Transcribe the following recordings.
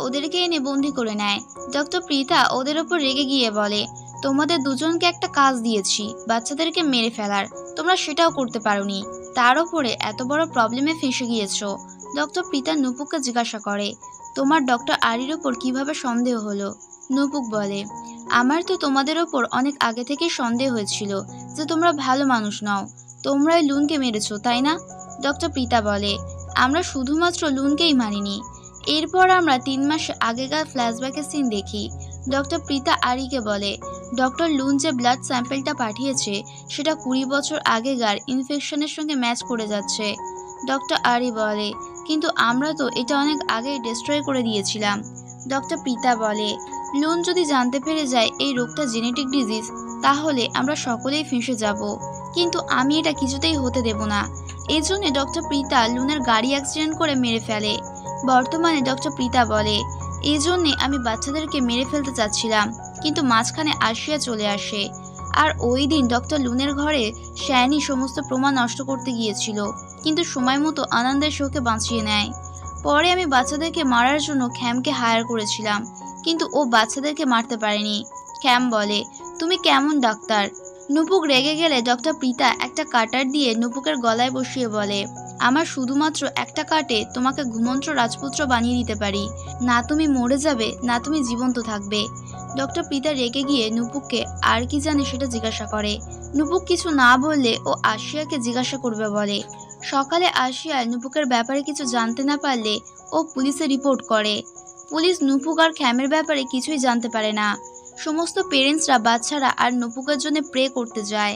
ওদেরকে এনে বন্দি করে নেয়। ডক্টর প্রীতা ওদের ওপর রেগে গিয়ে বলে, তোমাদের দুজনকে একটা কাজ দিয়েছি, বাচ্চাদেরকে মেরে ফেলার, তোমরা সেটাও করতে পারোনি, তার ওপরে এত বড় প্রবলেমে ফেঁসে গিয়েছো। ডক্টর প্রীতা নুপুককে জিজ্ঞাসা করে, তোমার ডক্টর আরির ওপর কিভাবে সন্দেহ হলো? নুপুক বলে, আমার তো তোমাদের ওপর অনেক আগে থেকেই সন্দেহ হয়েছিল যে তোমরা ভালো মানুষ নও, তোমরাই লুনকে মেরেছো, তাই না? ডক্টর প্রীতা বলে, আমরা শুধুমাত্র লুনকেই মারিনি। এরপর আমরা 3 মাস আগেকার ফ্ল্যাশব্যাকের সিন দেখি। ডক্টর প্রীতা আরিকে বলে, ডক্টর লুন যে ব্লাড স্যাম্পেলটা পাঠিয়েছে সেটা 20 বছর আগেকার ইনফেকশনের সঙ্গে ম্যাচ করে যাচ্ছে। ডক্টর আরি বলে, কিন্তু আমরা তো এটা অনেক আগেই ডিস্ট্রয় করে দিয়েছিলাম। ডক্টর প্রীতা বলে, লুন যদি জানতে পেরে যায় এই রোগটা জেনেটিক ডিজিজ, তাহলে আমরা সকলেই ফেঁসে যাব, কিন্তু আমি এটা কিছুতেই হতে দেব না। এই জন্য ডক্টর প্রীতা লুনের গাড়ি অ্যাক্সিডেন্ট করে মেরে ফেলে। বর্তমানে ডক্টর প্রীতা বলে, এই জন্যে আমি বাচ্চাদেরকে মেরে ফেলতে চাচ্ছিলাম, কিন্তু মাঝখানে আশিয়া চলে আসে। আর ওই দিন ডক্টর লুনের ঘরে শ্যানি সমস্ত প্রমাণ নষ্ট করতে গিয়েছিল, কিন্তু সময় মতো আনন্দের শোকে বাঁচিয়ে নেয়। পরে আমি বাচ্চাদেরকে মারার জন্য খ্যামকে হায়ার করেছিলাম, কিন্তু ও বাচ্চাদেরকে মারতে পারেনি। খ্যাম বলে, তুমি কেমন ডাক্তার? নুপুক রেগে গেলে ডক্টর প্রীতা একটা কাটার দিয়ে নুপুকের গলায় বসিয়ে বলে, আমার শুধুমাত্র একটা কাটে তোমাকে ঘুমন্ত রাজপুত্র বানিয়ে দিতে পারি, না তুমি মরে যাবে না তুমি জীবন্ত থাকবে। ডক্টর প্রীতা রেগে গিয়ে নুপুককে আর কি জানে সেটা জিজ্ঞাসা করে। নুপুক কিছু না বললে ও আশিয়াকে জিজ্ঞাসা করবে বলে। সকালে আশিয়া নুপুকের ব্যাপারে কিছু জানতে না পারলে ও পুলিশে রিপোর্ট করে। পুলিশ নুপুক আর খ্যামের ব্যাপারে কিছুই জানতে পারে না। সমস্ত পেরেন্টসরা বাচ্চারা আর নুপুকের জন্য প্রে করতে যায়।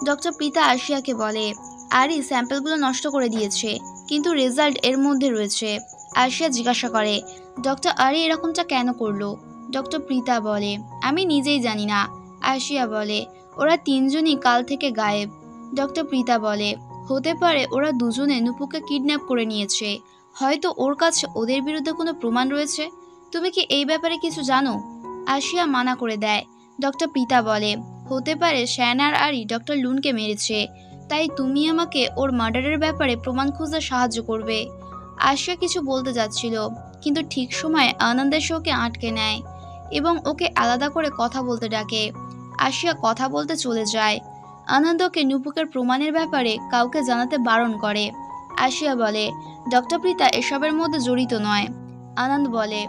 ডক্টর প্রীতা আশিয়াকে বলে, আরি স্যাম্পেলগুলো নষ্ট করে দিয়েছে, কিন্তু রেজাল্ট এর মধ্যে রয়েছে। আশিয়া জিজ্ঞাসা করে, ডক্টর আরি এরকমটা কেন করলো? ডক্টর প্রীতা বলে, আমি নিজেই জানি না। আশিয়া বলে, ওরা 3 জনই কাল থেকে গায়েব। ডক্টর প্রীতা বলে, হতে পারে ওরা দুজনে নুপুকে কিডন্যাপ করে নিয়েছে, হয়তো ওর কাছে ওদের বিরুদ্ধে কোনো প্রমাণ রয়েছে। তুমি কি এই ব্যাপারে কিছু জানো? আশিয়া মানা করে দেয়। ডক্টর প্রীতা বলে, হতে পারে শ্যান আর আরি ডক্টর লুনকে মেরেছে, তাই তুমি আমাকে ওর মার্ডারের ব্যাপারে প্রমাণ খুঁজতে সাহায্য করবে। আশিয়া কিছু বলতে যাচ্ছিল, কিন্তু ঠিক সময়ে আনন্দের শোকে আটকে নেয় এবং ওকে আলাদা করে কথা বলতে ডাকে। আশিয়া কথা বলতে চলে যায়। আনন্দকে নুপুকের প্রমাণের ব্যাপারে কাউকে জানাতে বারণ করে। আশিয়া বলে, ডক্টর প্রীতা এসবের মধ্যে জড়িত নয়। আনন্দ বলে,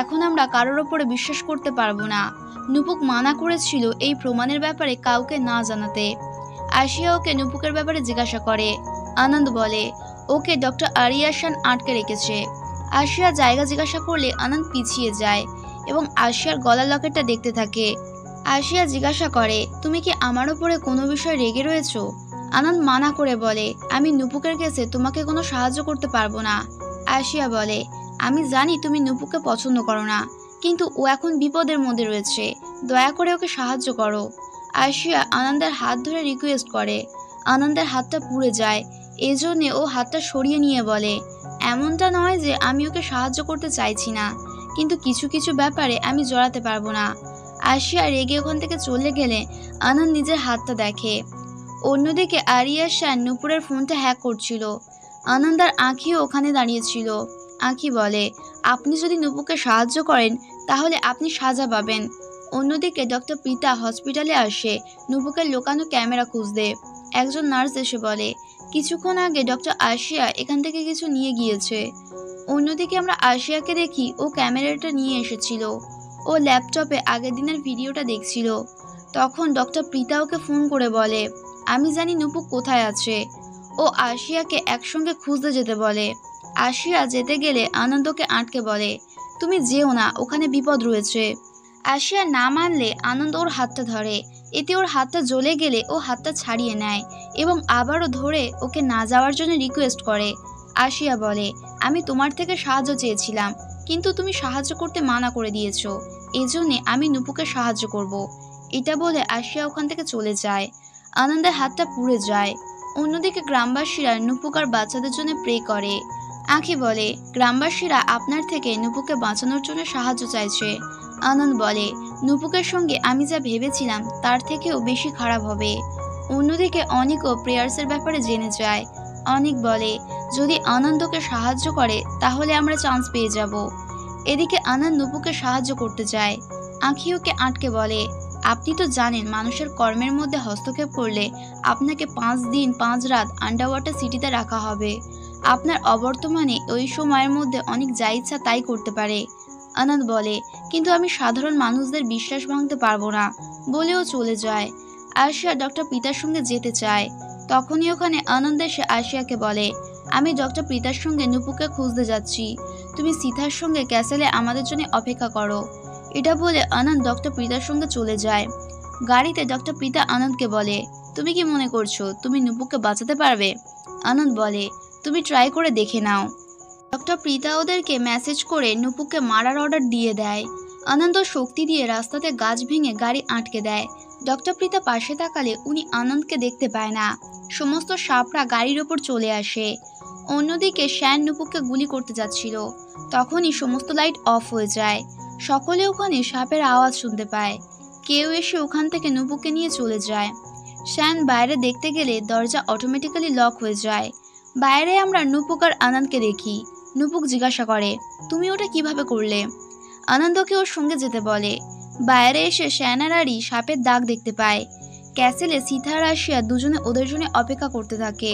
এখন আমরা কারোর ওপরে বিশ্বাস করতে পারবো না। নুপুক মানা করেছিল এই প্রমাণের ব্যাপারে কাউকে না জানাতে। আশিয়া ওকে নুপুকের ব্যাপারে জিজ্ঞাসা করে। আনন্দ বলে, ওকে ডক্টর আরিয়াসান আটকে রেখেছে। আশিয়া জায়গা জিজ্ঞাসা করলে আনন্দ পিছিয়ে যায় এবং আশিয়ার গলার লকেটটা দেখতে থাকে। আশিয়া জিজ্ঞাসা করে, তুমি কি আমার ওপরে কোনো বিষয় রেগে রয়েছো? আনন্দ মানা করে বলে, আমি নুপুকের কেসে তোমাকে কোনো সাহায্য করতে পারবো না। আশিয়া বলে, আমি জানি তুমি নুপুকে পছন্দ করো না, কিন্তু ও এখন বিপদের মধ্যে রয়েছে, দয়া করে ওকে সাহায্য করো। আশিয়া আনন্দের হাত ধরে রিকোয়েস্ট করে। আনন্দের হাতটা পুড়ে যায়, এজন্যে ও হাতটা সরিয়ে নিয়ে বলে, এমনটা নয় যে আমি ওকে সাহায্য করতে চাইছি না, কিন্তু কিছু কিছু ব্যাপারে আমি জড়াতে পারবো না। আশিয়া রেগে ওখান থেকে চলে গেলে আনন্দ নিজের হাতটা দেখে। অন্যদিকে আরিয়া শ্যান নুপুরের ফোনটা হ্যাক করছিল। আনন্দ আর আঁখিও ওখানে দাঁড়িয়েছিল। আঁখি বলে, আপনি যদি নুপুকে সাহায্য করেন তাহলে আপনি সাজা পাবেন। অন্যদিকে ডক্টর প্রীতা হসপিটালে আসে নুপুকের লোকানো ক্যামেরা খুঁজতে। একজন নার্স এসে বলে, কিছুক্ষণ আগে ডক্টর আশিয়া এখান থেকে কিছু নিয়ে গিয়েছে। অন্যদিকে আমরা আশিয়াকে দেখি ও ক্যামেরাটা নিয়ে এসেছিল। ও ল্যাপটপে আগের দিনের ভিডিওটা দেখছিল। তখন ডক্টর প্রীতা ওকে ফোন করে বলে, আমি জানি নুপুক কোথায় আছে। ও আশিয়াকে একসঙ্গে খুঁজতে যেতে বলে। আশিয়া যেতে গেলে আনন্দকে আটকে বলে, তুমি যেও না, ওখানে বিপদ রয়েছে। আশিয়া না মানলে আনন্দ ওর হাতটা ধরে। এতে ওর হাতটা জ্বলে গেলে ও হাতটা ছাড়িয়ে নেয় এবং আবারও ধরে ওকে না যাওয়ার জন্য রিকোয়েস্ট করে। আশিয়া বলে, আমি তোমার থেকে সাহায্য চেয়েছিলাম, কিন্তু তুমি সাহায্য করতে মানা করে দিয়েছো, এজন্যে আমি নুপুকে সাহায্য করব। এটা বলে আশিয়া ওখান থেকে চলে যায়। আনন্দের হাতটা পুড়ে যায়। অন্যদিকে গ্রামবাসীরা নুপুক আর বাচ্চাদের জন্য প্রে করে। আঁখি বলে, গ্রামবাসীরা আপনার থেকে নুপুকে বাঁচানোর জন্য সাহায্য চাইছে। আনন্দ বলে, নুপুকের সঙ্গে আমি যা ভেবেছিলাম তার থেকেও বেশি খারাপ হবে। অন্যদিকে অনিকও প্রেয়ার্সের ব্যাপারে জেনে যায়। অনিক বলে, যদি আনন্দকে সাহায্য করে তাহলে আমরা চান্স পেয়ে যাব। এদিকে আনন্দ নুপুকে সাহায্য করতে চায়। আঁখি ওকে আটকে বলে, আপনি তো জানেন মানুষের কর্মের মধ্যে হস্তক্ষেপ করলে আপনাকে 5 দিন 5 রাত আন্ডারওয়াটার সিটিতে রাখা হবে। আপনার অবর্তমানে ওই সময়ের মধ্যে অনেক যা ইচ্ছা তাই করতে পারে। আনন্দ বলে, কিন্তু আমি সাধারণ মানুষদের বিশ্বাস ভাঙতে পারবো না, বলেও চলে যায়। আরশিয়া ডক্টর পিতার সঙ্গে যেতে চায়। তখনই ওখানে আনন্দ এসে আরশিয়াকে বলে, আমি ডক্টর পিতার সঙ্গে নুপুকে খুঁজতে যাচ্ছি, তুমি সিথার সঙ্গে ক্যাসেলে আমাদের জন্য অপেক্ষা করো। এটা বলে আনন্দ ডক্টর পিতার সঙ্গে চলে যায়। গাড়িতে ডক্টর পিতা আনন্দকে বলে, তুমি কি মনে করছো তুমি নুপুকে বাঁচাতে পারবে? আনন্দ বলে, তুমি ট্রাই করে দেখে নাও। ডক্টর প্রীতা ওদেরকে মেসেজ করে নুপুকে মারার অর্ডার দিয়ে দেয়। আনন্দ শক্তি দিয়ে রাস্তাতে গাছ ভেঙে গাড়ি আটকে দেয়। ডক্টর প্রীতা পাশে তাকালে উনি আনন্দকে দেখতে পায় না। সমস্ত সাপরা গাড়ির ওপর চলে আসে। অন্যদিকে শ্যান নুপুকে গুলি করতে যাচ্ছিল। তখনই সমস্ত লাইট অফ হয়ে যায়। সকলে ওখানে সাপের আওয়াজ শুনতে পায়। কেউ এসে ওখান থেকে নুপুকে নিয়ে চলে যায়। শ্যান বাইরে দেখতে গেলে দরজা অটোমেটিক্যালি লক হয়ে যায়। বাইরে আমরা নুপুক আর আনন্দকে দেখি। নুপুক জিজ্ঞাসা করে, তুমি ওটা কিভাবে করলে? আনন্দকে ওর সঙ্গে যেতে বলে। বাইরে এসে শ্যান আর আরি সাপের দাগ দেখতে পায়। ক্যাসেলে সিথা আর আরশিয়া দুজনে ওদের জন্য অপেক্ষা করতে থাকে।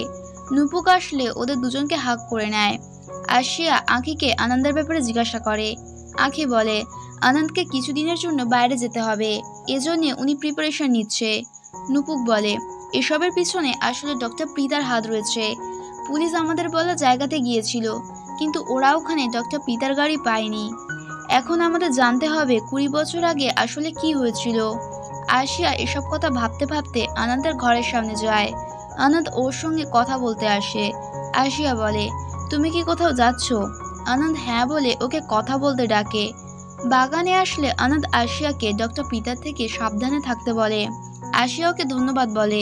নুপুক আসলে ওদের দুজনকে হাগ করে নেয়। আরশিয়া আঁখিকে আনন্দের ব্যাপারে জিজ্ঞাসা করে। আঁখি বলে, আনন্দকে কিছুদিনের জন্য বাইরে যেতে হবে, এজন্য উনি প্রিপারেশন নিচ্ছে। নুপুক বলে, এসবের পিছনে আসলে ডক্টর প্রীতার হাত রয়েছে। পুলিশ আমাদের বলা জায়গাতে গিয়েছিল, কিন্তু ওরা ওখানে ডক্টর প্রীতার গাড়ি পায়নি। এখন আমাদের জানতে হবে 20 বছর আগে আসলে কি হয়েছিল। আরশিয়া এসব কথা ভাবতে ভাবতে আনন্দের ঘরের সামনে যায়। আনন্দ ওর সঙ্গে কথা বলতে আসে। আরশিয়া বলে, তুমি কি কোথাও যাচ্ছ? আনন্দ হ্যাঁ বলে ওকে কথা বলতে ডাকে। বাগানে আসলে আনন্দ আরশিয়াকে ডক্টর প্রীতার থেকে সাবধানে থাকতে বলে। আরশিয়া ওকে ধন্যবাদ বলে।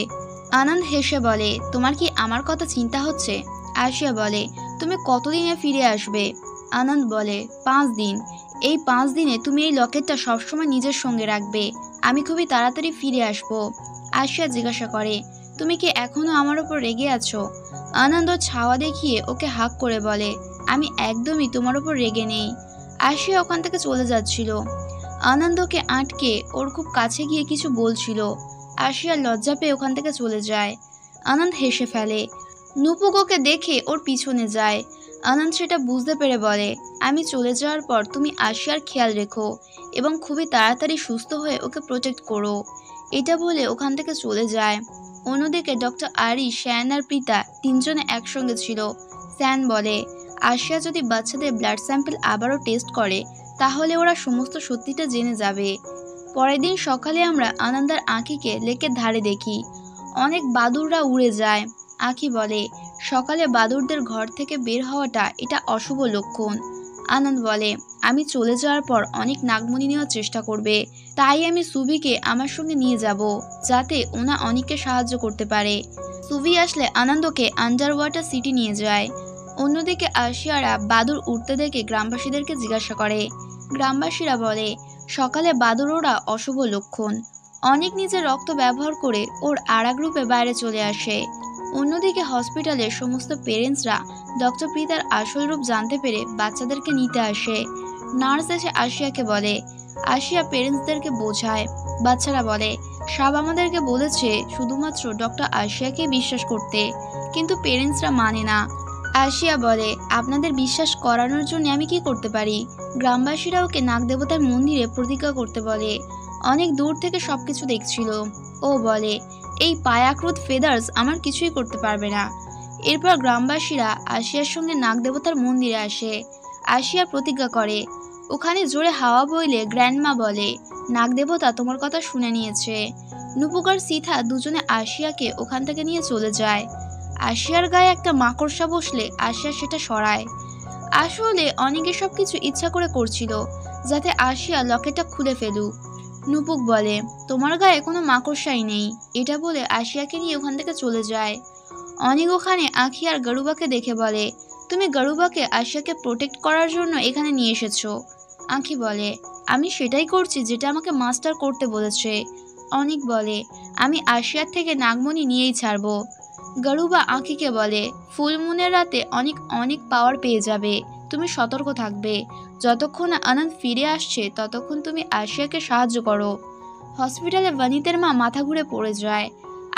আনন্দ হেসে বলে, তোমার কি আমার কথা চিন্তা হচ্ছে? আরশিয়া বলে, তুমি কতদিনে ফিরে আসবে? আনন্দ বলে, 5 দিন। এই 5 দিনে তুমি এই লকেটটা সবসময় নিজের সঙ্গে রাখবে। আমি খুবই তাড়াতাড়ি ফিরে আসবো। আরশিয়া জিজ্ঞাসা করে, তুমি কি এখনো আমার ওপর রেগে আছো? আনন্দ ছাওয়া দেখিয়ে ওকে হাক করে বলে, আমি একদমই তোমার ওপর রেগে নেই। আরশিয়া ওখান থেকে চলে যাচ্ছিল। আনন্দকে আটকে ওর খুব কাছে গিয়ে কিছু বলছিল। আরশিয়া লজ্জা পেয়ে ওখান থেকে চলে যায়। আনন্দ হেসে ফেলে। নুপুক ওকে দেখে ওর পিছনে যায়। আনন্দ সেটা বুঝতে পেরে বলে, আমি চলে যাওয়ার পর তুমি আরশিয়ার খেয়াল রেখো এবং খুবই তাড়াতাড়ি সুস্থ হয়ে ওকে প্রোটেক্ট করো। এটা বলে ওখান থেকে চলে যায়। অন্যদিকে ডক্টর আরি, শ্যান আর প্রীতা তিনজনে একসঙ্গে ছিল। শ্যান বলে, আরশিয়া যদি বাচ্চাদের ব্লাড স্যাম্পল আবারও টেস্ট করে তাহলে ওরা সমস্ত সত্যিটা জেনে যাবে। পরের দিন সকালে আমরা আনন্দ আর আঁখিকে লেকের ধারে দেখি। অনেক বাদুড়রা উড়ে যায়। আঁখি বলে, সকালে বাদুড়দের ঘর থেকে বের হওয়াটা এটা অশুভ লক্ষণ। আনন্দ বলে, আমি চলে যাওয়ার পর অনেক নাগমণি নেওয়ার চেষ্টা করবে, তাই আমি সুভিকে আমার সঙ্গে নিয়ে যাব, যাতে ওনা অনেককে সাহায্য করতে পারে। সুভি আসলে আনন্দকে আন্ডার ওয়াটার সিটি নিয়ে যায়। অন্যদিকে আরশিয়ারা বাদুড় উঠতে দেখে গ্রামবাসীদেরকে জিজ্ঞাসা করে। গ্রামবাসীরা বলে, সকালে বাদুড় ওরা অশুভ লক্ষণ। অনেক নিজের রক্ত ব্যবহার করে ওর আরেক রূপে বাইরে চলে আসে। অন্যদিকে হসপিটালের সমস্ত পেরেন্টসরা ডক্টর প্রীতার আসল রূপ জানতে পেরে বাচ্চাদেরকে নিতে আসে। নার্স এসে আরশিয়াকে বলে। আরশিয়া পেরেন্টসদেরকে বোঝায়। বাচ্চারা বলে, সব আমাদেরকে বলেছে শুধুমাত্র ডক্টর আরশিয়াকে বিশ্বাস করতে, কিন্তু পেরেন্টসরা মানে না। আরশিয়া বলে, আপনাদের বিশ্বাস করানোর জন্য আমি কি করতে পারি? গ্রামবাসীরা ওকে নাগদেবতার মন্দিরে প্রতিজ্ঞা করতে বলে। অনেক দূর থেকে সবকিছু দেখছিল। ও বলে, এই পায়াক্রুত ফেদার্স আমার কিছুই করতে পারবে না। এরপর গ্রামবাসীরা আরশিয়ার সঙ্গে নাগদেবতার মন্দিরে আসে। আরশিয়া প্রতিজ্ঞা করে। ওখানে জোরে হাওয়া বইলে গ্র্যান্ডমা বলে, নাগদেবতা তোমার কথা শুনে নিয়েছে। নুপুক আর সিথা দুজনে আরশিয়াকে ওখান থেকে নিয়ে চলে যায়। আরশিয়ার গায়ে একটা মাকড়সা বসলে আরশিয়া সেটা সরায়। আসলে অনেকে সবকিছু ইচ্ছা করে করছিল, যাতে আরশিয়া লকেটটা খুলে ফেলুক। নুপুক বলে, তোমার গায়ে কোনো মাকড়সাই নেই। এটা বলে আরশিয়াকে নিয়ে ওখান থেকে চলে যায়। অনেক ওখানে আঁখি আর গারুবাকে দেখে বলে, তুমি গারুবাকে আরশিয়াকে প্রোটেক্ট করার জন্য এখানে নিয়ে এসেছো। আঁখি বলে, আমি সেটাই করছি যেটা আমাকে মাস্টার করতে বলেছে। অনেক বলে, আমি আরশিয়ার থেকে নাগমণি নিয়েই ছাড়বো। গারুবা আঁখিকে বলে, ফুল মুনের রাতে অনেক অনেক পাওয়ার পেয়ে যাবে, তুমি সতর্ক থাকবে। যতক্ষণ না আনন্দ ফিরে আসছে ততক্ষণ তুমি আশিয়াকে সাহায্য করো। হসপিটালে বানিতের মা মাথা ঘুরে পড়ে যায়।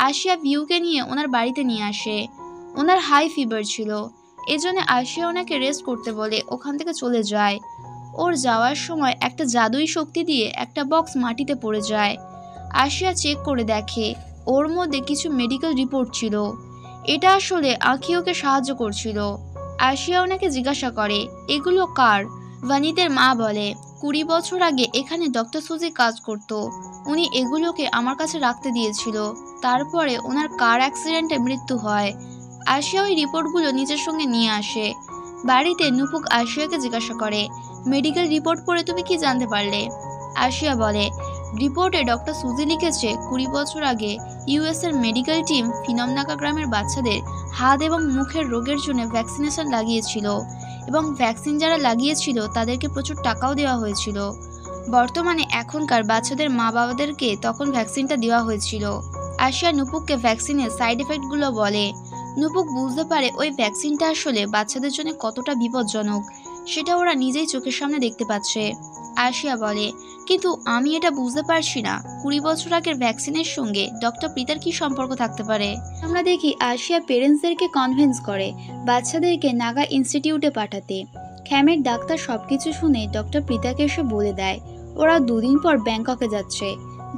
আশিয়া ভিউকে নিয়ে ওনার বাড়িতে নিয়ে আসে। ওনার হাই ফিভার ছিল, এজন্য আশিয়া ওনাকে রেস্ট করতে বলে ওখান থেকে চলে যায়। ওর যাওয়ার সময় একটা জাদুই শক্তি দিয়ে একটা বক্স মাটিতে পড়ে যায়। আশিয়া চেক করে দেখে ওর মধ্যে কিছু মেডিকেল রিপোর্ট ছিল। এটা আসলে আঁখি ওকে সাহায্য করছিল। আশিয়া ওনাকে জিজ্ঞাসা করে, এগুলো কার? ভানিতের মা বলে, 20 বছর আগে এখানে ডক্টর সুজি কাজ করত। উনি এগুলোকে আমার কাছে রাখতে দিয়েছিল। তারপরে ওনার কার অ্যাক্সিডেন্টে মৃত্যু হয়। আশিয়া ওই রিপোর্টগুলো নিজের সঙ্গে নিয়ে আসে। বাড়িতে নুপুক আশিয়াকে জিজ্ঞাসা করে, মেডিকেল রিপোর্ট পড়ে তুমি কি জানতে পারলে? আশিয়া বলে, রিপোর্টে ডক্টর সুজি লিখেছে 20 বছর আগে ইউএসের মেডিকেল টিম ফিনমনাকা গ্রামের বাচ্চাদের হাত এবং মুখের রোগের জন্য ভ্যাকসিনেশন লাগিয়েছিল এবং ভ্যাকসিন যারা লাগিয়েছিল তাদেরকে প্রচুর টাকাও দেওয়া হয়েছিল। বর্তমানে এখনকার বাচ্চাদের মা বাবাদেরকে তখন ভ্যাকসিনটা দেওয়া হয়েছিল। আশিয়া নুপুককে ভ্যাকসিনের সাইড এফেক্টগুলো বলে। নুপুক বুঝতে পারে ওই ভ্যাকসিনটা আসলে বাচ্চাদের জন্য কতটা বিপজ্জনক সেটা ওরা নিজেই চোখের সামনে দেখতে পাচ্ছে। আশিয়া বলে, কিন্তু আমি এটা বুঝতে পারছি না 20 বছর আগের ভ্যাকসিনের সঙ্গে ডক্টর পিতার কি সম্পর্ক থাকতে পারে। আমরা দেখি আশিয়া পেরেন্টসদেরকে কনভিন্স করে বাচ্চাদেরকে নাগা ইনস্টিটিউটে পাঠাতে। খ্যামের ডাক্তার সবকিছু শুনে ডক্টর পিতাকে এসে বলে দেয় ওরা 2 দিন পর ব্যাংককে যাচ্ছে।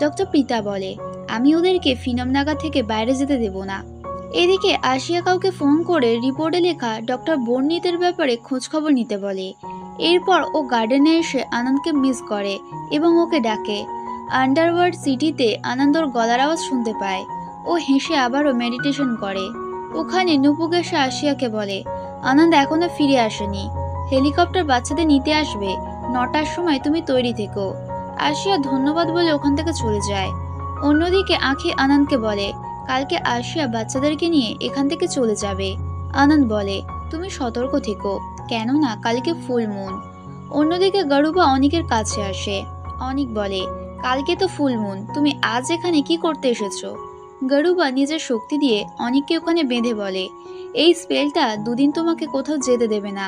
ডক্টর পিতা বলে, আমি ওদেরকে ফিনমনাগা থেকে বাইরে যেতে দেব না। এদিকে আশিয়া কাউকে ফোন করে রিপোর্টে লেখা ডক্টর বর্ণিতের ব্যাপারে খোঁজখবর নিতে বলে। এরপর ও গার্ডেনে এসে আনন্দকে মিস করে এবং ওকে ডাকে। আন্ডারওয়ার্ল্ড সিটিতে আনন্দ ওর গলার আওয়াজ শুনতে পায়। ও হেসে আবারও মেডিটেশন করে। ওখানে নুপুক এসে আশিয়াকে বলে, আনন্দ এখনো ফিরে আসেনি। হেলিকপ্টার বাচ্চাদের নিতে আসবে, 9টার সময় তুমি তৈরি থেকো। আশিয়া ধন্যবাদ বলে ওখান থেকে চলে যায়। অন্যদিকে আঁখি আনন্দকে বলে, কালকে আশিয়া বাচ্চাদেরকে নিয়ে এখান থেকে চলে যাবে। আনন্দ বলে, তুমি সতর্ক থেকো, কেননা কালকে ফুল মুন। অন্যদিকে গরুবা অনিকের কাছে আসে। অনিক বলে, কালকে তো ফুল মুন, তুমি আজ এখানে কি করতে এসেছো? গরুবা নিজের শক্তি দিয়ে অনিককে ওখানে বেঁধে বলে, এই স্পেলটা 2 দিন তোমাকে কোথাও যেতে দেবে না।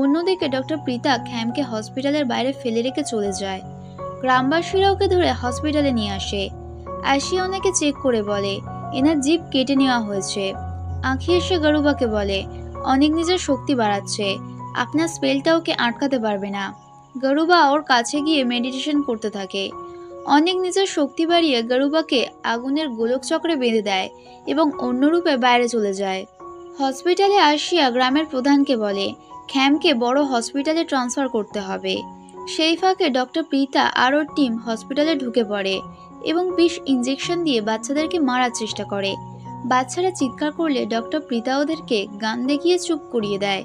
অন্যদিকে ডক্টর প্রীতা খ্যামকে হসপিটালের বাইরে ফেলে রেখে চলে যায়। গ্রামবাসীরা ওকে ধরে হসপিটালে নিয়ে আসে। আশিয়া ওনাকে চেক করে বলে, এনার জিভ কেটে নেওয়া হয়েছে। আঁখি এসে গরুবাকে বলে, অনেক নিজের শক্তি বাড়াচ্ছে, আপনার স্পেলটা ওকে আটকাতে পারবে না। গরুবা ওর কাছে গিয়ে মেডিটেশন করতে থাকে। অনেক নিজের শক্তি বাড়িয়ে গরুবাকে আগুনের গোলক চক্রে বেঁধে দেয় এবং অন্য রূপে বাইরে চলে যায়। হসপিটালে আসিয়া গ্রামের প্রধানকে বলে, খ্যামকে বড় হসপিটালে ট্রান্সফার করতে হবে। সেই ফাঁকে ডক্টর প্রীতা আর ওর টিম হসপিটালে ঢুকে পড়ে এবং বিষ ইঞ্জেকশন দিয়ে বাচ্চাদেরকে মারার চেষ্টা করে। বাচ্চারা চিৎকার করলে ডক্টর প্রীতা ওদেরকে গান দেখিয়ে চুপ করিয়ে দেয়।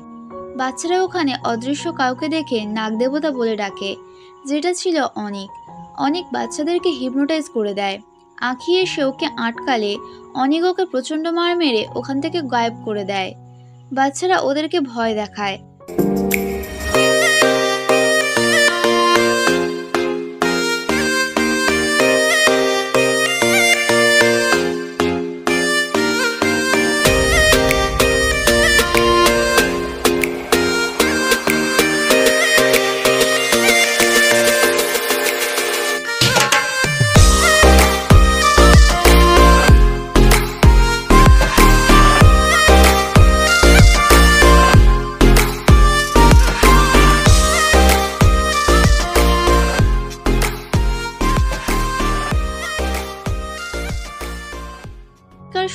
বাচ্চারা ওখানে অদৃশ্য কাউকে দেখে নাগদেবতা বলে ডাকে, যেটা ছিল অনিক। অনেক বাচ্চাদেরকে হিপনোটাইজ করে দেয়। আঁখি এসে ওকে আটকালে অনেক ওকে প্রচণ্ড মার মেরে ওখান থেকে গায়েব করে দেয়। বাচ্চারা ওদেরকে ভয় দেখায়।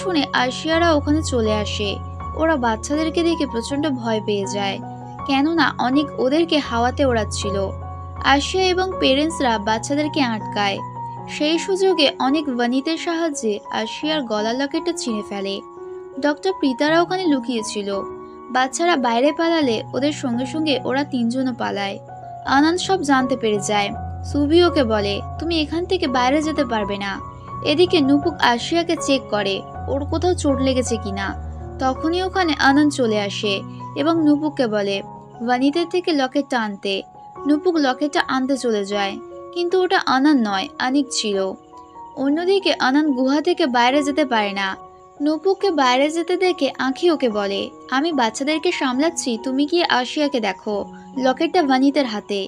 শুনে আশিয়ারা ওখানে চলে আসে। ওরা বাচ্চাদেরকে দেখে প্রচন্ড ভয় পেয়ে যায়, কেননা অনেক ওদেরকে হাওয়াতে ওড়াচ্ছিল। আশিয়া এবং পেরেন্টসরা বাচ্চাদেরকে আটকায়। সেই সুযোগে অনেক ভানিতের সাহায্যে আশিয়ার গলার লকেটটা ছিঁড়ে ফেলে। ডক্টর প্রীতারা ওখানে লুকিয়েছিল। বাচ্চারা বাইরে পালালে ওদের সঙ্গে সঙ্গে ওরা 3 জনও পালায়। আনন্দ সব জানতে পেরে যায়। সুবি ওকে বলে, তুমি এখান থেকে বাইরে যেতে পারবে না। এদিকে নুপুক আশিয়াকে চেক করে ওর কোথাও চোট লেগেছে কিনা। তখনই ওখানে আনন্দ চলে আসে এবং নুপুককে বলে ভানিতের থেকে লকেটটা আনতে। নুপুক লকেটটা আনতে চলে যায়, কিন্তু ওটা আনন্দ নয়, আনিক ছিল। অন্যদিকে আনন্দ গুহা থেকে বাইরে যেতে পারে না। নুপুকে বাইরে যেতে দেখে আঁখি ওকে বলে, আমি বাচ্চাদেরকে সামলাচ্ছি, তুমি গিয়ে আশিয়াকে দেখো, লকেটটা ভানিতের হাতে।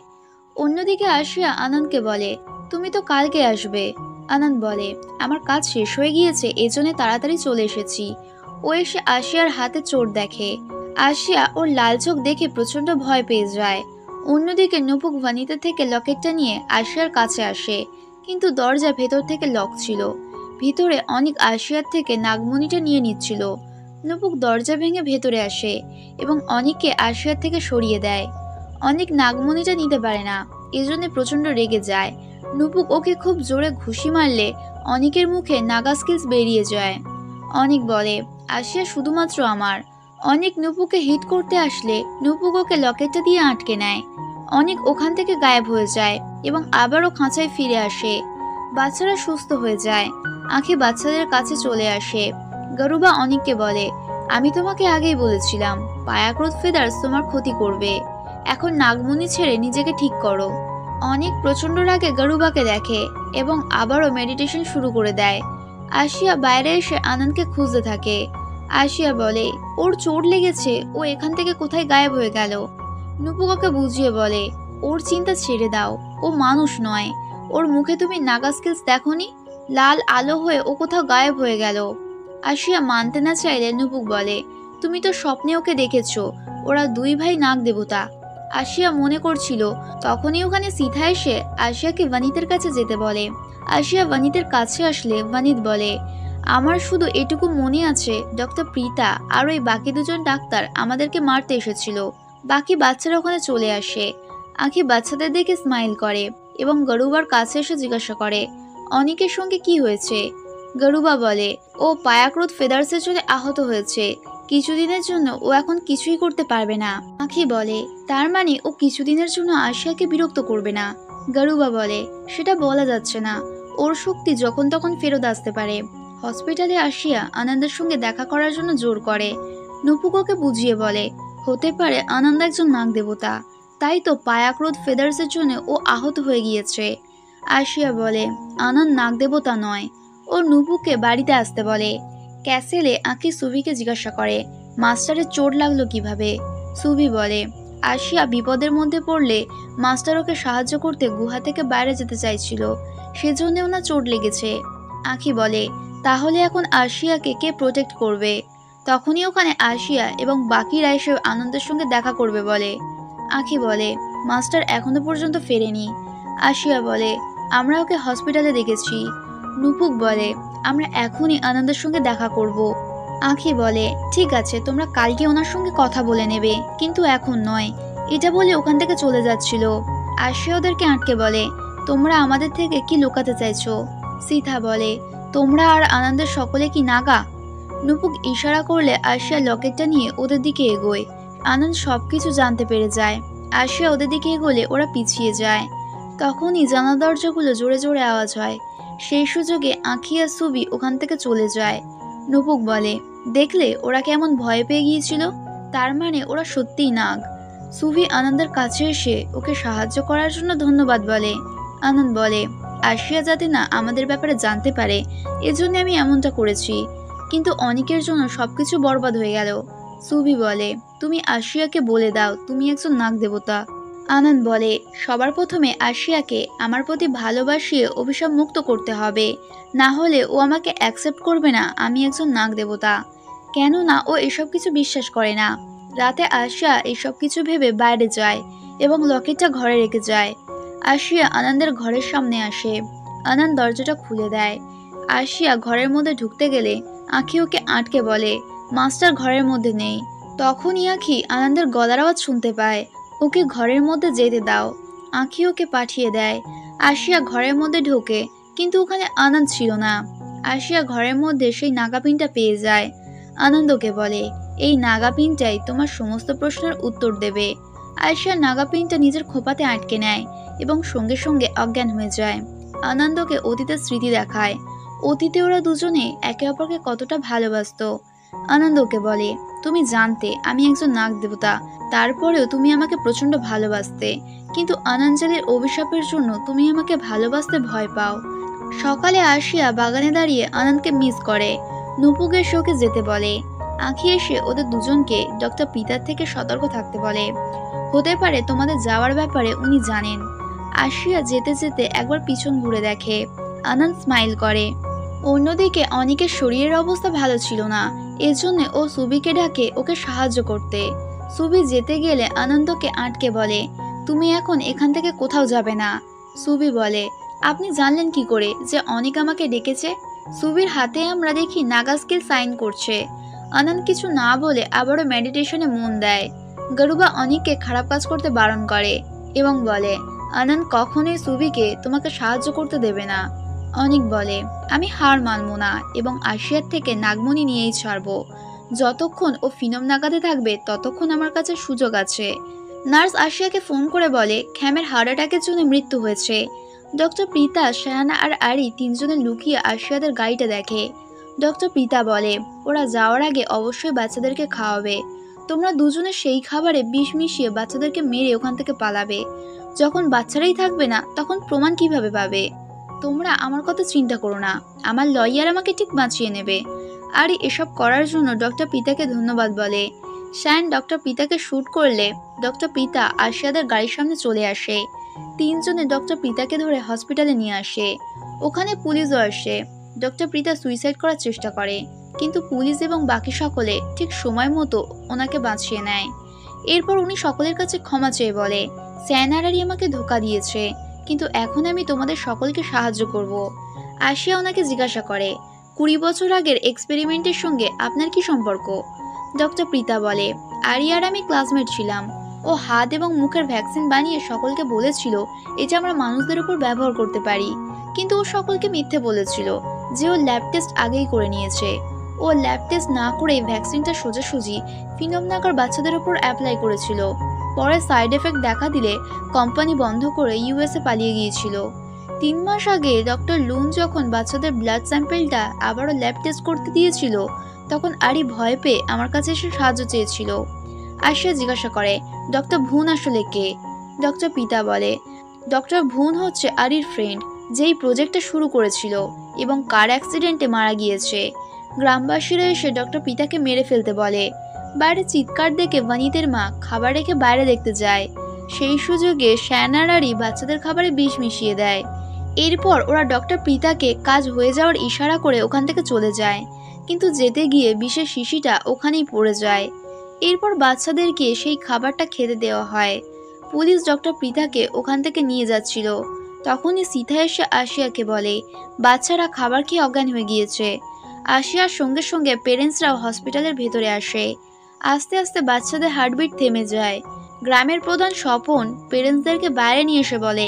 অন্যদিকে আশিয়া আনন্দকে বলে, তুমি তো কালকে আসবে। আনন্দ বলে, আমার কাজ শেষ হয়ে গিয়েছে, এজন্য তাড়াতাড়ি চলে এসেছি। ও এসে আশিয়ার হাতে চোট দেখে। আশিয়া ওর লাল চোখ দেখে প্রচন্ড ভয় পেয়ে যায়। অন্যদিকে নুপুক ভানিতা থেকে লকেটটা নিয়ে আশিয়ার কাছে আসে, কিন্তু দরজা ভেতর থেকে লক ছিল। ভিতরে অনেক আশিয়ার থেকে নাগমণিটা নিয়ে নিচ্ছিল। নুপুক দরজা ভেঙে ভেতরে আসে এবং অনেককে আশিয়ার থেকে সরিয়ে দেয়। অনেক নাগমণিটা নিতে পারে না, এজন্য প্রচন্ড রেগে যায়। নুপুক ওকে খুব জোরে ঘুষি মারলে অনেকের মুখে নাগা স্কিলস বেরিয়ে যায়। অনেক বলে, আশিয়া শুধুমাত্র আমার। অনেক নুপুকে হিট করতে আসলে নুপুক ওকে লকেটটা দিয়ে আটকে নেয়। অনেক ওখান থেকে গায়েব হয়ে যায় এবং আবারও খাঁচায় ফিরে আসে। বাচ্চারা সুস্থ হয়ে যায়। আঁখি বাচ্চাদের কাছে চলে আসে। গরুবা অনেককে বলে, আমি তোমাকে আগেই বলেছিলাম পায়াক্রোধ ফেদার্স তোমার ক্ষতি করবে। এখন নাগমণি ছেড়ে নিজেকে ঠিক করো। অনেক প্রচন্ড রাগে গরুবাকে দেখে এবং আবারও মেডিটেশন শুরু করে দেয়। আশিয়া বাইরে এসে আনন্দকে খুঁজতে থাকে। আশিয়া বলে, ওর চোট লেগেছে, ও এখান থেকে কোথায় গায়েব হয়ে গেল। নুপুকাকে বুঝিয়ে বলে, ওর চিন্তা ছেড়ে দাও, ও মানুষ নয়। ওর মুখে তুমি নাগা স্কিলস দেখোনি? লাল আলো হয়ে ও কোথাও গায়েব হয়ে গেল। আশিয়া মানতে না চাইলে নুপুক বলে, তুমি তো স্বপ্নে ওকে দেখেছো, ওরা দুই ভাই নাগ দেবতা। আশিয়া মনে করছিল, তখনই ওখানে সিথা এসে আশিয়াকে ভানিতের কাছে যেতে বলে। আশিয়া ভানিতের কাছে আসলে ভানিত বলে, আমার শুধু এটুকু মনে আছে, ডক্টর প্রীতা আর ওই বাকি দুজন ডাক্তার আমাদেরকে মারতে এসেছিল। বাকি বাচ্চারা ওখানে চলে আসে। আঁখি বাচ্চাদের দেখে স্মাইল করে এবং গরুবার কাছে এসে জিজ্ঞাসা করে, অনেকের সঙ্গে কি হয়েছে? গরুবা বলে, ও পায়াক্রোধ ফেদার্সের জন্য আহত হয়েছে, কিছুদিনের জন্য ও এখন কিছুই করতে পারবে না। আঁখি বলে, তার মানে ও কিছুদিনের জন্য আশিয়াকে বিরক্ত করবে না। গরুবা বলে, সেটা বলা যাচ্ছে না, ওর শক্তি যখন তখন ফেরত আসতে পারে। হসপিটালে আসিয়া আনন্দের সঙ্গে দেখা করার জন্য জোর করে। নুপুককে বুঝিয়ে বলে, হতে পারে আনন্দ একজন নাগ দেবতা, তাই তো পায়াক্রোধ ফেদার্সের জন্য ও আহত হয়ে গিয়েছে। আশিয়া বলে, আনন্দ নাগ দেবতা নয়। ও নুপুকে বাড়িতে আসতে বলে। ক্যাসেলে আঁকি সুভিকে জিজ্ঞাসা করে, মাস্টারের চোট লাগলো কিভাবে? সুভি বলে, আশিয়া বিপদের মধ্যে পড়লে মাস্টার ওকে সাহায্য করতে গুহা থেকে বাইরে যেতে চাইছিল, সেজন্য ওনার চোট লেগেছে। আঁখি বলে, তাহলে এখন আশিয়াকে কে প্রোটেক্ট করবে? তখনই ওখানে আশিয়া এবং বাকিরা এসে আনন্দের সঙ্গে দেখা করবে বলে। আঁখি বলে, মাস্টার এখনো পর্যন্ত ফেরেনি। আশিয়া বলে, আমরা ওকে হসপিটালে দেখেছি। নুপুক বলে, আমরা এখনই আনন্দের সঙ্গে দেখা করব। আঁখি বলে, ঠিক আছে, তোমরা কালকে ওনার সঙ্গে কথা বলে নেবে, কিন্তু এখন নয়। এটা বলে ওখান থেকে চলে যাচ্ছিল। আশিয়া ওদেরকে আটকে বলে, তোমরা আমাদের থেকে কি লুকাতে চাইছো? সিথা বলে, তোমরা আর আনন্দের সকলে কি নাগা? নুপুক ইশারা করলে আশিয়া লকেটটা নিয়ে ওদের দিকে এগোয়। আনন্দ সবকিছু জানতে পেরে যায়। আশিয়া ওদের দিকে এগোলে ওরা পিছিয়ে যায়। তখনই জানা দরজাগুলো জোরে জোরে আওয়াজ হয়। সেই সুযোগে আঁখি আর সুবি ওখান থেকে চলে যায়। নুপুক বলে, দেখলে ওরা কেমন ভয় পেয়ে গিয়েছিল, তার মানে ওরা সত্যিই নাগ। সুবি আনন্দের কাছে এসে ওকে সাহায্য করার জন্য ধন্যবাদ বলে। আনন্দ বলে, আশিয়া যাতে না আমাদের ব্যাপারে জানতে পারে, এজন্য আমি এমনটা করেছি, কিন্তু অনেকের জন্য সবকিছু বরবাদ হয়ে গেল। সুবি বলে, তুমি আশিয়াকে বলে দাও তুমি একজন নাগ দেবতা। আনন্দ বলে, সবার প্রথমে আশিয়াকে আমার প্রতি ভালোবাসিয়ে অভিশাপ মুক্ত করতে হবে, না হলে ও আমাকে অ্যাকসেপ্ট করবে না আমি একজন নাগ দেবতা। কেননা ও এসব কিছু বিশ্বাস করে না। রাতে আশিয়া এসব কিছু ভেবে বাইরে যায় এবং লকেটটা ঘরে রেখে যায়। আশিয়া আনন্দের ঘরের সামনে আসে। আনন্দ দরজাটা খুলে দেয়। আশিয়া ঘরের মধ্যে ঢুকতে গেলে আঁখি ওকে আটকে বলে, মাস্টার ঘরের মধ্যে নেই। তখনই আঁখি আনন্দের গলার আওয়াজ শুনতে পায়, ওকে ঘরের মধ্যে যেতে দাও। আঁখি ওকে পাঠিয়ে দেয়। আশিয়া ঘরের মধ্যে ঢোকে, কিন্তু ওখানে আনন্দ ছিল না। আশিয়া ঘরের মধ্যে সেই নাগাপিনটা পেয়ে যায়। আনন্দকে বলে, এই নাগাপিনটাই তোমার সমস্ত প্রশ্নের উত্তর দেবে। আশিয়া নাগাপিনটা নিজের খোপাতে আটকে নেয় এবং সঙ্গে সঙ্গে অজ্ঞান হয়ে যায়। আনন্দকে অতীতের স্মৃতি দেখায়। অতীতে ওরা দুজনে একে অপরকে কতটা ভালোবাসতো। আনন্দকে বলে, তুমি জানতে আমি একজন নাগ দেবতা, তারপরেও তুমি আমাকে প্রচন্ড ভালোবাসতে, কিন্তু আনঞ্জলির অভিশাপের জন্য তুমি আমাকে ভালোবাসতে ভয় পাও। সকালে আসিয়া বাগানে দাঁড়িয়ে আনন্দকে মিস করে। নুপুকে শোকে যেতে বলে। আঁখি এসে ওদের দুজনকে ডক্টর পিতার থেকে সতর্ক থাকতে বলে। হতে পারে তোমাদের যাওয়ার ব্যাপারে উনি জানেন। আশিয়া যেতে যেতে একবার পিছন ঘুরে দেখে। আনন্দ স্মাইল করে। অন্যদিকে অনিকের শরীরের অবস্থা ভালো ছিল না, এজন্য ও সুবিকে ডাকে ওকে সাহায্য করতে। সুবি যেতে গেলে আনন্দকে আটকে বলে, তুমি এখন এখান থেকে কোথাও যাবে না। সুবি বলে, আপনি জানলেন কি করে যে অনিক আমাকে ডেকেছে? সুবির হাতে আমরা দেখি নাগা স্কেল সাইন করছে। আনন্দ কিছু না বলে আবারও মেডিটেশনে মন দেয়। গরুবা অনিককে খারাপ কাজ করতে বারণ করে এবং বলে, আনন্দ কখনোই সুবিকে তোমাকে সাহায্য করতে দেবে না। অনিক বলে, আমি হার মানব না এবং আশিয়ার থেকে নাগমণি নিয়েই ছাড়বো। যতক্ষণ ও ফিনম নাগাতে থাকবে ততক্ষণ আমার কাছে সুযোগ আছে। নার্স আশিয়াকে ফোন করে বলে, খ্যামের হার্ট অ্যাটাকের জন্য মৃত্যু হয়েছে। ডক্টর প্রীতা, শাহানা আর আরি তিনজনে লুকিয়ে আশিয়াদের গাড়িটা দেখে। ডক্টর প্রীতা বলে, ওরা যাওয়ার আগে অবশ্যই বাচ্চাদেরকে খাওয়াবে। তোমরা দুজনে সেই খাবারে বিষ মিশিয়ে বাচ্চাদেরকে মেরে ওখান থেকে পালাবে। যখন বাচ্চারাই থাকবে না তখন প্রমাণ কিভাবে পাবে? তোমরা আমার কথা চিন্তা করো না, আমার লয়ার আমাকে ঠিক বাঁচিয়ে নেবে। আর এসব করার জন্য ডক্টর পিতাকে ধন্যবাদ বলে। শ্যান ডক্টর পিতাকে শ্যুট করলে ডক্টর পিতা আশিয়াদের গাড়ির সামনে চলে আসে। তিনজনে ডক্টর পিতাকে ধরে হসপিটালে নিয়ে আসে। ওখানে পুলিশও আসে। ডক্টর পিতা সুইসাইড করার চেষ্টা করে, কিন্তু পুলিশ এবং বাকি সকলে ঠিক সময় মতো ওনাকে বাঁচিয়ে নেয়। এরপর উনি সকলের কাছে ক্ষমা চেয়ে বলে, শ্যান আর আরি আমাকে ধোঁকা দিয়েছে, কিন্তু এখন আমি তোমাদের সকলকে সাহায্য করব। আশিয়া ওনাকে জিজ্ঞাসা করে, 20 বছর আগের এক্সপেরিমেন্টের সঙ্গে আপনার কি সম্পর্ক? ডক্টর প্রীতা বলে, আরি আর আমি ক্লাসমেট ছিলাম। ও হাত এবং মুখের ভ্যাকসিন বানিয়ে সকলকে বলেছিল এটা আমরা মানুষদের উপর ব্যবহার করতে পারি, কিন্তু ও সকলকে মিথ্যে বলেছিল যে ও ল্যাব টেস্ট আগেই করে নিয়েছে। ও ল্যাব টেস্ট না করে ভ্যাকসিনটা সোজাসুজি ফিনমনাগার বাচ্চাদের উপর অ্যাপ্লাই করেছিল। পরে সাইড এফেক্ট দেখা দিলে কোম্পানি বন্ধ করে ইউএসএ পালিয়ে গিয়েছিল। 3 মাস আগে ডক্টর লুন যখন বাচ্চাদের ব্লাড স্যাম্পেলটা আবারও ল্যাব টেস্ট করতে দিয়েছিল, তখন আরি ভয় পেয়ে আমার কাছে এসে সাহায্য চেয়েছিল। আশিয়া জিজ্ঞাসা করে, ডক্টর ভুন আসলে কে? ডক্টর পিতা বলে, ডক্টর ভুন হচ্ছে আরির ফ্রেন্ড, যেই প্রজেক্টটা শুরু করেছিল এবং কার অ্যাক্সিডেন্টে মারা গিয়েছে। গ্রামবাসীরা এসে ডক্টর পিতাকে মেরে ফেলতে বলে। বাইরে চিৎকার দেখে ভানিতের মা খাবার রেখে বাইরে দেখতে যায়। সেই সুযোগে শ্যান আর আরি বাচ্চাদের খাবারে বিষ মিশিয়ে দেয়। এরপর ওরা ডক্টর পিতাকে কাজ হয়ে যাওয়ার ইশারা করে ওখান থেকে চলে যায়, কিন্তু যেতে গিয়ে বিষের শিশিটা ওখানেই পড়ে যায়। এরপর বাচ্চাদেরকে সেই খাবারটা খেতে দেওয়া হয়। পুলিশ ডক্টর পিতাকে ওখান থেকে নিয়ে যাচ্ছিল, তখনই সীতা এসে আশিয়াকে বলে, বাচ্চারা খাবার খেয়ে অজ্ঞান হয়ে গিয়েছে। আশিয়ার সঙ্গে সঙ্গে পেরেন্টসরাও হসপিটালের ভেতরে আসে। আস্তে আস্তে বাচ্চাদের হার্টবিট থেমে যায়। গ্রামের প্রধান স্বপন পেরেন্টসদেরকে বাইরে নিয়ে এসে বলে,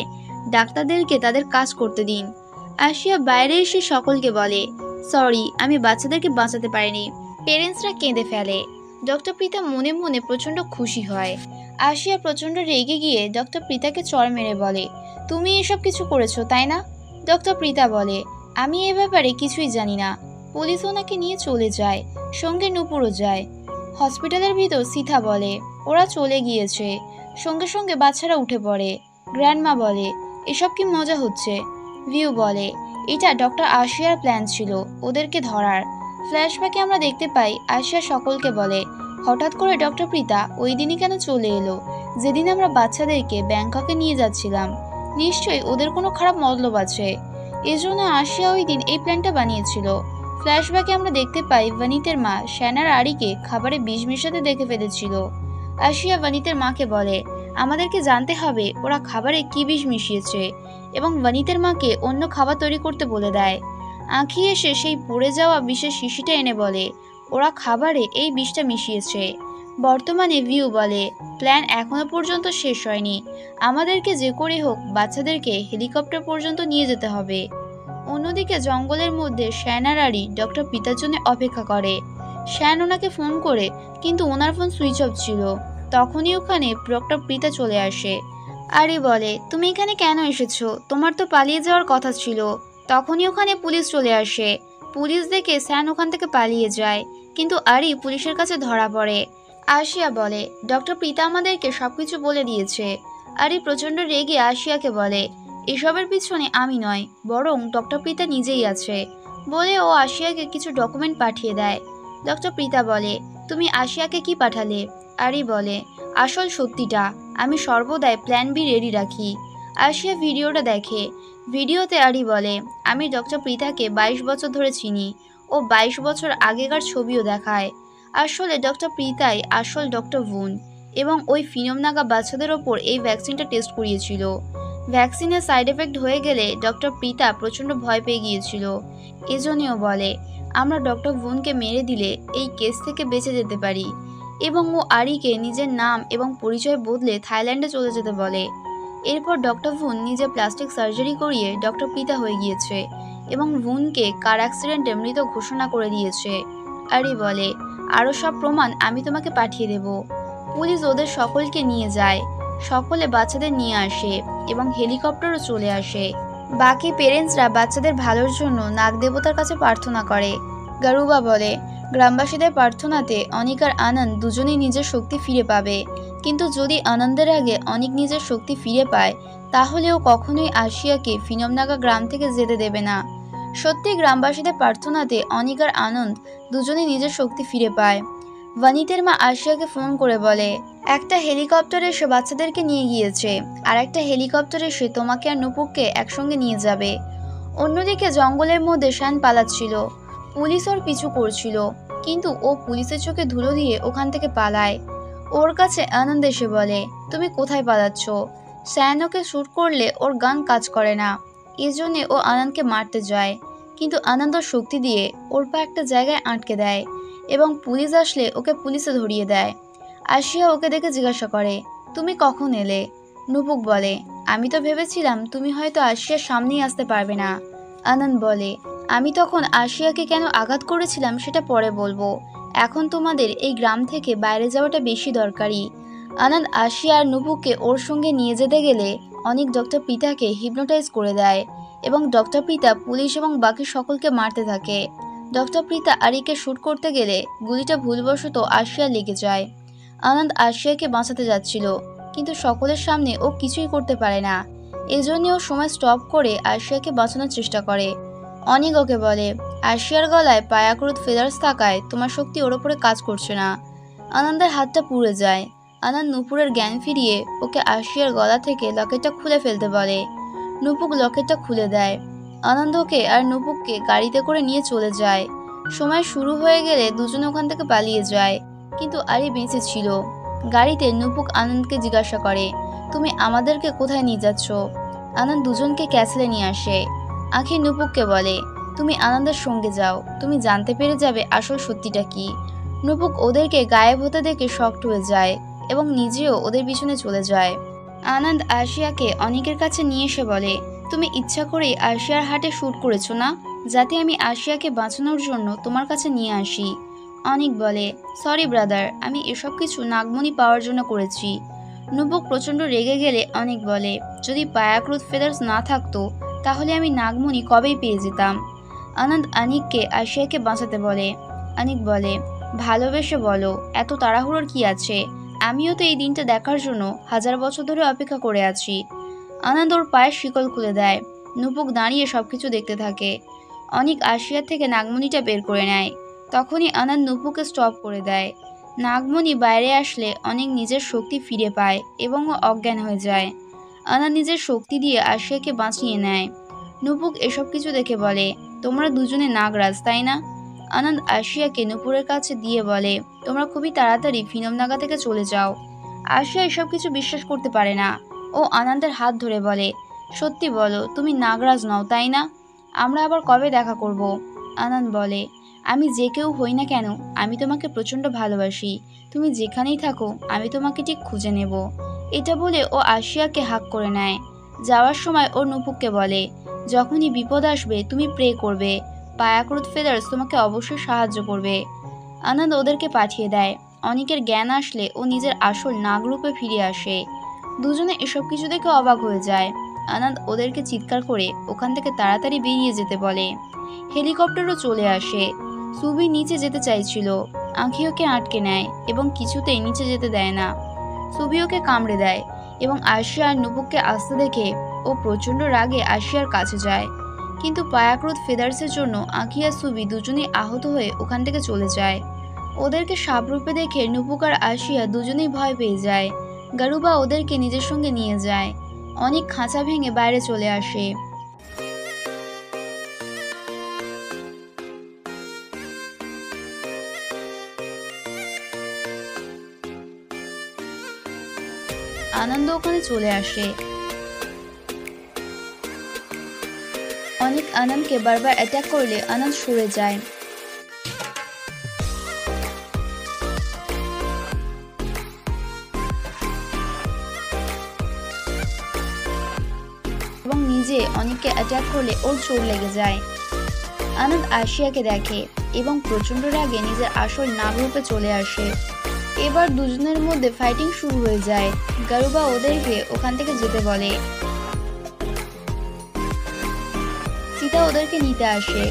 ডাক্তারদেরকে তাদের কাজ করতে দিন। আশিয়া বাইরে এসে সকলকে বলে, সরি, আমি বাচ্চাদেরকে বাঁচাতে পারিনি। পেরেন্টসরা কেঁদে ফেলে। ডক্টর পিতা মনে মনে প্রচণ্ড খুশি হয়। আশিয়া প্রচণ্ড রেগে গিয়ে ডক্টর পিতাকে চড় মেরে বলে, তুমি এসব কিছু করেছো তাই না? ডক্টর পিতা বলে, আমি এ ব্যাপারে কিছুই জানি না। পুলিশ ওনাকে নিয়ে চলে যায়, সঙ্গে নুপুরও যায়। হসপিটালের ভিতর সীতা বলে, ওরা চলে গিয়েছে। সঙ্গে সঙ্গে বাচ্চারা উঠে পড়ে। গ্র্যান্ডমা বলে, এসব কি মজা হচ্ছে? ভিউ বলে, এটা ডক্টর আশিয়ার প্ল্যান ছিল ওদেরকে ধরার। ফ্ল্যাশব্যাকে আমরা দেখতে পাই আশিয়া সকলকে বলে, হঠাৎ করে ডক্টর প্রীতা ওই দিনই কেন চলে এলো যেদিন আমরা বাচ্চাদেরকে ব্যাংককে নিয়ে যাচ্ছিলাম? নিশ্চয়ই ওদের কোনো খারাপ মতলব আছে, এজন্য আশিয়া ওই দিন এই প্ল্যানটা বানিয়েছিল। ফ্ল্যাশব্যাকে আমরা দেখতে পাই ভানিতের মা শ্যানার আরিকে খাবারে বিষ মিশাতে দেখে ফেলেছিল। আশিয়া ভানিতের মাকে বলে, আমাদেরকে জানতে হবে ওরা খাবারে কি বিষ মিশিয়েছে, এবং ভানিতের মাকে অন্য খাবার তৈরি করতে বলে দেয়। আঁখি এসে সেই পড়ে যাওয়া বিষের শিশিটা এনে বলে, ওরা খাবারে এই বিষটা মিশিয়েছে। বর্তমানে ভিউ বলে, প্ল্যান এখনো পর্যন্ত শেষ হয়নি, আমাদেরকে যে করে হোক বাচ্চাদেরকে হেলিকপ্টার পর্যন্ত নিয়ে যেতে হবে। অন্যদিকে জঙ্গলের মধ্যে শ্যান আর আরি ডক্টর পিতার জন্য অপেক্ষা করে। শ্যান ওনাকে ফোন করে, কিন্তু ওনার ফোন সুইচ অফ ছিল। তখনই ওখানে ডক্টর পিতা চলে আসে। আরি বলে, তুমি এখানে কেন এসেছো? তোমার তো পালিয়ে যাওয়ার কথা ছিল। তখনই ওখানে পুলিশ চলে আসে। পুলিশ দেখে শ্যান ওখান থেকে পালিয়ে যায়, কিন্তু আরি পুলিশের কাছে ধরা পড়ে। আশিয়া বলে, ডক্টর পিতা আমাদেরকে সবকিছু বলে দিয়েছে। আরি প্রচণ্ড রেগে আশিয়াকে বলে, এসবের পিছনে আমি নয়, বরং ডক্টর পিতা নিজেই আছে। বলে ও আশিয়াকে কিছু ডকুমেন্ট পাঠিয়ে দেয়। ডক্টর প্রীতা বলে, তুমি আশিয়াকে কি পাঠালে? আরি বলে, আসল সত্যিটা। আমি সর্বদাই প্ল্যান বি রেডি রাখি। আশিয়া ভিডিওটা দেখে। ভিডিওতে আরি বলে, আমি ডক্টর প্রীতাকে 22 বছর ধরে চিনি। ও 22 বছর আগেকার ছবিও দেখায়। আসলে ডক্টর প্রীতাই আসল ডক্টর ভুন, এবং ওই ফিনোমনাগা বাচ্চাদের ওপর এই ভ্যাকসিনটা টেস্ট করিয়েছিল। ভ্যাকসিনের সাইড এফেক্ট হয়ে গেলে ডক্টর প্রীতা প্রচণ্ড ভয় পেয়ে গিয়েছিল। এজন্যও বলে, আমরা ডক্টর ভুনকে মেরে দিলে এই কেস থেকে বেঁচে যেতে পারি। এবং ও আরিকে নিজের নাম এবং পরিচয় বদলে থাইল্যান্ডে চলে যেতে বলে। এরপর ডক্টর ভুন নিজে প্লাস্টিক সার্জারি করিয়ে ডক্টর প্রীতা হয়ে গিয়েছে এবং ভুনকে কার অ্যাক্সিডেন্টে মৃত ঘোষণা করে দিয়েছে। আরি বলে, আরও সব প্রমাণ আমি তোমাকে পাঠিয়ে দেব। পুলিশ ওদের সকলকে নিয়ে যায়। সকলে বাচ্চাদের নিয়ে আসে এবং হেলিকপ্টারও চলে আসে। বাকি পেরেন্টসরা বাচ্চাদের ভালোর জন্য নাগ দেবতার কাছে প্রার্থনা করে। গারুবা বলে, গ্রামবাসীদের প্রার্থনাতে অনিক আর আনন্দ দুজনেই নিজের শক্তি ফিরে পাবে। কিন্তু যদি আনন্দের আগে অনিক নিজের শক্তি ফিরে পায়, তাহলেও কখনোই আশিয়াকে ফিনোমনাগা গ্রাম থেকে যেতে দেবে না। সত্যি গ্রামবাসীদের প্রার্থনাতে অনিক আর আনন্দ দুজনেই নিজের শক্তি ফিরে পায়। ভানিতের মা আশিয়াকে ফোন করে বলে, একটা হেলিকপ্টার এসে বাচ্চাদেরকে নিয়ে গিয়েছে, আর একটা হেলিকপ্টার এসে তোমাকে আর নুপুরকে একসঙ্গে নিয়ে যাবে। অন্যদিকে জঙ্গলের মধ্যে শান পালাচ্ছিল। পুলিশ ওর পিছু করছিল, কিন্তু ও পুলিশের চোখে ধুলো দিয়ে ওখান থেকে পালায়। ওর কাছে আনন্দ এসে বলে, তুমি কোথায় পালাচ্ছ? শ্যান ওকে শ্যুট করলে ওর গান কাজ করে না। এজন্যে ও আনন্দকে মারতে যায়, কিন্তু আনন্দ শক্তি দিয়ে ওর পা একটা জায়গায় আটকে দেয় এবং পুলিশ আসলে ওকে পুলিশে ধরিয়ে দেয়। আশিয়া ওকে দেখে জিজ্ঞাসা করে, তুমি কখন এলে? নুপুক বলে, আমি তো ভেবেছিলাম তুমি হয়তো আশিয়ার সামনেই আসতে পারবে না। আনন্দ বলে, আমি তখন আশিয়াকে কেন আঘাত করেছিলাম সেটা পরে বলবো। এখন তোমাদের এই গ্রাম থেকে বাইরে যাওয়াটা বেশি দরকারি। আনন্দ আশিয়া আর নুপুককে ওর সঙ্গে নিয়ে যেতে গেলে অনেক ডক্টর পিতাকে হিপনোটাইজ করে দেয় এবং ডক্টর পিতা পুলিশ এবং বাকি সকলকে মারতে থাকে। ডক্টর পিতা আরিকে শ্যুট করতে গেলে গুলিটা ভুলবশত আশিয়া লেগে যায়। আনন্দ আশিয়াকে বাঁচাতে যাচ্ছিল, কিন্তু সকলের সামনে ও কিছুই করতে পারে না। এজন্য ও সময় স্টপ করে আশিয়াকে বাঁচানোর চেষ্টা করে। অনিক ওকে বলে, আশিয়ার গলায় পায়াক্রুত ফেদার্স থাকায় তোমার শক্তি ওর ওপরে কাজ করছে না। আনন্দের হাতটা পুড়ে যায়। আনন্দ নুপুরের জ্ঞান ফিরিয়ে ওকে আশিয়ার গলা থেকে লকেটটা খুলে ফেলতে বলে। নুপুক লকেটটা খুলে দেয়। আনন্দকে আর নুপুককে গাড়িতে করে নিয়ে চলে যায়। সময় শুরু হয়ে গেলে দুজনে ওখান থেকে পালিয়ে যায়, কিন্তু আরি বেঁচে ছিল। গাড়িতে নুপুক আনন্দকে জিজ্ঞাসা করে, তুমি আমাদেরকে কোথায় নিয়ে যাচ্ছ? আনন্দ দুজনকে ক্যাসেলে নিয়ে আসে। আখি নুপুককে বলে, তুমি আনন্দের সঙ্গে যাও, তুমি জানতে পেরে যাবে আসল সত্যিটা কি। নুপুক ওদেরকে গায়েব হতে দেখে শকড হয়ে যায় এবং নিজেও ওদের পিছনে চলে যায়। আনন্দ আশিয়াকে অনিকের কাছে নিয়ে এসে বলে, তুমি ইচ্ছা করেই আশিয়ার হাটে শ্যুট করেছো না, যাতে আমি আশিয়াকে বাঁচানোর জন্য তোমার কাছে নিয়ে আসি। অনিক বলে, সরি ব্রাদার, আমি এসব কিছু নাগমণি পাওয়ার জন্য করেছি। নুপুক প্রচণ্ড রেগে গেলে অনিক বলে, যদি পায়াক্রুত ফেদার্স না থাকতো তাহলে আমি নাগমণি কবেই পেয়ে যেতাম। আনন্দ অনিককে আশিয়াকে বাঁচাতে বলে। অনিক বলে, ভালোবেসে বলো, এত তাড়াহুড়োর কি আছে? আমিও তো এই দিনটা দেখার জন্য 1000 বছর ধরে অপেক্ষা করে আছি। আনন্দ ওর পায়ের শিকল খুলে দেয়। নুপুক দাঁড়িয়ে সবকিছু দেখতে থাকে। অনিক আশিয়া থেকে নাগমণিটা বের করে নেয়। তখনই আনন্দ নুপুকে স্টপ করে দেয়। নাগমণি বাইরে আসলে অনেক নিজের শক্তি ফিরে পায় এবং ও অজ্ঞান হয়ে যায়। আনন্দ নিজের শক্তি দিয়ে আশিয়াকে বাঁচিয়ে নেয়। নুপুক এসব কিছু দেখে বলে, তোমরা দুজনে নাগরাজ, তাই না? আনন্দ আশিয়াকে নুপুরের কাছে দিয়ে বলে, তোমরা খুবই তাড়াতাড়ি ফিনোমনাগা থেকে চলে যাও। আশিয়া এসব কিছু বিশ্বাস করতে পারে না। ও আনন্দের হাত ধরে বলে, সত্যি বলো, তুমি নাগরাজ নও, তাই না? আমরা আবার কবে দেখা করব? আনন্দ বলে, আমি যে কেউ হই না কেন, আমি তোমাকে প্রচণ্ড ভালোবাসি। তুমি যেখানেই থাকো আমি তোমাকে ঠিক খুঁজে নেব। এটা বলে ও আশিয়াকে হাক করে নেয়। যাওয়ার সময় ও নুপুককে বলে, যখনই বিপদ আসবে তুমি প্রে করবে, পায়াক্রুত ফেদার্স তোমাকে অবশ্যই সাহায্য করবে। আনন্দ ওদেরকে পাঠিয়ে দেয়। অনিকের জ্ঞান আসলে ও নিজের আসল নাগরূপে ফিরে আসে। দুজনে এসব কিছু দেখে অবাক হয়ে যায়। আনন্দ ওদেরকে চিৎকার করে ওখান থেকে তাড়াতাড়ি বেরিয়ে যেতে বলে। হেলিকপ্টারও চলে আসে। সুবি নিচে যেতে চাইছিল, আঁখি ওকে আটকে নেয় এবং কিছুতেই নিচে যেতে দেয় না। সুবি ওকে কামড়ে দেয় এবং আশিয়া আর নুপুককে আসতে দেখে ও প্রচণ্ড রাগে আশিয়ার কাছে যায়, কিন্তু পায়াক্রুত ফেদার্সের জন্য আঁখি আর সুবি দুজনেই আহত হয়ে ওখান থেকে চলে যায়। ওদেরকে সাপরূপে দেখে নুপুক আর আশিয়া দুজনেই ভয় পেয়ে যায়। গারুবা ওদেরকে নিজের সঙ্গে নিয়ে যায়। অনেক খাঁচা ভেঙে বাইরে চলে আসে। আনন্দ ওখানে চলে আসে। অনেক আনন্দকে বারবার অ্যাটাক করলে আনন্দ সরে যায়। এবং নিজে অনেককে অ্যাটাক করলে ওর চোট লেগে যায়। আনন্দ আশিয়াকে দেখে এবং প্রচন্ড রাগে নিজের আসল নাগরূপে চলে আসে। এবার দুজনের মধ্যে ফাইটিং শুরু হয়ে যায়। গারুবা ওদেরকে ওখান থেকে যেতে বলে। সীতা ওদেরকে নিতে আসে।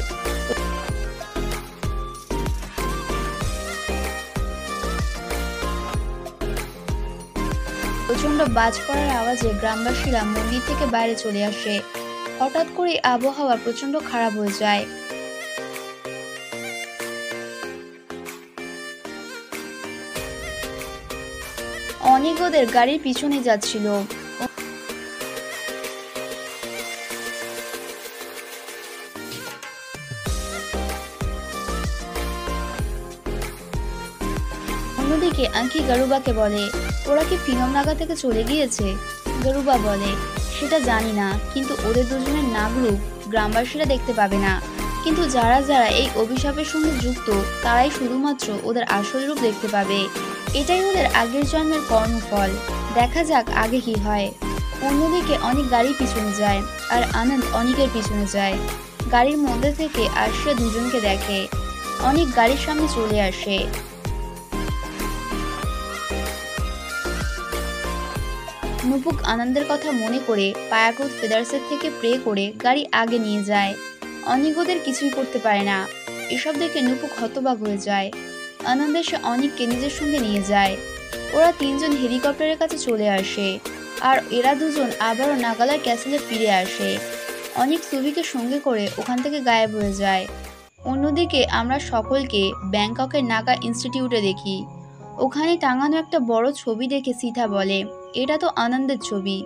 প্রচন্ড বাজ পড়ার আওয়াজে গ্রামবাসীরা মন্দির থেকে বাইরে চলে আসে। হঠাৎ করে আবহাওয়া প্রচন্ড খারাপ হয়ে যায়। অনেক ওদের গাড়ির পিছনে যাচ্ছিল। অন্যদিকে আঙ্কি গারুবাকে বলে, ওরা কি ফিনমনাগা থেকে চলে গিয়েছে? গারুবা বলে, সেটা জানি না, কিন্তু ওদের দুজনের নাগরূপ গ্রামবাসীরা দেখতে পাবে না। কিন্তু যারা যারা এই অভিশাপের সঙ্গে যুক্ত তারাই শুধুমাত্র ওদের আসল রূপ দেখতে পাবে। এটাই ওদের আগের জন্মের কর্মফল। দেখা যাক আগে কি হয়। অন্যদিকে অনেক গাড়ি পিছনে যায় আর আনন্দ অনেকের পিছনে যায়। গাড়ির মধ্যে থেকে আশিয়া দুজনকে দেখে। অনেক গাড়ির সামনে চলে আসে। নুপুক আনন্দের কথা মনে করে পায়াক্রুত ফেদার্সের থেকে প্রে করে গাড়ি আগে নিয়ে যায়। অনেক ওদের কিছুই করতে পারে না। এসব দেখে নুপুক হতবাক হয়ে যায়। আনন্দ এসে অনেককে নিজের সঙ্গে নিয়ে যায়। ওরা তিনজন হেলিকপ্টারের কাছে চলে আসে আর এরা দুজন আবারও নাগালার ক্যাসেলে ফিরে আসে। অনেক সুবিকে সঙ্গে করে ওখান থেকে গায়েব হয়ে যায়। অন্যদিকে আমরা সকলকে ব্যাংককের নাগা ইনস্টিটিউটে দেখি। ওখানে টাঙানো একটা বড় ছবি দেখে সীতা বলে, এটা তো আনন্দের ছবি।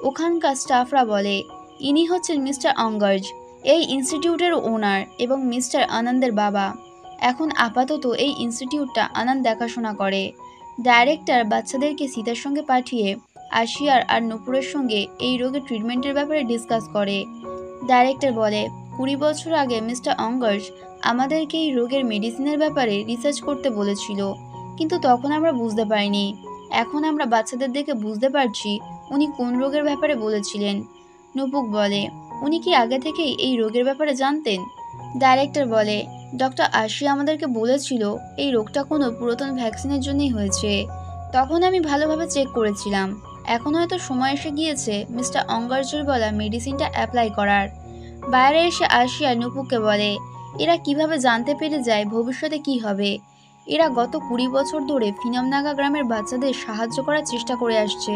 ওখানকার স্টাফরা বলে, ইনি হচ্ছেন মিস্টার অঙ্গার্জ, এই ইনস্টিটিউটের ওনার এবং মিস্টার আনন্দের বাবা। এখন আপাতত এই ইনস্টিটিউটটা আনন্দ দেখাশোনা করে। ডাইরেক্টর বাচ্চাদেরকে সীতার সঙ্গে পাঠিয়ে আশিয়ার আর নূপুরের সঙ্গে এই রোগের ট্রিটমেন্টের ব্যাপারে ডিসকাস করে। ডাইরেক্টর বলে, 20 বছর আগে মিস্টার অঙ্গার্জ আমাদেরকে এই রোগের মেডিসিনের ব্যাপারে রিসার্চ করতে বলেছিল, কিন্তু তখন আমরা বুঝতে পারিনি। এখন আমরা বাচ্চাদের দেখে বুঝতে পারছি উনি কোন রোগের ব্যাপারে বলেছিলেন। নুপুক বলে, উনি কি আগে থেকেই এই রোগের ব্যাপারে জানতেন? ডাইরেক্টর বলে, ডক্টর আশিয়া আমাদেরকে বলেছিল এই রোগটা কোনো পুরাতন ভ্যাকসিনের জন্যই হয়েছে। তখন আমি ভালোভাবে চেক করেছিলাম। এখন হয়তো সময় এসে গিয়েছে মিস্টার অঙ্গার্জের বলা মেডিসিনটা অ্যাপ্লাই করার। বাইরে এসে আশিয়া নুপুককে বলে, এরা কিভাবে জানতে পেরে যায় ভবিষ্যতে কি হবে? এরা গত 20 বছর ধরে ফিনমনাগা গ্রামের বাচ্চাদের সাহায্য করার চেষ্টা করে আসছে,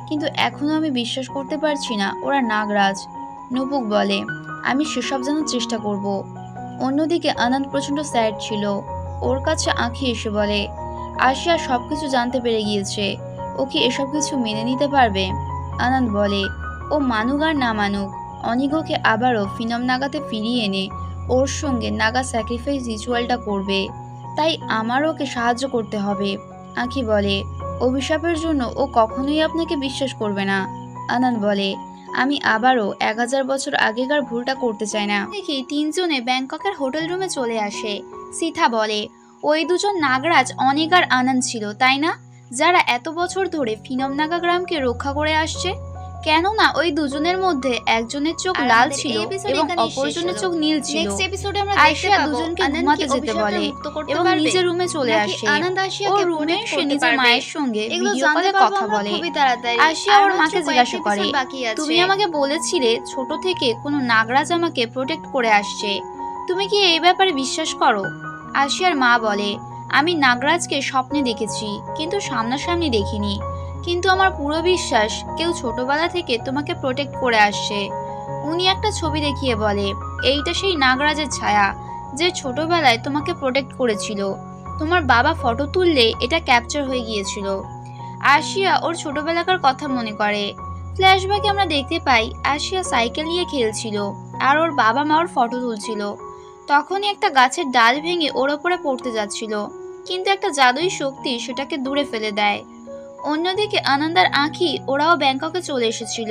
কিন্তু এখনও আমি বিশ্বাস করতে পারছি না ওরা নাগরাজ। নুপুক বলে, আমি সেসব জানার চেষ্টা করব। অন্যদিকে আনন্দ প্রচণ্ড স্যাড ছিল। ওর কাছে আঁখি এসে বলে, আশিয়া সব কিছু জানতে পেরে গিয়েছে, ও কি এসব কিছু মেনে নিতে পারবে? আনন্দ বলে, ও মানুক আর না মানুক, অনিগোকে আবারও ফিনমনাগাতে ফিরিয়ে এনে ওর সঙ্গে নাগা স্যাক্রিফাইস রিচুয়ালটা করবে, তাই আমার ওকে সাহায্য করতে হবে। আঁখি বলে, অভিশাপের জন্য ও কখনোই আপনাকে বিশ্বাস করবে না। আনন্দ বলে, আমি আবারও 1000 বছর আগেকার ভুলটা করতে চাই না। দেখি তিনজনে ব্যাংককের হোটেল রুমে চলে আসে। সীতা বলে, ওই দুজন নাগরাজ অনেক আর আনন্দ ছিল, তাই না? যারা এত বছর ধরে ফিনমনাগা গ্রামকে রক্ষা করে আসছে। কেননা ওই দুজনের মধ্যে একজনের চোখ লাল ছিল এবং অপরজনের চোখ নীল ছিল। নেক্সট এপিসোডে আমরা দেখতে পাবো দুজনকে ঘুমাতে যেতে বলে এবং নিজের রুমে চলে আসে। আনন্দ আশিয়াকে রুমে সে নিজের মায়ের সঙ্গে ভিডিও কলে কথা বলে। আশিয়া ওর মাকে জিজ্ঞাসা করে, তুমি আমাকে বলেছিলে ছোট থেকে কোনো নাগরাজ আমাকে প্রোটেক্ট করে আসছে, তুমি কি এই ব্যাপারে বিশ্বাস করো? আশিয়ার মা বলে, আমি নাগরাজকে স্বপ্নে দেখেছি, কিন্তু সামনাসামনি দেখিনি, কিন্তু আমার পুরো বিশ্বাস কেউ ছোটবেলা থেকে তোমাকে প্রোটেক্ট করে আসছে। উনি একটা ছবি দেখিয়ে বলে, এইটা সেই নাগরাজের ছায়া যে ছোটবেলায় তোমাকে প্রোটেক্ট করেছিল। তোমার বাবা ফটো তুললে এটা ক্যাপচার হয়ে গিয়েছিল। আরশিয়া ওর ছোটবেলাকার কথা মনে করে। ফ্ল্যাশব্যাকে আমরা দেখতে পাই আরশিয়া সাইকেল নিয়ে খেলছিল আর ওর বাবা মা ওর ফটো তুলছিল। তখনই একটা গাছের ডাল ভেঙে ওর ওপরে পড়তে যাচ্ছিল, কিন্তু একটা জাদুই শক্তি সেটাকে দূরে ফেলে দেয়। অন্যদিকে আনন্দ আর আঁখি ওরাও ব্যাংককে চলে এসেছিল।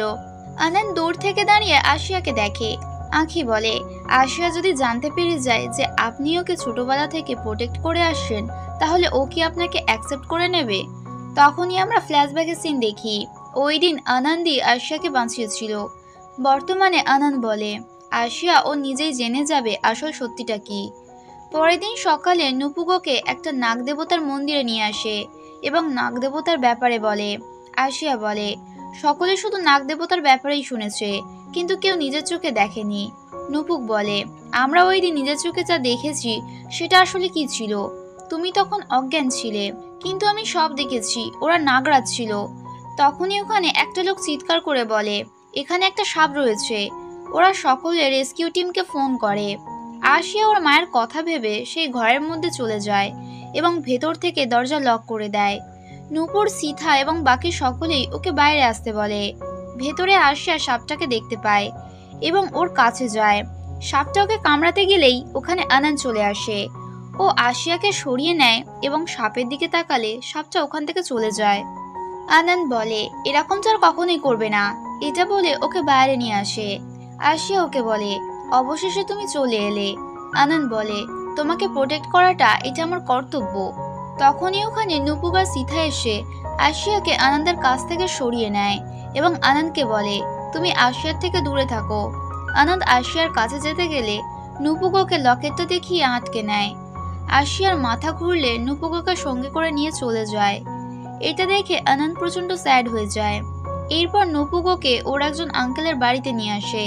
আনন্দ দূর থেকে দাঁড়িয়ে আরশিয়াকে দেখে। আঁখি বলে, আরশিয়া যদি জানতে পেরে যায় যে আপনি ওকে ছোটবেলা থেকে প্রোটেক্ট করে আসছেন, তাহলে ও কি আপনাকে অ্যাকসেপ্ট করে নেবে? তখনই আমরা ফ্ল্যাশব্যাকের সিন দেখি। ওই দিন আনন্দই আরশিয়াকে বাঁচিয়েছিল। বর্তমানে আনন্দ বলে, আরশিয়া ও নিজেই জেনে যাবে আসল সত্যিটা কি। পরের দিন সকালে নুপুগোকে একটা নাগদেবতার মন্দিরে নিয়ে আসে এবং নাগদেবতার ব্যাপারে বলে। আরশিয়া বলে, সকলে শুধু নাগদেবতার ব্যাপারেই শুনেছে, কিন্তু কেউ নিজের চোখে দেখেনি। নুপুক বলে, আমরা ওই দিন নিজের চোখে যা দেখেছি সেটা আসলে কি ছিল? তুমি তখন অজ্ঞান ছিলে, কিন্তু আমি সব দেখেছি, ওরা নাগরাজ ছিল। তখনই ওখানে একটা লোক চিৎকার করে বলে, এখানে একটা সাপ রয়েছে। ওরা সকলে রেস্কিউ টিমকে ফোন করে। আরশিয়া ওর মায়ের কথা ভেবে সেই ঘরের মধ্যে চলে যায় এবং ভেতর থেকে দরজা লক করে দেয়। নূপুর, সিথা এবং বাকি সকলেই ওকে বাইরে আসতে বলে। ভেতরে আরশিয়া সাপটাকে দেখতে পায় এবং ওর কাছে যায়। সাপটা ওকে কামড়াতে গেলেই ওখানে আনন্দ চলে আসে। ও আরশিয়াকে সরিয়ে নেয় এবং সাপের দিকে তাকালে সাপটা ওখান থেকে চলে যায়। আনন্দ বলে, এরকম তো আর কখনোই করবে না। এটা বলে ওকে বাইরে নিয়ে আসে। আরশিয়া ওকে বলে, অবশেষে তুমি চলে এলে। আনন্দ বলে, তোমাকে প্রোটেক্ট করাটা এটা আমার কর্তব্য। তখনই ওখানে নুপুর আর সিথা এসে আরশিয়াকে আনন্দের কাছ থেকে সরিয়ে নেয় এবং আনন্দকে বলে, তুমি আরশিয়ার থেকে দূরে থাকো। আনন্দ আরশিয়ার কাছে যেতে গেলে নুপুর ওকে লকেটটা দেখিয়ে আটকে নেয়। আরশিয়ার মাথা ঘুরলে নুপুর ওকে সঙ্গে করে নিয়ে চলে যায়। এটা দেখে আনন্দ প্রচন্ড স্যাড হয়ে যায়। এরপর নুপুর ওকে ওর একজন আঙ্কেলের বাড়িতে নিয়ে আসে।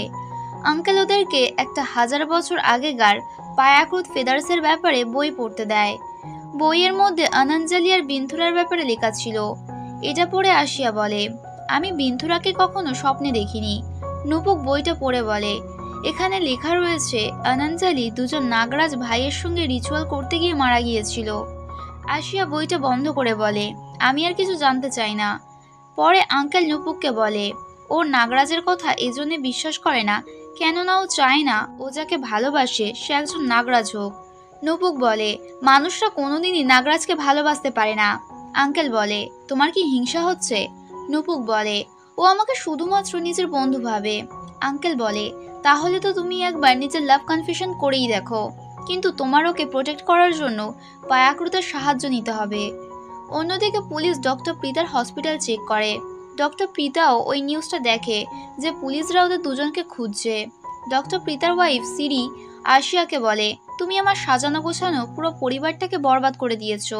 আঙ্কেল ওদেরকে একটা 1000 বছর আগেকার পায়াক্রুত ফেদার্সের ব্যাপারে বই পড়তে দেয়। বইয়ের মধ্যে আনঞ্জালি আর বিন্থুরার ব্যাপারে লেখা ছিল। এটা পড়ে আরশিয়া বলে, আমি বিন্থুরাকে কখনো স্বপ্নে দেখিনি। নুপুক বইটা পড়ে বলে, এখানে লেখা রয়েছে আনঞ্জালি দুজন নাগরাজ ভাইয়ের সঙ্গে রিচুয়াল করতে গিয়ে মারা গিয়েছিল। আরশিয়া বইটা বন্ধ করে বলে, আমি আর কিছু জানতে চাই না। পরে আঙ্কেল নুপুককে বলে, ও নাগরাজের কথা এজন্য বিশ্বাস করে না কেননা ও চায় না ও যাকে ভালোবাসে সে একজন নাগরাজ হোক। নুপুক বলে, মানুষরা কোনোদিনই নাগরাজকে ভালোবাসতে পারে না। আঙ্কেল বলে, তোমার কি হিংসা হচ্ছে? নুপুক বলে, ও আমাকে শুধুমাত্র নিজের বন্ধু ভাবে। আঙ্কেল বলে, তাহলে তো তুমি একবার নিজের লাভ কনফেশন করেই দেখো, কিন্তু তোমার ওকে প্রোটেক্ট করার জন্য পায়াক্রুতের সাহায্য নিতে হবে। অন্যদিকে পুলিশ ডক্টর প্রীতার হসপিটাল চেক করে। ডক্টর প্রীতাও ওই নিউজটা দেখে যে পুলিশরা ওদের দুজনকে খুঁজছে। ডক্টর প্রীতার ওয়াইফ সিরি আরশিয়াকে বলে, তুমি আমার সাজানো গোছানো পুরো পরিবারটাকে বরবাদ করে দিয়েছো।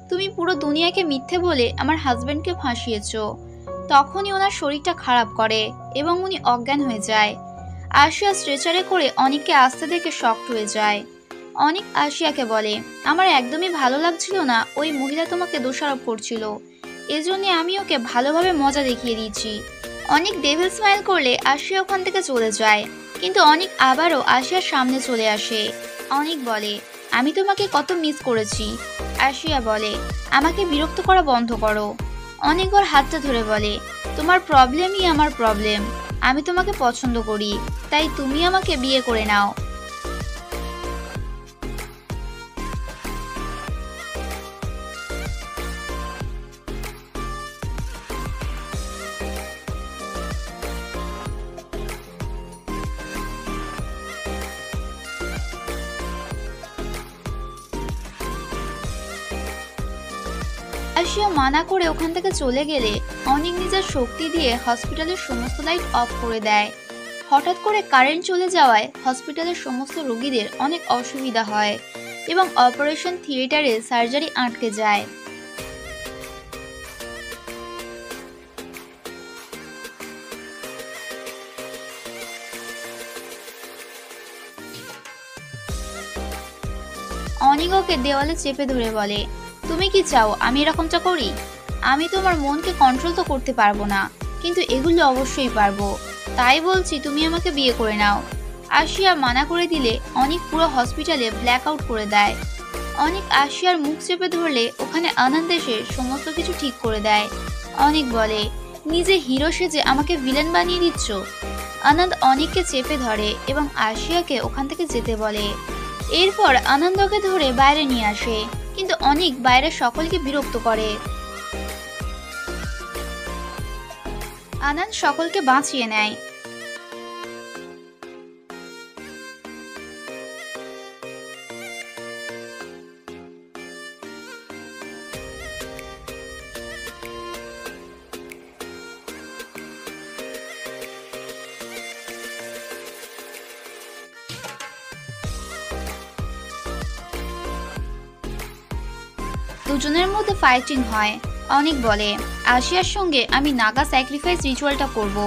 তুমি পুরো দুনিয়াকে মিথ্যে বলে আমার হাজবেন্ডকে ফাঁসিয়েছো। তখনই ওনার শরীরটা খারাপ করে এবং উনি অজ্ঞান হয়ে যায়। আরশিয়া স্ট্রেচারে করে অনিককে আসতে দেখে শকড হয়ে যায়। অনিক আরশিয়াকে বলে, আমার একদমই ভালো লাগছিল না ওই মহিলা তোমাকে দোষারোপ করছিল, এজন্য আমি ওকে ভালোভাবে মজা দেখিয়ে দিয়েছি। অনিক ডেভিল স্মাইল করলে আরশিয়া ওখান থেকে চলে যায়, কিন্তু অনিক আবারও আরশিয়ার সামনে চলে আসে। অনিক বলে, আমি তোমাকে কত মিস করেছি। আরশিয়া বলে, আমাকে বিরক্ত করা বন্ধ করো। অনিক ওর হাতটা ধরে বলে, তোমার প্রবলেমই আমার প্রবলেম। আমি তোমাকে পছন্দ করি, তাই তুমি আমাকে বিয়ে করে নাও। আরশিয়া মানা করে ওখান থেকে চলে গেলে অনিক নিজের শক্তি দিয়ে হসপিটালের সমস্ত লাইট অফ করে দেয়। হঠাৎ করে কারেন্ট চলে যাওয়ায় হসপিটালের সমস্ত রোগীদের অনেক অসুবিধা হয় এবং অপারেশন থিয়েটারে সার্জারি আটকে যায়। অনিক ওকে দেওয়ালে চেপে ধরে বলে, তুমি কি চাও আমি এরকমটা করি? আমি তোমার মনকে কন্ট্রোল তো করতে পারবো না, কিন্তু এগুলো অবশ্যই পারবো। তাই বলছি তুমি আমাকে বিয়ে করে নাও। আশিয়া মানা করে দিলে অনেক পুরো হসপিটালে ব্ল্যাক আউট করে দেয়। অনেক আশিয়ার মুখ চেপে ধরলে ওখানে আনন্দ এসে সমস্ত কিছু ঠিক করে দেয়। অনেক বলে, নিজে হিরো সেজে আমাকে ভিলেন বানিয়ে দিচ্ছ। আনন্দ অনেককে চেপে ধরে এবং আশিয়াকে ওখান থেকে যেতে বলে। এরপর আনন্দকে ধরে বাইরে নিয়ে আসে, কিন্তু অনেক বাইরে সকলকে বিরক্ত করে। আনন্দ সকলকে বাঁচিয়ে নেয়। দুজনের মধ্যে ফাইটিং হয়। অনেক বলে, আশিয়ার সঙ্গে আমি নাগা স্যাক্রিফাইস রিচুয়ালটা করব।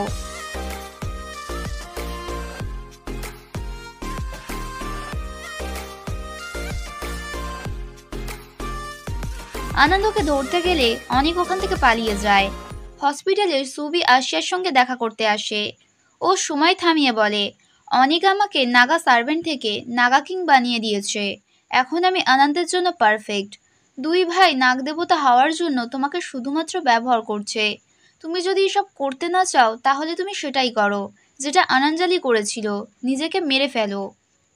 আনন্দকে ধরতে গেলে অনেক ওখান থেকে পালিয়ে যায়। হসপিটালের সুবি আশিয়ার সঙ্গে দেখা করতে আসে। ও সময় থামিয়ে বলে, অনেক আমাকে নাগা সার্ভেন্ট থেকে নাগা কিং বানিয়ে দিয়েছে। এখন আমি আনন্দের জন্য পারফেক্ট। দুই ভাই নাগদেবতা হওয়ার জন্য তোমাকে শুধুমাত্র ব্যবহার করছে। তুমি যদি এসব করতে না চাও তাহলে তুমি সেটাই করো যেটা আনঞ্জালি করেছিল, নিজেকে মেরে ফেলো।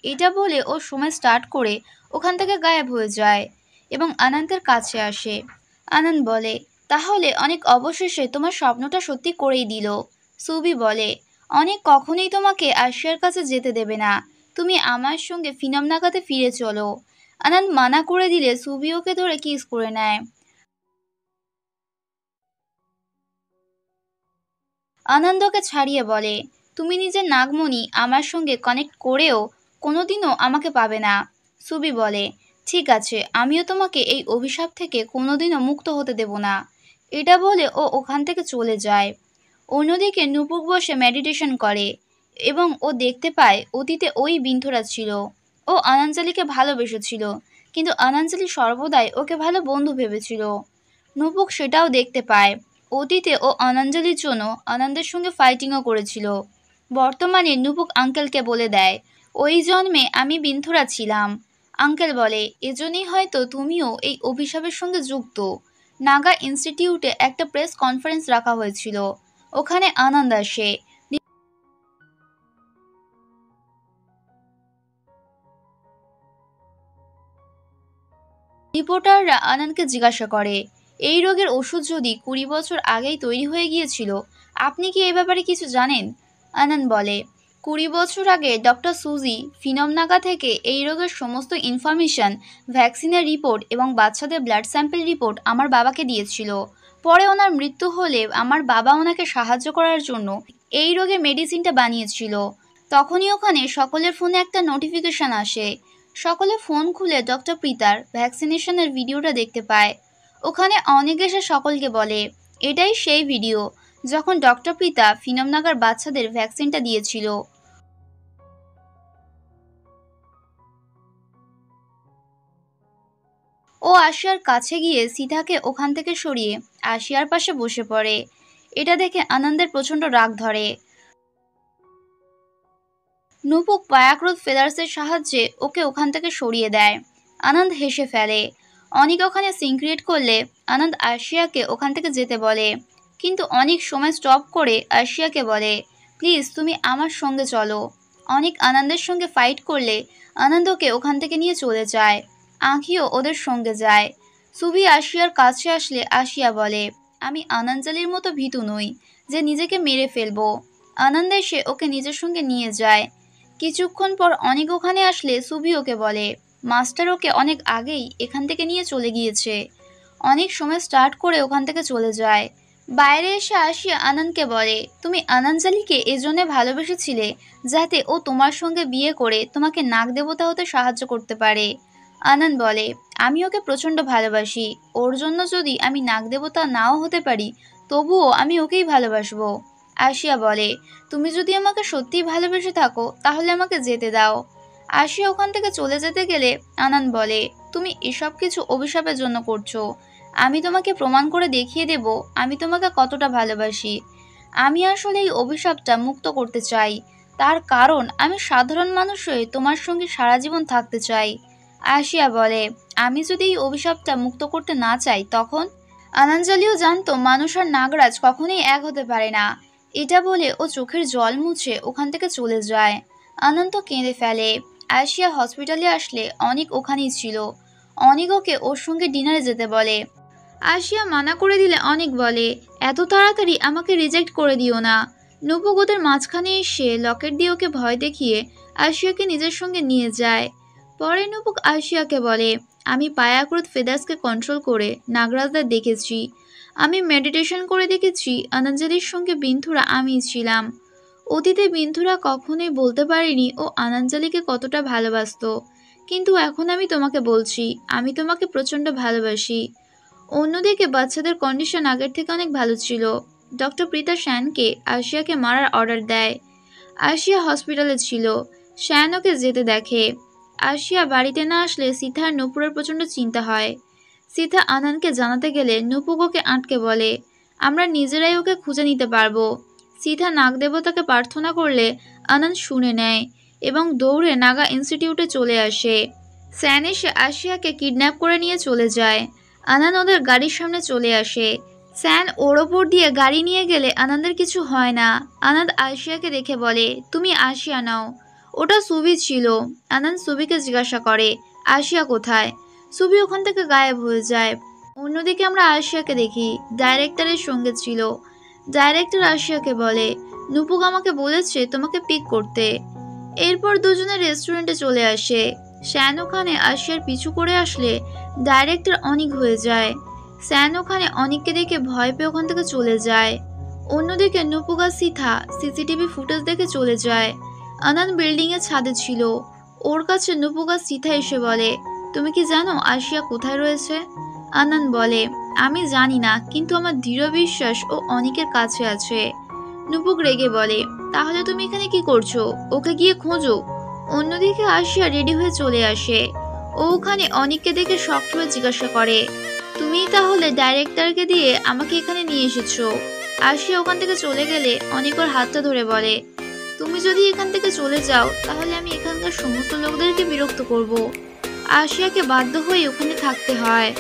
এটা বলে ও সময় স্টার্ট করে ওখান থেকে গায়েব হয়ে যায় এবং আনন্দের কাছে আসে। আনন্দ বলে, তাহলে অনেক অবশেষে তোমার স্বপ্নটা সত্যি করেই দিল। সুবি বলে, অনেক কখনোই তোমাকে আশিয়ার কাছে যেতে দেবে না। তুমি আমার সঙ্গে ফিনম নাগাতে ফিরে চলো। আনন্দ মানা করে দিলে সুবি ওকে ধরে কিস করে নেয়। আনন্দকে ছাড়িয়ে বলে, তুমি নিজের নাগমণি আমার সঙ্গে কানেক্ট করেও কোনোদিনও আমাকে পাবে না। সুবি বলে, ঠিক আছে, আমিও তোমাকে এই অভিশাপ থেকে কোনোদিনও মুক্ত হতে দেব না। এটা বলে ও ওখান থেকে চলে যায়। অন্যদিকে নুপুর বসে মেডিটেশন করে এবং ও দেখতে পায় অতীতে ওই বিন্ধুরা ছিল। ও আনঞ্জালিকে ভালোবেসেছিল, কিন্তু আনঞ্জালি সর্বদাই ওকে ভালো বন্ধু ভেবেছিল। নুপুক সেটাও দেখতে পায়। অতীতে ও অনঞ্জলির জন্য আনন্দের সঙ্গে ফাইটিংও করেছিল। বর্তমানে নুপুক আঙ্কেলকে বলে দেয়, ওই জন্মে আমি বিন্ধুরা ছিলাম। আঙ্কেল বলে, এজন্যই হয়তো তুমিও এই অভিশাপের সঙ্গে যুক্ত। নাগা ইনস্টিটিউটে একটা প্রেস কনফারেন্স রাখা হয়েছিল। ওখানে আনন্দ আসে। রিপোর্টাররা আনন্দকে জিজ্ঞাসা করে, এই রোগের ওষুধ যদি 20 বছর আগেই তৈরি হয়ে গিয়েছিল, আপনি কি এই ব্যাপারে কিছু জানেন? আনন্দ বলে, 20 বছর আগে ডক্টর সুজি ফিনম নাগা থেকে এই রোগের সমস্ত ইনফরমেশন, ভ্যাকসিনের রিপোর্ট এবং বাচ্চাদের ব্লাড স্যাম্পল রিপোর্ট আমার বাবাকে দিয়েছিল। পরে ওনার মৃত্যু হলে আমার বাবা ওনাকে সাহায্য করার জন্য এই রোগের মেডিসিনটা বানিয়েছিল। তখনই ওখানে সকলের ফোনে একটা নোটিফিকেশন আসে। সকলে ফোন খুলে ডক্টর প্রীতার ভ্যাকসিনেশনের ভিডিওটা দেখতে পায়। ওখানে অনেক এসে সকলকে বলে, এটাই সেই ভিডিও যখন ডক্টর প্রীতা ফিনম নাগার বাচ্চাদের ভ্যাকসিনটা দিয়েছিল। ও আশিয়ার কাছে গিয়ে সীতাকে ওখান থেকে সরিয়ে আশিয়ার পাশে বসে পড়ে। এটা দেখে আনন্দের প্রচণ্ড রাগ ধরে। নুপুক পায়াক্রোধ ফেদার্সের সাহায্যে ওকে ওখান থেকে সরিয়ে দেয়। আনন্দ হেসে ফেলে। অনেক ওখানে সিন ক্রিয়েট করলে আনন্দ আশিয়াকে ওখান থেকে যেতে বলে, কিন্তু অনেক সময় স্টপ করে আশিয়াকে বলে, প্লিজ তুমি আমার সঙ্গে চলো। অনেক আনন্দের সঙ্গে ফাইট করলে আনন্দকে ওখান থেকে নিয়ে চলে যায়। আঁখিও ওদের সঙ্গে যায়। সুবি আশিয়ার কাছে আসলে আশিয়া বলে, আমি আনঞ্জালির মতো ভীতু নই যে নিজেকে মেরে ফেলবো। আনন্দ এসে ওকে নিজের সঙ্গে নিয়ে যায়। কিছুক্ষণ পর অনেক ওখানে আসলে সুবি ওকে বলে, মাস্টার ওকে অনেক আগেই এখান থেকে নিয়ে চলে গিয়েছে। অনেক সময় স্টার্ট করে ওখান থেকে চলে যায়। বাইরে এসে আশিয়া আনন্দকে বলে, তুমি আনঞ্জালিকে এজন্য ভালোবেসেছিলে যাতে ও তোমার সঙ্গে বিয়ে করে তোমাকে নাগ দেবতা হতে সাহায্য করতে পারে। আনন্দ বলে, আমি ওকে প্রচণ্ড ভালোবাসি। ওর জন্য যদি আমি নাগ দেবতা নাও হতে পারি তবুও আমি ওকেই ভালোবাসবো। আশিয়া বলে, তুমি যদি আমাকে সত্যিই ভালোবেসে থাকো তাহলে আমাকে যেতে দাও। আশিয়া ওখান থেকে চলে যেতে গেলে আনন্দ বলে, তুমি এসব কিছু অভিশাপের জন্য করছো। আমি তোমাকে প্রমাণ করে দেখিয়ে দেব আমি তোমাকে কতটা ভালোবাসি। আমি আসলে এই অভিশাপটা মুক্ত করতে চাই। তার কারণ আমি সাধারণ মানুষ হয়ে তোমার সঙ্গে সারা জীবন থাকতে চাই। আশিয়া বলে, আমি যদি এই অভিশাপটা মুক্ত করতে না চাই তখন? আনাঞ্জলিও জানতো মানুষ আর নাগরাজ কখনোই এক হতে পারে না। এটা বলে ও চোখের জল মুছে ওখান থেকে চলে যায়। আনন্দ কেঁদে ফেলে। আশিয়া হসপিটালে আসলে অনেক ওখানেই ছিল। অনেক ওকে ওর সঙ্গে ডিনারে যেতে বলে। আশিয়া মানা করে দিলে অনেক বলে, এত তাড়াতাড়ি আমাকে রিজেক্ট করে দিও না। নুপুক ওদের মাঝখানে এসে লকেট দিয়ে ওকে ভয় দেখিয়ে আশিয়াকে নিজের সঙ্গে নিয়ে যায়। পরে নুপুক আশিয়াকে বলে, আমি পায়াক্রুত ফেদাসকে কন্ট্রোল করে নাগরাজদের দেখেছি। আমি মেডিটেশন করে দেখেছি আনাঞ্জলির সঙ্গে বিন্ধুরা আমিই ছিলাম। অতীতে বিন্ধুরা কখনোই বলতে পারেনি ও আনাঞ্জলিকে কতটা ভালোবাসতো, কিন্তু এখন আমি তোমাকে বলছি আমি তোমাকে প্রচণ্ড ভালোবাসি। অন্যদিকে বাচ্চাদের কন্ডিশন আগের থেকে অনেক ভালো ছিল। ডক্টর প্রীতা শ্যানকে আশিয়াকে মারার অর্ডার দেয়। আশিয়া হসপিটালে ছিল। শ্যান ওকে যেতে দেখে। আশিয়া বাড়িতে না আসলে সিথা আর নূপুরের প্রচণ্ড চিন্তা হয়। সিথা আনানকে জানাতে গেলে নূপুক ওকে আটকে বলে, আমরা নিজেরাই ওকে খুঁজে নিতে পারবো। সিথা নাগদেবতাকে প্রার্থনা করলে আনন্দ শুনে নেয় এবং দৌড়ে নাগা ইনস্টিটিউটে চলে আসে। স্যান এসে আশিয়াকে কিডন্যাপ করে নিয়ে চলে যায়। আনন্দ ওদের গাড়ির সামনে চলে আসে। স্যান ওর ওপর দিয়ে গাড়ি নিয়ে গেলে আনন্দের কিছু হয় না। আনন্দ আশিয়াকে দেখে বলে, তুমি আশিয়া নাও। ওটা সুবি ছিল। আনন্দ সুবিকে জিজ্ঞাসা করে, আশিয়া কোথায়? সুবি ওখান থেকে গায়েব হয়ে যায়। অন্যদিকে আমরা আশিয়াকে দেখি ডাইরেক্টরের সঙ্গে ছিল। ডাইরেক্টর আশিয়াকে বলে, নুপুক আমাকে বলেছে তোমাকে পিক করতে। এরপর দুজনে রেস্টুরেন্টে চলে আসে। শ্যান ওখানে আশিয়ার পিছু করে আসলে ডাইরেক্টর অনিক হয়ে যায়। শ্যান ওখানে অনিককে দেখে ভয় পেয়ে ওখান থেকে চলে যায়। অন্যদিকে নুপুক আর সিথা সিসিটিভি ফুটেজ দেখে চলে যায়। আনন্দ বিল্ডিংয়ের ছাদে ছিল। ওর কাছে নুপুক আর সিথা এসে বলে, তুমি কি জানো আশিয়া কোথায় রয়েছে? আনন্দ বলে, আমি জানি না, কিন্তু আমার দৃঢ় বিশ্বাস ও অনিকের কাছে আছে। নুপুক রেগে বলে, তাহলে তুমি এখানে কি করছো? ওকে গিয়ে খোঁজো। অন্যদিকে আশিয়া রেডি হয়ে চলে আসে। ও ওখানে অনিককে দেখে শক্ত হয়ে জিজ্ঞাসা করে, তুমি তাহলে ডাইরেক্টরকে দিয়ে আমাকে এখানে নিয়ে এসেছো? আশিয়া ওখান থেকে চলে গেলে অনিক ওর হাতটা ধরে বলে, তুমি যদি এখান থেকে চলে যাও তাহলে আমি এখানকার সমস্ত লোকদেরকে বিরক্ত করব। আশিয়াকে বাধ্য হয়ে ওখানে থাকতে হয়।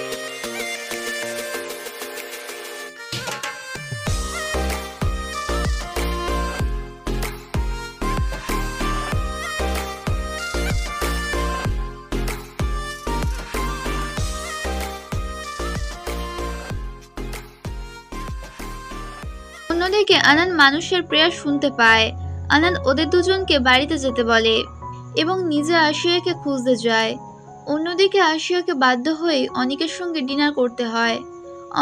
অন্যদিকে আনন্দ মানুষের প্রেয়ার শুনতে পায়। আনন্দ ওদের দুজনকে বাড়িতে যেতে বলে এবং নিজে আশিয়াকে খুঁজতে যায়। অন্যদিকে আশিয়াকে বাধ্য হয়ে অনিকের সঙ্গে ডিনার করতে হয়।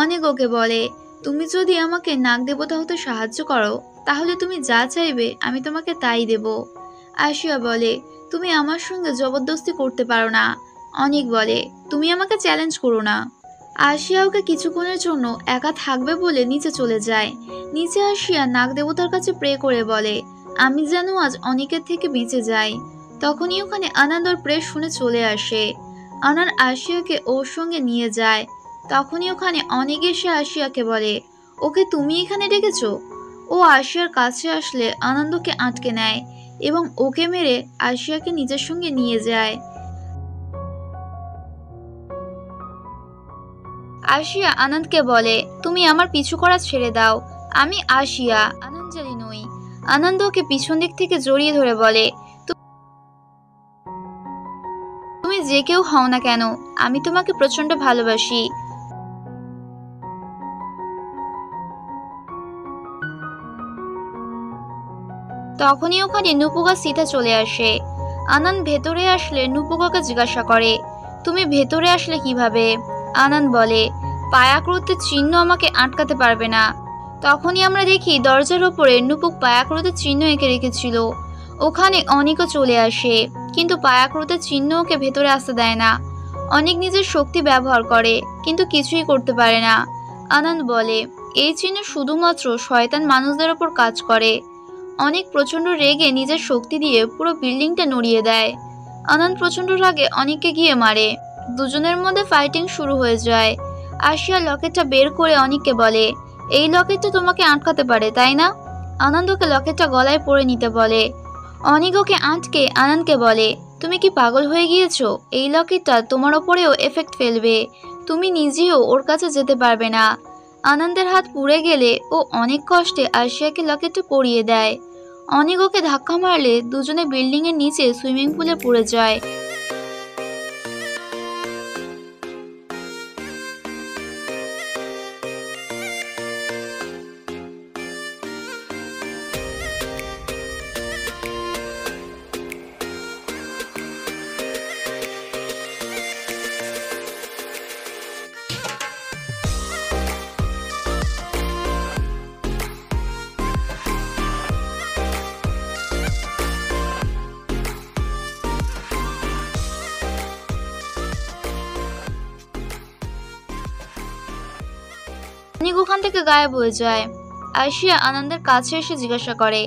অনেক ওকে বলে, তুমি যদি আমাকে নাগদেবতা হতে সাহায্য করো তাহলে তুমি যা চাইবে আমি তোমাকে তাই দেব। আশিয়া বলে, তুমি আমার সঙ্গে জবরদস্তি করতে পারো না। অনেক বলে, তুমি আমাকে চ্যালেঞ্জ করো না। আশিয়া ওকে কিছুক্ষণের জন্য একা থাকবে বলে নিচে চলে যায়। নিচে আসিয়া নাগদেবতার কাছে প্রে করে বলে, আমি যেন আজ অনেকের থেকে বেঁচে যাই। তখনই ওখানে আনন্দ ওর প্রে শুনে চলে আসে। আনন্দ আশিয়াকে ওর সঙ্গে নিয়ে যায়। তখনই ওখানে অনেক এসে আশিয়াকে বলে, ওকে তুমি এখানে ডেকেছো? ও আশিয়ার কাছে আসলে আনন্দকে আটকে নেয় এবং ওকে মেরে আশিয়াকে নিজের সঙ্গে নিয়ে যায়। আশিয়া আনন্দকে বলে, তুমি আমার পিছু করা ছেড়ে দাও। আমি আশিয়া, আনঞ্জলি নই। আনন্দ ওকে পিছন দিক থেকে জড়িয়ে ধরে বলে, তুমি যে কেউ হও না কেন আমি তোমাকে প্রচন্ড ভালোবাসি। তখনই ওখানে নুপুকা সিথা চলে আসে। আনন্দ ভেতরে আসলে নুপুকাকে জিজ্ঞাসা করে, তুমি ভেতরে আসলে কিভাবে? আনন্দ বলে, পায়াক্রুতের চিহ্ন আমাকে আটকাতে পারবে না। তখনই আমরা দেখি দরজার ওপরে নুপুক পায়াক্রুতের চিহ্ন এঁকে রেখেছিল। ওখানে অনেকও চলে আসে, কিন্তু পায়াক্রুতের চিহ্ন ওকে ভেতরে আসতে দেয় না। অনেক নিজের শক্তি ব্যবহার করে কিন্তু কিছুই করতে পারে না। আনন্দ বলে, এই চিহ্ন শুধুমাত্র শয়তান মানুষদের ওপর কাজ করে। অনেক প্রচন্ড রেগে নিজের শক্তি দিয়ে পুরো বিল্ডিংটা নড়িয়ে দেয়। আনন্দ প্রচন্ড রাগে অনেককে গিয়ে মারে। দুজনের মধ্যে ফাইটিং শুরু হয়ে যায়। আশিয়া লকেটটা বের করে অনেককে বলে, এই লকেটটা তোমাকে আটকাতে পারে, তাই না? আনন্দ ওকে লকেটটা গলায় পরে নিতে বলে। অনিক ওকে আটকে আনন্দকে বলে, তুমি কি পাগল হয়ে গিয়েছো? এই লকেটটা তোমার ওপরেও এফেক্ট ফেলবে, তুমি নিজেও ওর কাছে যেতে পারবে না। আনন্দের হাত পুড়ে গেলে ও অনেক কষ্টে আরশিয়াকে লকেটটা পরিয়ে দেয়। অনিক ওকে ধাক্কা মারলে দুজনে বিল্ডিং এর নিচে সুইমিং পুলে পড়ে যায়। অনিক ওখান থেকে গায়েব হয়ে যায়। আরশিয়া আনন্দের কাছে এসে জিজ্ঞাসা করে,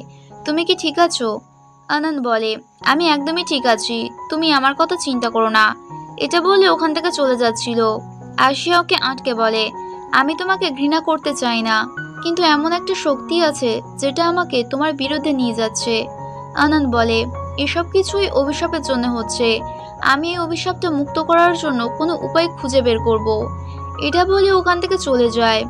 তুমি কি ঠিক আছো? আনন্দ বলে, আমি একদমই ঠিক আছি, তুমি আমার কথা চিন্তা করো না। এটা বলে ওখান থেকে চলে যাচ্ছিল। আরশিয়া ওকে আটকে বলে, আমি তোমাকে ঘৃণা করতে চাই না, কিন্তু এমন একটা শক্তি আছে যেটা আমাকে তোমার বিরুদ্ধে নিয়ে যাচ্ছে। আনন্দ বলে, এসব কিছুই অভিশাপের জন্য হচ্ছে, আমি এই অভিশাপটা মুক্ত করার জন্য কোনো উপায় খুঁজে বের করব। এটা বলে ওখান থেকে চলে যায়।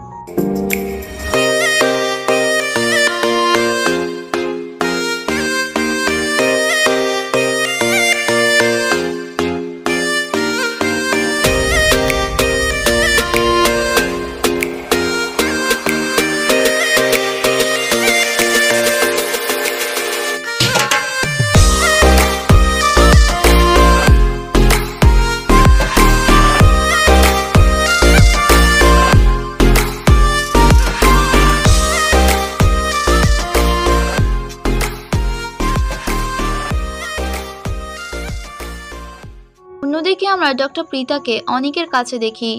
অন্যদিকে আমরা ডক্টর প্রীতাকে অনিকের কাছে দেখি।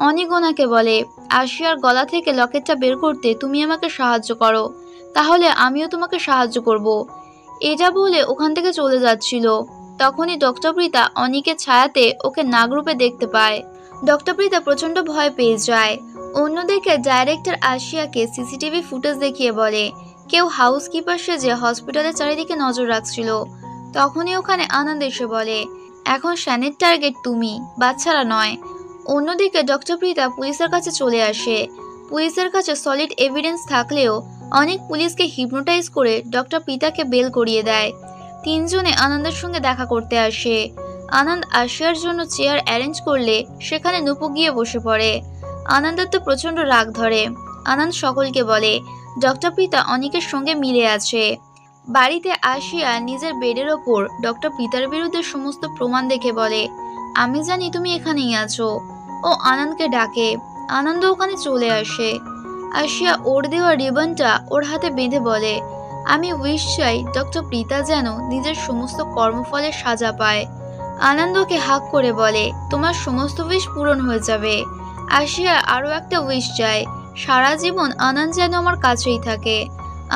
অনিক ওনাকে বলে, আরশিয়ার গলা থেকে লকেটটা বের করতে তুমি আমাকে সাহায্য করো, তাহলে আমিও তোমাকে সাহায্য করব। এটা বলে ওখান থেকে চলে যাচ্ছিল। তখনই ডক্টর প্রীতা অনিকের ছায়াতে ওকে নাগরূপে দেখতে পায়। ডক্টর প্রীতা প্রচন্ড ভয় পেয়ে যায়। অন্যদিকে ডাইরেক্টর আরশিয়াকে সিসিটিভি ফুটেজ দেখিয়ে বলে, কেউ হাউসকিপার সেজে হসপিটালের চারিদিকে নজর রাখছিল। তখনই ওখানে আনন্দ এসে বলে, এখন শ্যানের টার্গেট তুমি, বাচ্চারা নয়। অন্যদিকে ডক্টর প্রীতা পুলিশের কাছে চলে আসে। পুলিশের কাছে সলিড এভিডেন্স থাকলেও অনেক পুলিশকে হিপনোটাইজ করে ডক্টর প্রীতাকে বেল করিয়ে দেয়। তিনজনে আনন্দের সঙ্গে দেখা করতে আসে। আনন্দ আরশিয়ার জন্য চেয়ার অ্যারেঞ্জ করলে সেখানে নুপু গিয়ে বসে পড়ে। আনন্দের তো প্রচন্ড রাগ ধরে। আনন্দ সকলকে বলে, ডক্টর প্রীতা অনিকের সঙ্গে মিলে আছে। বাড়িতে আসিয়া নিজের বেডের ওপর ডক্টর প্রীতার বিরুদ্ধে সমস্ত প্রমাণ দেখে বলে, আমি জানি তুমি এখানেই আছো। ও আনন্দকে ডাকে। আনন্দ ওখানে চলে আসে। আসিয়া ওর দেওয়া রিবনটা ওর হাতে বেঁধে বলে, আমি উইশ চাই ডক্টর প্রীতা যেন নিজের সমস্ত কর্মফলের সাজা পায়। আনন্দকে হাক করে বলে, তোমার সমস্ত উইশ পূরণ হয়ে যাবে। আসিয়া আরো একটা উইশ চায়, সারা জীবন আনন্দ যেন আমার কাছেই থাকে।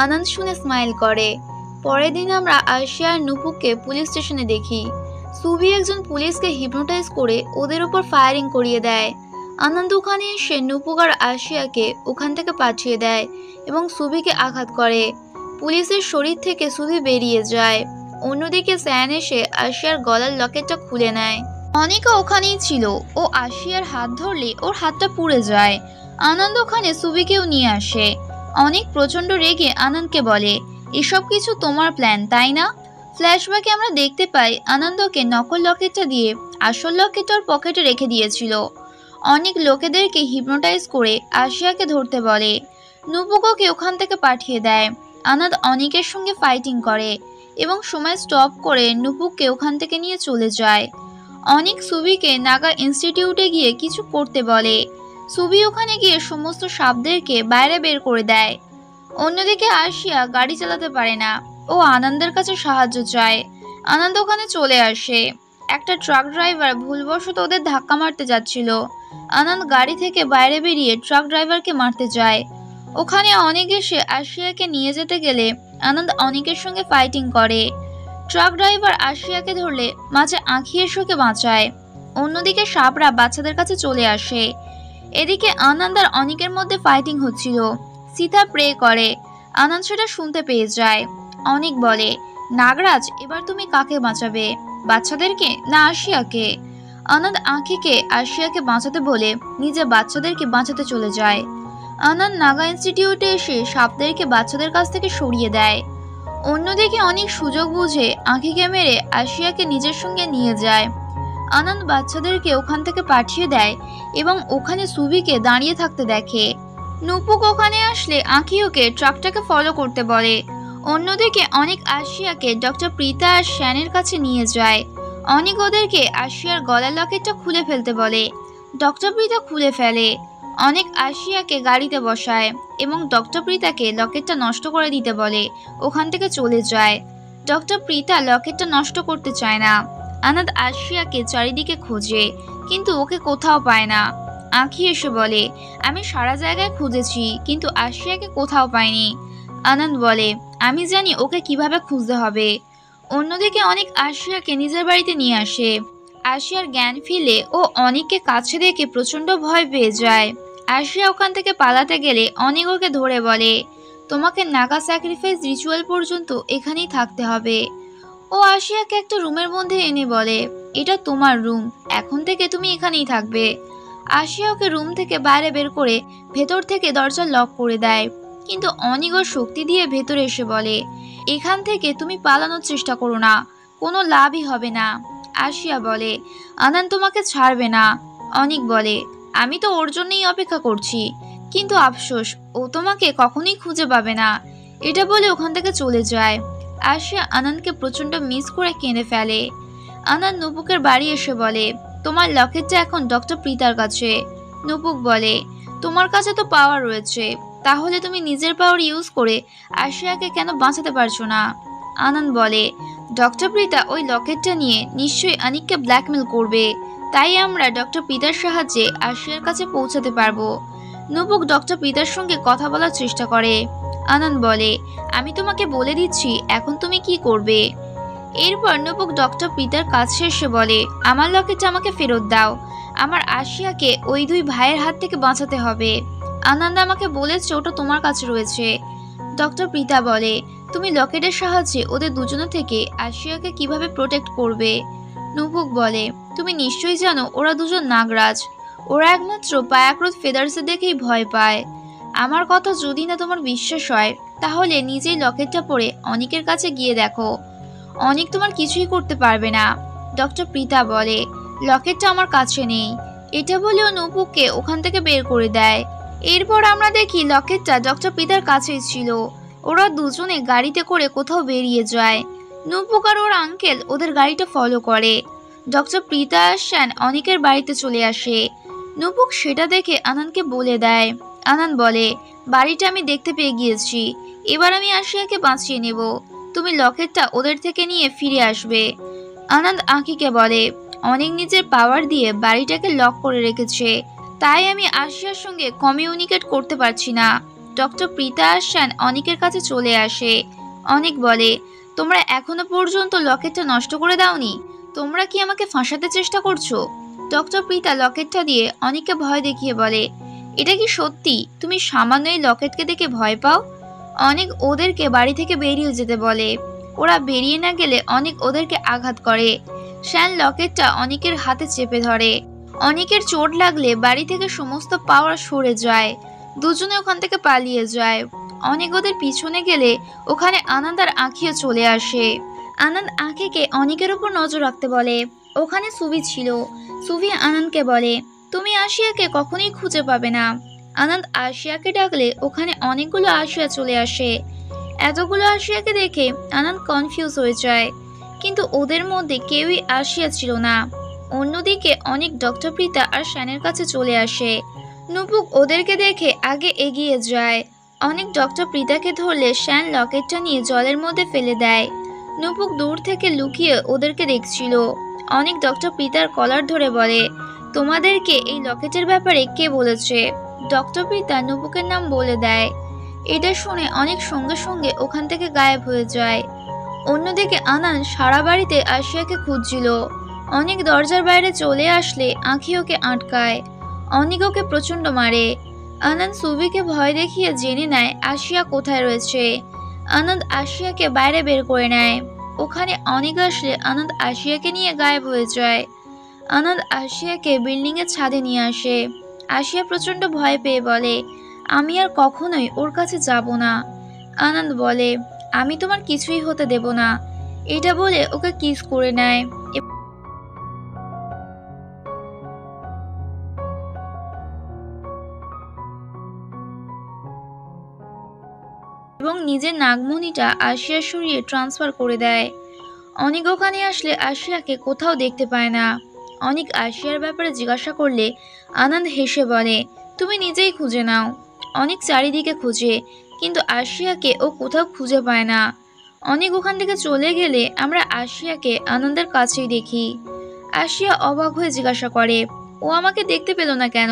আনন্দ শুনে স্মাইল করে। পরের দিন আমরা আরশিয়া আর নুপুকে পুলিশ স্টেশনে দেখি। সুবি একজন পুলিশকে হিপনোটাইজ করে ওদের উপর ফায়ারিং করিয়ে দেয়। আনন্দ ওখানে এসে নুপুক আর আরশিয়াকে ওখান থেকে পাঠিয়ে দেয় এবং সুবিকে আঘাত করে। পুলিশের শরীর থেকে সুবি বেরিয়ে যায়। অন্যদিকে স্যান এসে আরশিয়ার গলার লকেটটা খুলে নেয়। অনিকা ওখানেই ছিল। ও আরশিয়ার হাত ধরলে ওর হাতটা পুড়ে যায়। আনন্দ ওখানে সুবিকেও নিয়ে আসে। অনেক প্রচন্ড রেগে আনন্দকে বলে, এসব কিছু তোমার প্ল্যান, তাই না? ফ্ল্যাশব্যাকে আমরা দেখতে পাই আনন্দকে নকল লকেটটা দিয়ে আসল লকেট ওর পকেটে রেখে দিয়েছিল। অনেক লোকেদেরকে হিপনোটাইজ করে আরশিয়াকে ধরতে বলে। নুপুককে ওখান থেকে পাঠিয়ে দেয়। আনন্দ অনিকের সঙ্গে ফাইটিং করে এবং সময় স্টপ করে নুপুককে ওখান থেকে নিয়ে চলে যায়। অনেক সুবিকে নাগা ইনস্টিটিউটে গিয়ে কিছু করতে বলে। সুবি ওখানে গিয়ে সমস্ত সাপদেরকে বাইরে বের করে দেয়। অন্যদিকে আরশিয়া গাড়ি চালাতে পারে না। ও আনন্দের কাছে সাহায্য চায়। আনন্দ ওখানে চলে আসে। একটা ট্রাক ড্রাইভার ভুলবশত ওদের ধাক্কা মারতে যাচ্ছিল। আনন্দ গাড়ি থেকে বাইরে বেরিয়ে ট্রাক ড্রাইভারকে মারতে যায়। ওখানে অনেক এসে আরশিয়াকে নিয়ে যেতে গেলে আনন্দ অনেকের সঙ্গে ফাইটিং করে। ট্রাক ড্রাইভার আরশিয়াকে ধরলে মাঝে আঁখিয়ে শোকে বাঁচায়। অন্যদিকে সাপরা বাচ্চাদের কাছে চলে আসে। এদিকে আনন্দ আর অনিকের মধ্যে ফাইটিং হচ্ছিল। সীতা প্রে করে, আনন্দ সেটা শুনতে পেয়ে যায়। অনিক বলে, নাগরাজ এবার তুমি কাকে বাঁচাবে, বাচ্চাদেরকে না আশিয়াকে? আনন্দ আঁখিকে আশিয়াকে বাঁচাতে বলে নিজে বাচ্চাদেরকে বাঁচাতে চলে যায়। আনন্দ নাগা ইনস্টিটিউটে এসে সাপদেরকে বাচ্চাদের কাছ থেকে সরিয়ে দেয়। অন্যদিকে অনেক সুযোগ বুঝে আঁখিকে মেরে আশিয়াকে নিজের সঙ্গে নিয়ে যায়। আনন্দ বাচ্চাদেরকে ওখান থেকে পাঠিয়ে দেয় এবং ওখানে সুভিকে দাঁড়িয়ে থাকতে দেখে। নুপুক ওখানে আসলে আঁখি ওকে ট্রাকটাকে ফলো করতে বলে। অন্যদিকে অনেক আশিয়াকে ডক্টর প্রীতা আর শ্যানের কাছে নিয়ে যায়। অনেক ওদেরকে আশিয়ার গলার লকেটটা খুলে ফেলতে বলে। ডক্টর প্রীতা খুলে ফেলে। অনেক আশিয়াকে গাড়িতে বসায় এবং ডক্টর প্রীতাকে লকেটটা নষ্ট করে দিতে বলে। ওখান থেকে চলে যায়। ডক্টর প্রীতা লকেটটা নষ্ট করতে চায় না। আনন্দ আশিয়াকে চারিদিকে খোঁজে, কিন্তু ওকে কোথাও পায় না। আঁখি এসে বলে, আমি সারা জায়গায় খুঁজেছি কিন্তু আশিয়াকে কোথাও পাইনি। আনন্দ বলে, আমি জানি ওকে কিভাবে খুঁজতে হবে। অন্যদিকে অনেক আশিয়াকে নিজের বাড়িতে নিয়ে আসে। আশিয়ার জ্ঞান ফিরে ও অনেককে কাছে দেখে প্রচন্ড ভয় পেয়ে যায়। আশিয়া ওখান থেকে পালাতে গেলে অনেক ওকে ধরে বলে, তোমাকে নাগা স্যাক্রিফাইস রিচুয়াল পর্যন্ত এখানেই থাকতে হবে। ও আশিয়াকে একটা রুমের মধ্যে এনে বলে, এটা তোমার রুম, এখন থেকে তুমি এখানেই থাকবে। আশিয়া ওকে রুম থেকে বাইরে বের করে ভেতর থেকে দরজা লক করে দেয়, কিন্তু অনেক ওর শক্তি দিয়ে ভেতরে এসে বলে, এখান থেকে তুমি পালানোর চেষ্টা করো না, কোনো লাভই হবে না। আশিয়া বলে, আনন্দ তোমাকে ছাড়বে না। অনেক বলে, আমি তো ওর জন্যই অপেক্ষা করছি, কিন্তু আফসোস ও তোমাকে কখনোই খুঁজে পাবে না। এটা বলে ওখান থেকে চলে যায়। আশিয়া আনন্দকে প্রচন্ড মিস করে কেঁদে ফেলে। আনন্দ নুপুকের বাড়ি এসে বলে, তোমার লকেটটা এখন ডক্টর প্রীতার কাছে। নুপুক বলে, তোমার কাছে তো পাওয়ার রয়েছে, তাহলে তুমি নিজের পাওয়ার ইউজ করে আশিয়াকে কেন বাঁচাতে পারছো না? আনন্দ বলে, ডক্টর প্রীতা ওই লকেটটা নিয়ে নিশ্চয়ই অনিককে ব্ল্যাকমেল করবে, তাই আমরা ডক্টর প্রীতার সাহায্যে আশিয়ার কাছে পৌঁছাতে পারবো। নুপুক ডক্টর প্রীতার সঙ্গে কথা বলার চেষ্টা করে। আনন্দ বলে, আমি তোমাকে বলে দিচ্ছি এখন তুমি কি করবে। এরপর নুপুক ডক্টর প্রীতার কাছে এসে বলে, আমার লকেটটা আমাকে ফেরত দাও, আমার আশিয়াকে ওই দুই ভাইয়ের হাত থেকে বাঁচাতে হবে। আনন্দ আমাকে বলেছে ওটা তোমার কাছে রয়েছে। ডক্টর প্রীতা বলে, তুমি লকেটের সাহায্যে ওদের দুজনের থেকে আশিয়াকে কিভাবে প্রোটেক্ট করবে? নুপুক বলে, তুমি নিশ্চয়ই জানো ওরা দুজন নাগরাজ, ওরা একমাত্র পায়াক্রোধ ফেদার্সে দেখেই ভয় পায়। আমার কথা যদি না তোমার বিশ্বাস হয় তাহলে নিজেই লকেটটা পরে অনিকের কাছে গিয়ে দেখো, অনিক তোমার কিছুই করতে পারবে না। ডক্টর প্রীতা বলে, লকেটটা আমার কাছে নেই। এটা বলেও নুপুককে ওখান থেকে বের করে দেয়। এরপর আমরা দেখি লকেটটা ডক্টর প্রীতার কাছেই ছিল। ওরা দুজনে গাড়িতে করে কোথাও বেরিয়ে যায়। নুপুক আর ওর আঙ্কেল ওদের গাড়িটা ফলো করে। ডক্টর প্রীতা আর শ্যান অনিকের বাড়িতে চলে আসে। নুপুক সেটা দেখে আনন্দকে বলে দেয়। আনন্দ বলে, বাড়িটা আমি দেখতে পেয়ে গিয়েছি, এবার আমি আশিয়াকে বাঁচিয়ে নেব, তুমি লকেটটা ওদের থেকে নিয়ে ফিরে আসবে। আনন্দ আঁকিকে বলে, অনেক নিজের পাওয়ার দিয়ে বাড়িটাকে লক করে রেখেছে, তাই আমি আশিয়ার সঙ্গে কমিউনিকেট করতে পারছি না। ডক্টর প্রীতা আর শ্যান অনিকের কাছে চলে আসে। অনেক বলে, তোমরা এখনো পর্যন্ত লকেটটা নষ্ট করে দাওনি, তোমরা কি আমাকে ফাঁসাতে চেষ্টা করছো? ডক্টর প্রীতা লকেটটা দিয়ে অনেককে ভয় দেখিয়ে বলে, এটা কি সত্যি তুমি সামান্য এই লকেটকে দেখে ভয় পাও? অনেক ওদেরকে বাড়ি থেকে বেরিয়ে যেতে বলে। ওরা বেরিয়ে না গেলে অনেক ওদেরকে আঘাত করে। শ্যান লকেটটা অনেকের হাতে চেপে ধরে। অনেকের চোট লাগলে বাড়ি থেকে সমস্ত পাওয়ার সরে যায়। দুজনে ওখান থেকে পালিয়ে যায়। অনেক ওদের পিছনে গেলে ওখানে আনন্দ আর আঁখিও চলে আসে। আনন্দ আঁখিকে অনেকের উপর নজর রাখতে বলে। ওখানে সুভি ছিল। সুভি আনন্দকে বলে, তুমি আশিয়াকে কখনোই খুঁজে পাবে না। আনন্দ আশিয়াকে ডাকলে ওখানে অনেকগুলো আশিয়া চলে আসে। এতগুলো আশিয়াকে দেখে আনন্দ কনফিউজ হয়ে যায়, কিন্তু ওদের মধ্যে কেউই আশিয়া ছিল না। অন্যদিকে অনেক ডক্টর প্রীতা আর শ্যানের কাছে চলে আসে। নুপুক ওদেরকে দেখে আগে এগিয়ে যায়। অনেক ডক্টর প্রীতাকে ধরলে শ্যান লকেটটা নিয়ে জলের মধ্যে ফেলে দেয়। নুপুক দূর থেকে লুকিয়ে ওদেরকে দেখছিল। অনেক ডক্টর প্রীতার কলার ধরে বলে, তোমাদেরকে এই লকেটের ব্যাপারে কে বলেছে? ডক্টর প্রীতা নুপুকের নাম বলে দেয়। এটা শুনে অনেক সঙ্গে সঙ্গে ওখান থেকে গায়েব হয়ে যায়। অন্যদিকে আনন্দ সারা বাড়িতে আশিয়াকে খুঁজছিল। অনেক দরজার বাইরে চলে আসলে আঁখি ওকে আটকায়। অনিক ওকে প্রচন্ড মারে। আনন্দ সুবিকে ভয় দেখিয়ে জেনে নেয় আশিয়া কোথায় রয়েছে। আনন্দ আশিয়াকে বাইরে বের করে নেয়। ওখানে অনিক আসলে আনন্দ আশিয়াকে নিয়ে গায়েব হয়ে যায়। আনন্দ আশিয়াকে বিল্ডিং এর ছাদে নিয়ে আসে। আশিয়া প্রচন্ড ভয় পেয়ে বলে, আমি আর কখনোই ওর কাছে যাব না। আনন্দ বলে, আমি তোমার কিছুই হতে দেব না। এটা বলে ওকে কিস করে নেয় এবং নিজের নাগমণিটা আশিয়ার শরীরে ট্রান্সফার করে দেয়। অনিক ওখানে আসলে আশিয়াকে কোথাও দেখতে পায় না। অনিক আশিয়ার ব্যাপারে জিজ্ঞাসা করলে আনন্দ হেসে বলে, তুমি নিজেই খুঁজে নাও। অনিক চারিদিকে খুঁজে, কিন্তু আশিয়াকে ও কোথাও খুঁজে পায় না। অনিক ওখান থেকে চলে গেলে আমরা আশিয়াকে আনন্দের কাছেই দেখি। আশিয়া অবাক হয়ে জিজ্ঞাসা করে, ও আমাকে দেখতে পেল না কেন?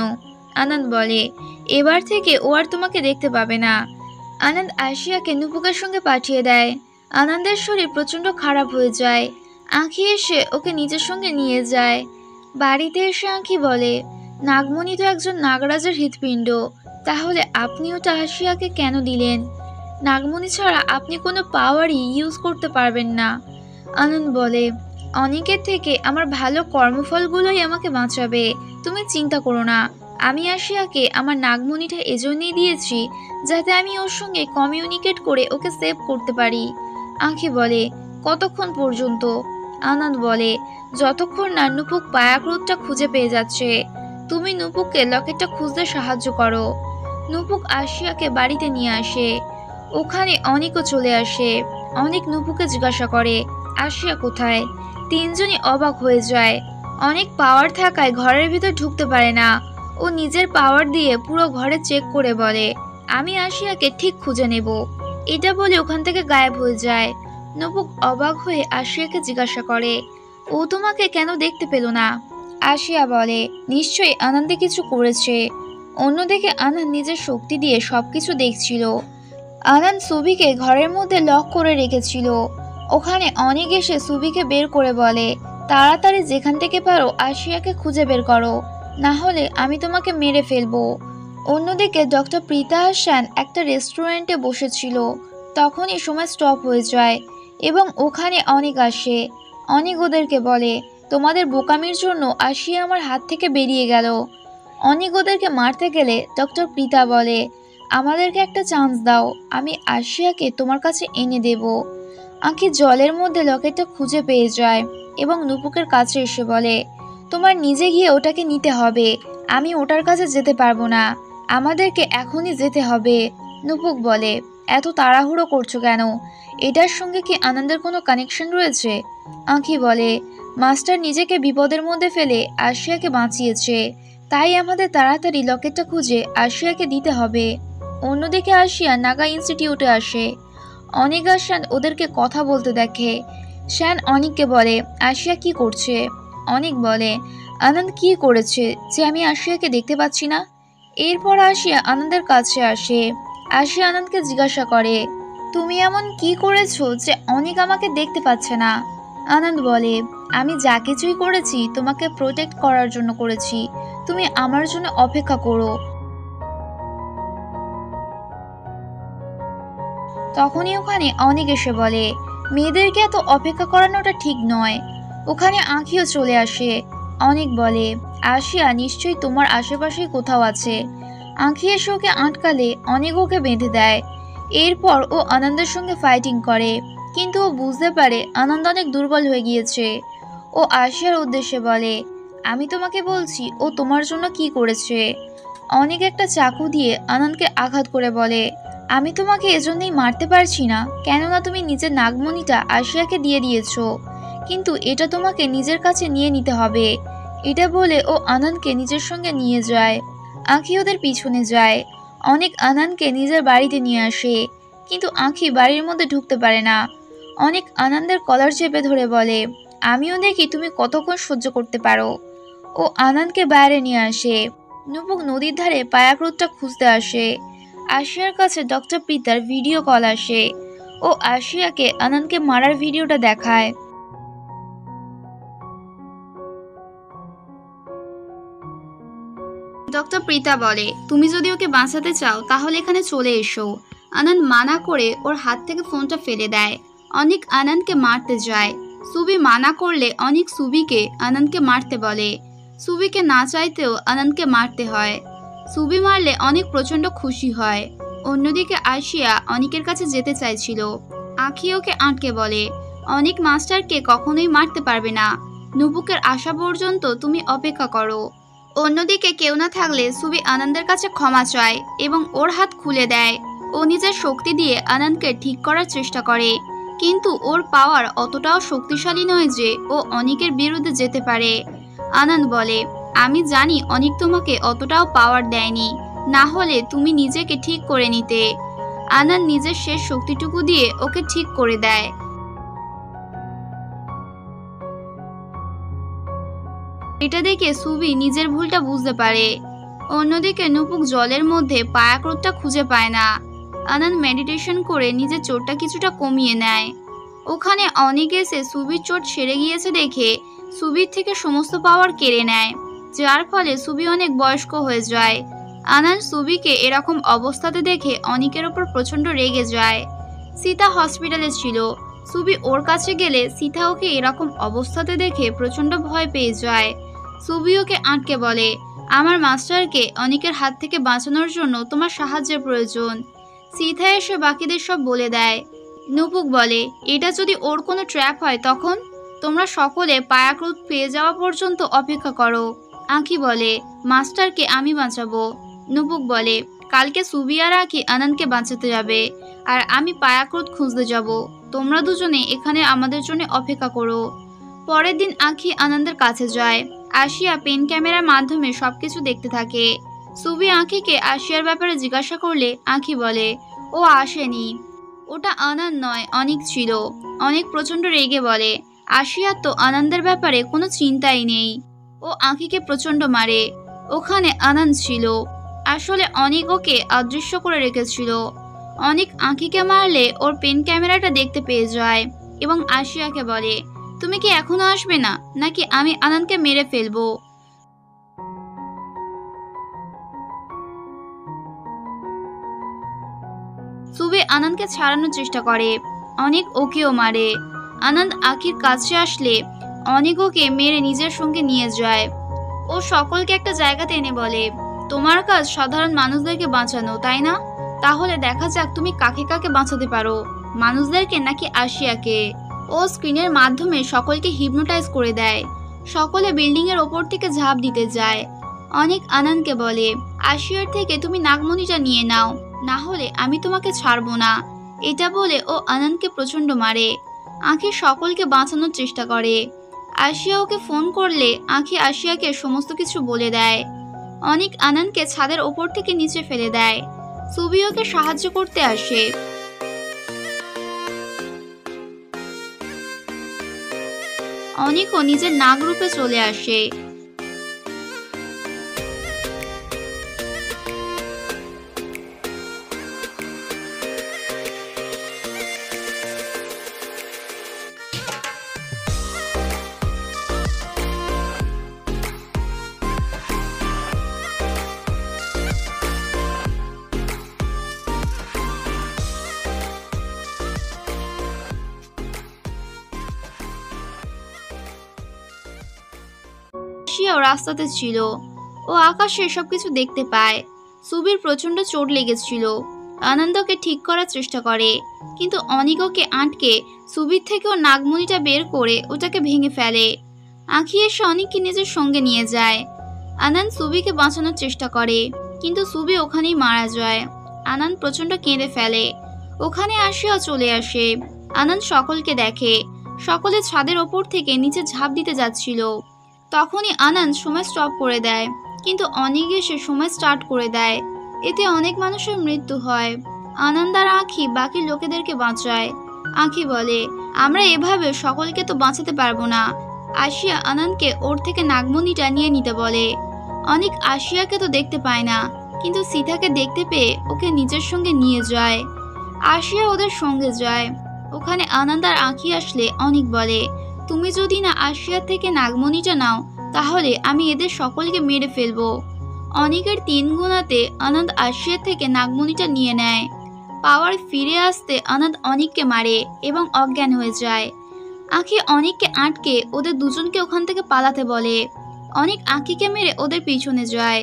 আনন্দ বলে, এবার থেকে ও আর তোমাকে দেখতে পাবে না। আনন্দ আশিয়াকে নুপুকের সঙ্গে পাঠিয়ে দেয়। আনন্দের শরীর প্রচন্ড খারাপ হয়ে যায়। আঁখি এসে ওকে নিজের সঙ্গে নিয়ে যায়। বাড়িতে এসে আঁখি বলে, নাগমণি তো একজন নাগরাজের হৃৎপিণ্ড, তাহলে আপনি ওটা আশিয়াকে কেন দিলেন? নাগমণি ছাড়া আপনি কোনো পাওয়ারই ইউজ করতে পারবেন না। আনন্দ বলে, অনেকের থেকে আমার ভালো কর্মফলগুলোই আমাকে বাঁচাবে, তুমি চিন্তা করো না। আমি আশিয়াকে আমার নাগমণিটা এজন্যই দিয়েছি যাতে আমি ওর সঙ্গে কমিউনিকেট করে ওকে সেভ করতে পারি। আঁখি বলে, কতক্ষণ পর্যন্ত? আনন্দ বলে, যতক্ষণ না নুপুক পায়াক্রোধটা খুঁজে পেয়ে যাচ্ছে। তুমি নুপুককে লকেটটা খুঁজতে সাহায্য করো। নুপুক আশিয়াকে বাড়িতে নিয়ে আসে। ওখানে অনিকও চলে আসে। অনিক নুপুকে জিজ্ঞাসা করে, আশিয়া কোথায়? তিনজনই অবাক হয়ে যায়। অনেক পাওয়ার থাকায় ঘরের ভিতর ঢুকতে পারে না। ও নিজের পাওয়ার দিয়ে পুরো ঘরে চেক করে বলে, আমি আশিয়াকে ঠিক খুঁজে নেব। এটা বলে ওখান থেকে গায়েব হয়ে যায়। নুপুক অবাক হয়ে আশিয়াকে জিজ্ঞাসা করে, ও তোমাকে কেন দেখতে পেল না? আশিয়া বলে, নিশ্চয়ই আনন্দে কিছু করেছে। অন্যদিকে আনন্দ নিজের শক্তি দিয়ে সবকিছু দেখছিল। আনন্দ সুবিকে ঘরের মধ্যে লক করে রেখেছিল। ওখানে অনেক এসে সুবিকে বের করে বলে, তাড়াতাড়ি যেখান থেকে পারো আশিয়াকে খুঁজে বের করো, না হলে আমি তোমাকে মেরে ফেলবো। অন্যদিকে ডক্টর প্রীতা হাসান একটা রেস্টুরেন্টে বসেছিল। তখনই সময় স্টপ হয়ে যায় এবং ওখানে অনেক আসে। অনেক ওদেরকে বলে, তোমাদের বোকামির জন্য আশিয়া আমার হাত থেকে বেরিয়ে গেল। অনেক ওদেরকে মারতে গেলে ডক্টর প্রীতা বলে, আমাদেরকে একটা চান্স দাও, আমি আশিয়াকে তোমার কাছে এনে দেব। আঁখি জলের মধ্যে লকেটটা খুঁজে পেয়ে যায় এবং নুপুকের কাছে এসে বলে, তোমার নিজে গিয়ে ওটাকে নিতে হবে, আমি ওটার কাছে যেতে পারবো না, আমাদেরকে এখনই যেতে হবে। নুপুক বলে, এত তাড়াহুড়ো করছো কেন? এটার সঙ্গে কি আনন্দের কোনো কানেকশন রয়েছে? আঁখি বলে, মাস্টার নিজেকে বিপদের মধ্যে ফেলে আশিয়াকে বাঁচিয়েছে, তাই আমাদের তাড়াতাড়ি লকেটটা খুঁজে আশিয়াকে দিতে হবে। অন্যদিকে আশিয়া নাগা ইনস্টিটিউটে আসে। অনিক আর শ্যান ওদেরকে কথা বলতে দেখে। শ্যান অনিককে বলে, আশিয়া কি করছে? অনিক বলে, আনন্দ কি করেছে যে আমি আশিয়াকে দেখতে পাচ্ছি না? এরপর আশিয়া আনন্দের কাছে আসে। আশিয়া আনন্দকে জিজ্ঞাসা করে, তুমি এমন কি করেছো যে অনিক আমাকে দেখতে পাচ্ছে না? আনন্দ বলে, আমি যা কিছুই করেছি তোমাকে প্রোটেক্ট করার জন্য করেছি, তুমি আমার জন্য অপেক্ষা করো। তখনই ওখানে অনেক এসে বলে, মেয়েদেরকে এত অপেক্ষা করানোটা ঠিক নয়। ওখানে আঁখিও চলে আসে। অনেক বলে, আশিয়া নিশ্চয়ই তোমার আশেপাশেই কোথাও আছে। আঁখি এসে ওকে আটকালে অনেক ওকে বেঁধে দেয়। এরপর ও আনন্দের সঙ্গে ফাইটিং করে, কিন্তু ও বুঝতে পারে আনন্দ অনেক দুর্বল হয়ে গিয়েছে। ও আশিয়ার উদ্দেশ্যে বলে, আমি তোমাকে বলছি ও তোমার জন্য কি করেছে। অনেক একটা চাকু দিয়ে আনন্দকে আঘাত করে বলে, আমি তোমাকে এজন্যই মারতে পারছি না, কেননা তুমি নিজের নাগমণিটা আশিয়াকে দিয়ে দিয়েছো, কিন্তু এটা তোমাকে নিজের কাছে নিয়ে নিতে হবে। এটা বলে ও আনন্দকে নিজের সঙ্গে নিয়ে যায়। আঁখি ওদের পিছনে যায়। অনেক আনন্দকে নিজের বাড়িতে নিয়ে আসে, কিন্তু আঁখি বাড়ির মধ্যে ঢুকতে পারে না। অনেক আনন্দের কলার চেপে ধরে বলে, আমিও দেখি তুমি কতক্ষণ সহ্য করতে পারো। ও আনন্দকে বাইরে নিয়ে আসে। নুপুক নদীর ধারে পায়াক্রোধটা খুঁজতে আসে। আশিয়ার কাছে ডক্টর পিতার ভিডিও কল আসে। ও আশিয়াকে আনন্দকে মারার ভিডিওটা দেখায়। ডক্টর প্রীতা বলে, তুমি যদি ওকে বাঁচাতে চাও তাহলে এখানে চলে এসো। আনন্দ মানা করে ওর হাত থেকে ফোনটা ফেলে দেয়। অনিক আনন্দকে মারতে যায়। সুবি মানা করলে অনিক সুবিকে আনন্দকে মারতে বলে। সুবিকে না চাইতেও আনন্দকে মারতে হয়। সুবি মারলে অনিক প্রচণ্ড খুশি হয়। অন্যদিকে আশিয়া অনিকের কাছে যেতে চাইছিল। আঁখি ওকে আটকে বলে, অনিক মাস্টারকে কখনোই মারতে পারবে না। নুপুকের আসা পর্যন্ত তুমি অপেক্ষা করো। অন্যদিকে কেউ না থাকলে সুবি আনন্দের কাছে ক্ষমা চায় এবং ওর হাত খুলে দেয়। ও নিজের শক্তি দিয়ে আনন্দকে ঠিক করার চেষ্টা করে, কিন্তু ওর পাওয়ার অতটাও শক্তিশালী নয় যে ও অনিকের বিরুদ্ধে যেতে পারে। আনন্দ বলে, আমি জানি অনিক তোমাকে অতটাও পাওয়ার দেয়নি, না হলে তুমি নিজেকে ঠিক করে নিতে। আনন্দ নিজের শেষ শক্তিটুকু দিয়ে ওকে ঠিক করে দেয়। এটা দেখে সুবি নিজের ভুলটা বুঝতে পারে। অন্যদিকে নুপুক জলের মধ্যে পায়াক্রোধটা খুঁজে পায় না। আনন্দ মেডিটেশন করে নিজের চোটটা কিছুটা কমিয়ে নেয়। ওখানে অনেক এসে সুবির চোট সেরে গিয়েছে দেখে সুবির থেকে সমস্ত পাওয়ার কেড়ে নেয়, যার ফলে সুবি অনেক বয়স্ক হয়ে যায়। আনন্দ সুবিকে এরকম অবস্থাতে দেখে অনিকের ওপর প্রচণ্ড রেগে যায়। সীতা হসপিটালে ছিল। সুবি ওর কাছে গেলে সীতা ওকে এরকম অবস্থাতে দেখে প্রচণ্ড ভয় পেয়ে যায়। সুবি ওকে আটকে বলে, আমার মাস্টারকে অনিকের হাত থেকে বাঁচানোর জন্য তোমার সাহায্যের প্রয়োজন। সীতা এসে বাকিদের সব বলে দেয়। নুপুক বলে, এটা যদি ওর কোনো ট্র্যাপ হয় তখন? তোমরা সকলে পায়াক্রোধ পেয়ে যাওয়া পর্যন্ত অপেক্ষা করো। আঁখি বলে, মাস্টারকে আমি বাঁচাবো। নুপুক বলে, কালকে সুবি আর আঁখি আনন্দকে বাঁচাতে যাবে, আর আমি পায়াক্রোধ খুঁজতে যাব। তোমরা দুজনে এখানে আমাদের জন্য অপেক্ষা করো। পরের দিন আঁখি আনন্দের কাছে যায়। আশিয়া পেন ক্যামেরার মাধ্যমে সবকিছু দেখতে থাকে। সুবি আঁখিকে আশিয়ার ব্যাপারে জিজ্ঞাসা করলে আঁখি বলে, ও আসেনি, ওটা আনন্দ নয়, অনিক ছিল। অনেক প্রচণ্ড রেগে বলে, আশিয়ার তো আনন্দের ব্যাপারে কোনো চিন্তাই নেই। ও আঁখিকে প্রচণ্ড মারে। ওখানে আনন্দ ছিল। আসলে অনিক ওকে অদৃশ্য করে রেখেছিল। অনিক আঁখিকে মারলে ওর পেন ক্যামেরাটা দেখতে পেয়ে যায় এবং আশিয়াকে বলে, তুমি কি এখনো আসবে না, নাকি আমি আনন্দকে মেরে ফেলবো? সুবি আনন্দকে ছাড়ানোর চেষ্টা করে। অনেক ওকেও মারে। আনন্দ আঁখির কাছে আসলে অনেক ওকে মেরে নিজের সঙ্গে নিয়ে যায়। ও সকলকে একটা জায়গাতে এনে বলে, তোমার কাজ সাধারণ মানুষদেরকে বাঁচানো, তাই না? তাহলে দেখা যাক তুমি কাকে কাকে বাঁচাতে পারো, মানুষদেরকে নাকি আশিয়াকে। ও স্ক্রিনের মাধ্যমে সকলকে হিপনোটাইজ করে দেয়। সকলে বিল্ডিং এর ওপর থেকে ঝাঁপ দিতে যায়। অনেক আনন্দকে বলে, আশিয়ার থেকে তুমি নাগমণিটা নিয়ে নাও, না হলে আমি তোমাকে ছাড়বো না। এটা বলে ও আনন্দকে প্রচণ্ড মারে। আঁখি সকলকে বাঁচানোর চেষ্টা করে। আশিয়া ওকে ফোন করলে আঁখি আশিয়াকে সমস্ত কিছু বলে দেয়। অনেক আনন্দকে ছাদের ওপর থেকে নিচে ফেলে দেয়। সুবি ওকে সাহায্য করতে আসে। অনেকও নিজের নাগ রূপে চলে আসে। আশিয়াও রাস্তাতে ছিল। ও আকাশে সবকিছু দেখতে পায়। সুবির প্রচন্ড চোট লেগেছিল। আনন্দকে ঠিক করার চেষ্টা করে, কিন্তু অনিক ওকে আটকে সুবির থেকেও নাগমণিটা বের করে ওটাকে ভেঙে ফেলে। আঁখি এসে অনিককে নিজের সঙ্গে নিয়ে যায়। আনন্দ সুবিকে বাঁচানোর চেষ্টা করে, কিন্তু সুবি ওখানেই মারা যায়। আনন্দ প্রচন্ড কেঁদে ফেলে। ওখানে আশিয়া চলে আসে। আনন্দ সকলকে দেখে। সকলে ছাদের ওপর থেকে নিচে ঝাঁপ দিতে যাচ্ছিল। তখনই আনন্দ সময় স্টপ করে দেয়, কিন্তু অনেক এসে সময় স্টার্ট করে দেয়। এতে অনেক মানুষের মৃত্যু হয়। আনন্দ আর আঁখি বাকি লোকেদেরকে বাঁচায়। আঁখি বলে, আমরা এভাবে সকলকে তো বাঁচাতে পারবো না। আশিয়া আনন্দকে ওর থেকে নাগমণিটা নিয়ে নিতে বলে। অনেক আশিয়াকে তো দেখতে পায় না, কিন্তু সীতাকে দেখতে পেয়ে ওকে নিজের সঙ্গে নিয়ে যায়। আশিয়া ওদের সঙ্গে যায়। ওখানে আনন্দ আর আঁখি আসলে অনেক বলে, তুমি যদি না আশিয়া থেকে নাগমণিটা নাও তাহলে আমি এদের সকলকে মেরে ফেলবো। অনেকের 3 গুণাতে আনন্দ আশিয়ার থেকে নাগমণিটা নিয়ে নেয়। পাওয়ার ফিরে আসতে আনন্দ অনিককে মারে এবং অজ্ঞান হয়ে যায়। আঁখি অনিককে আটকে ওদের দুজনকে ওখান থেকে পালাতে বলে। অনিক আঁখিকে মেরে ওদের পিছনে যায়।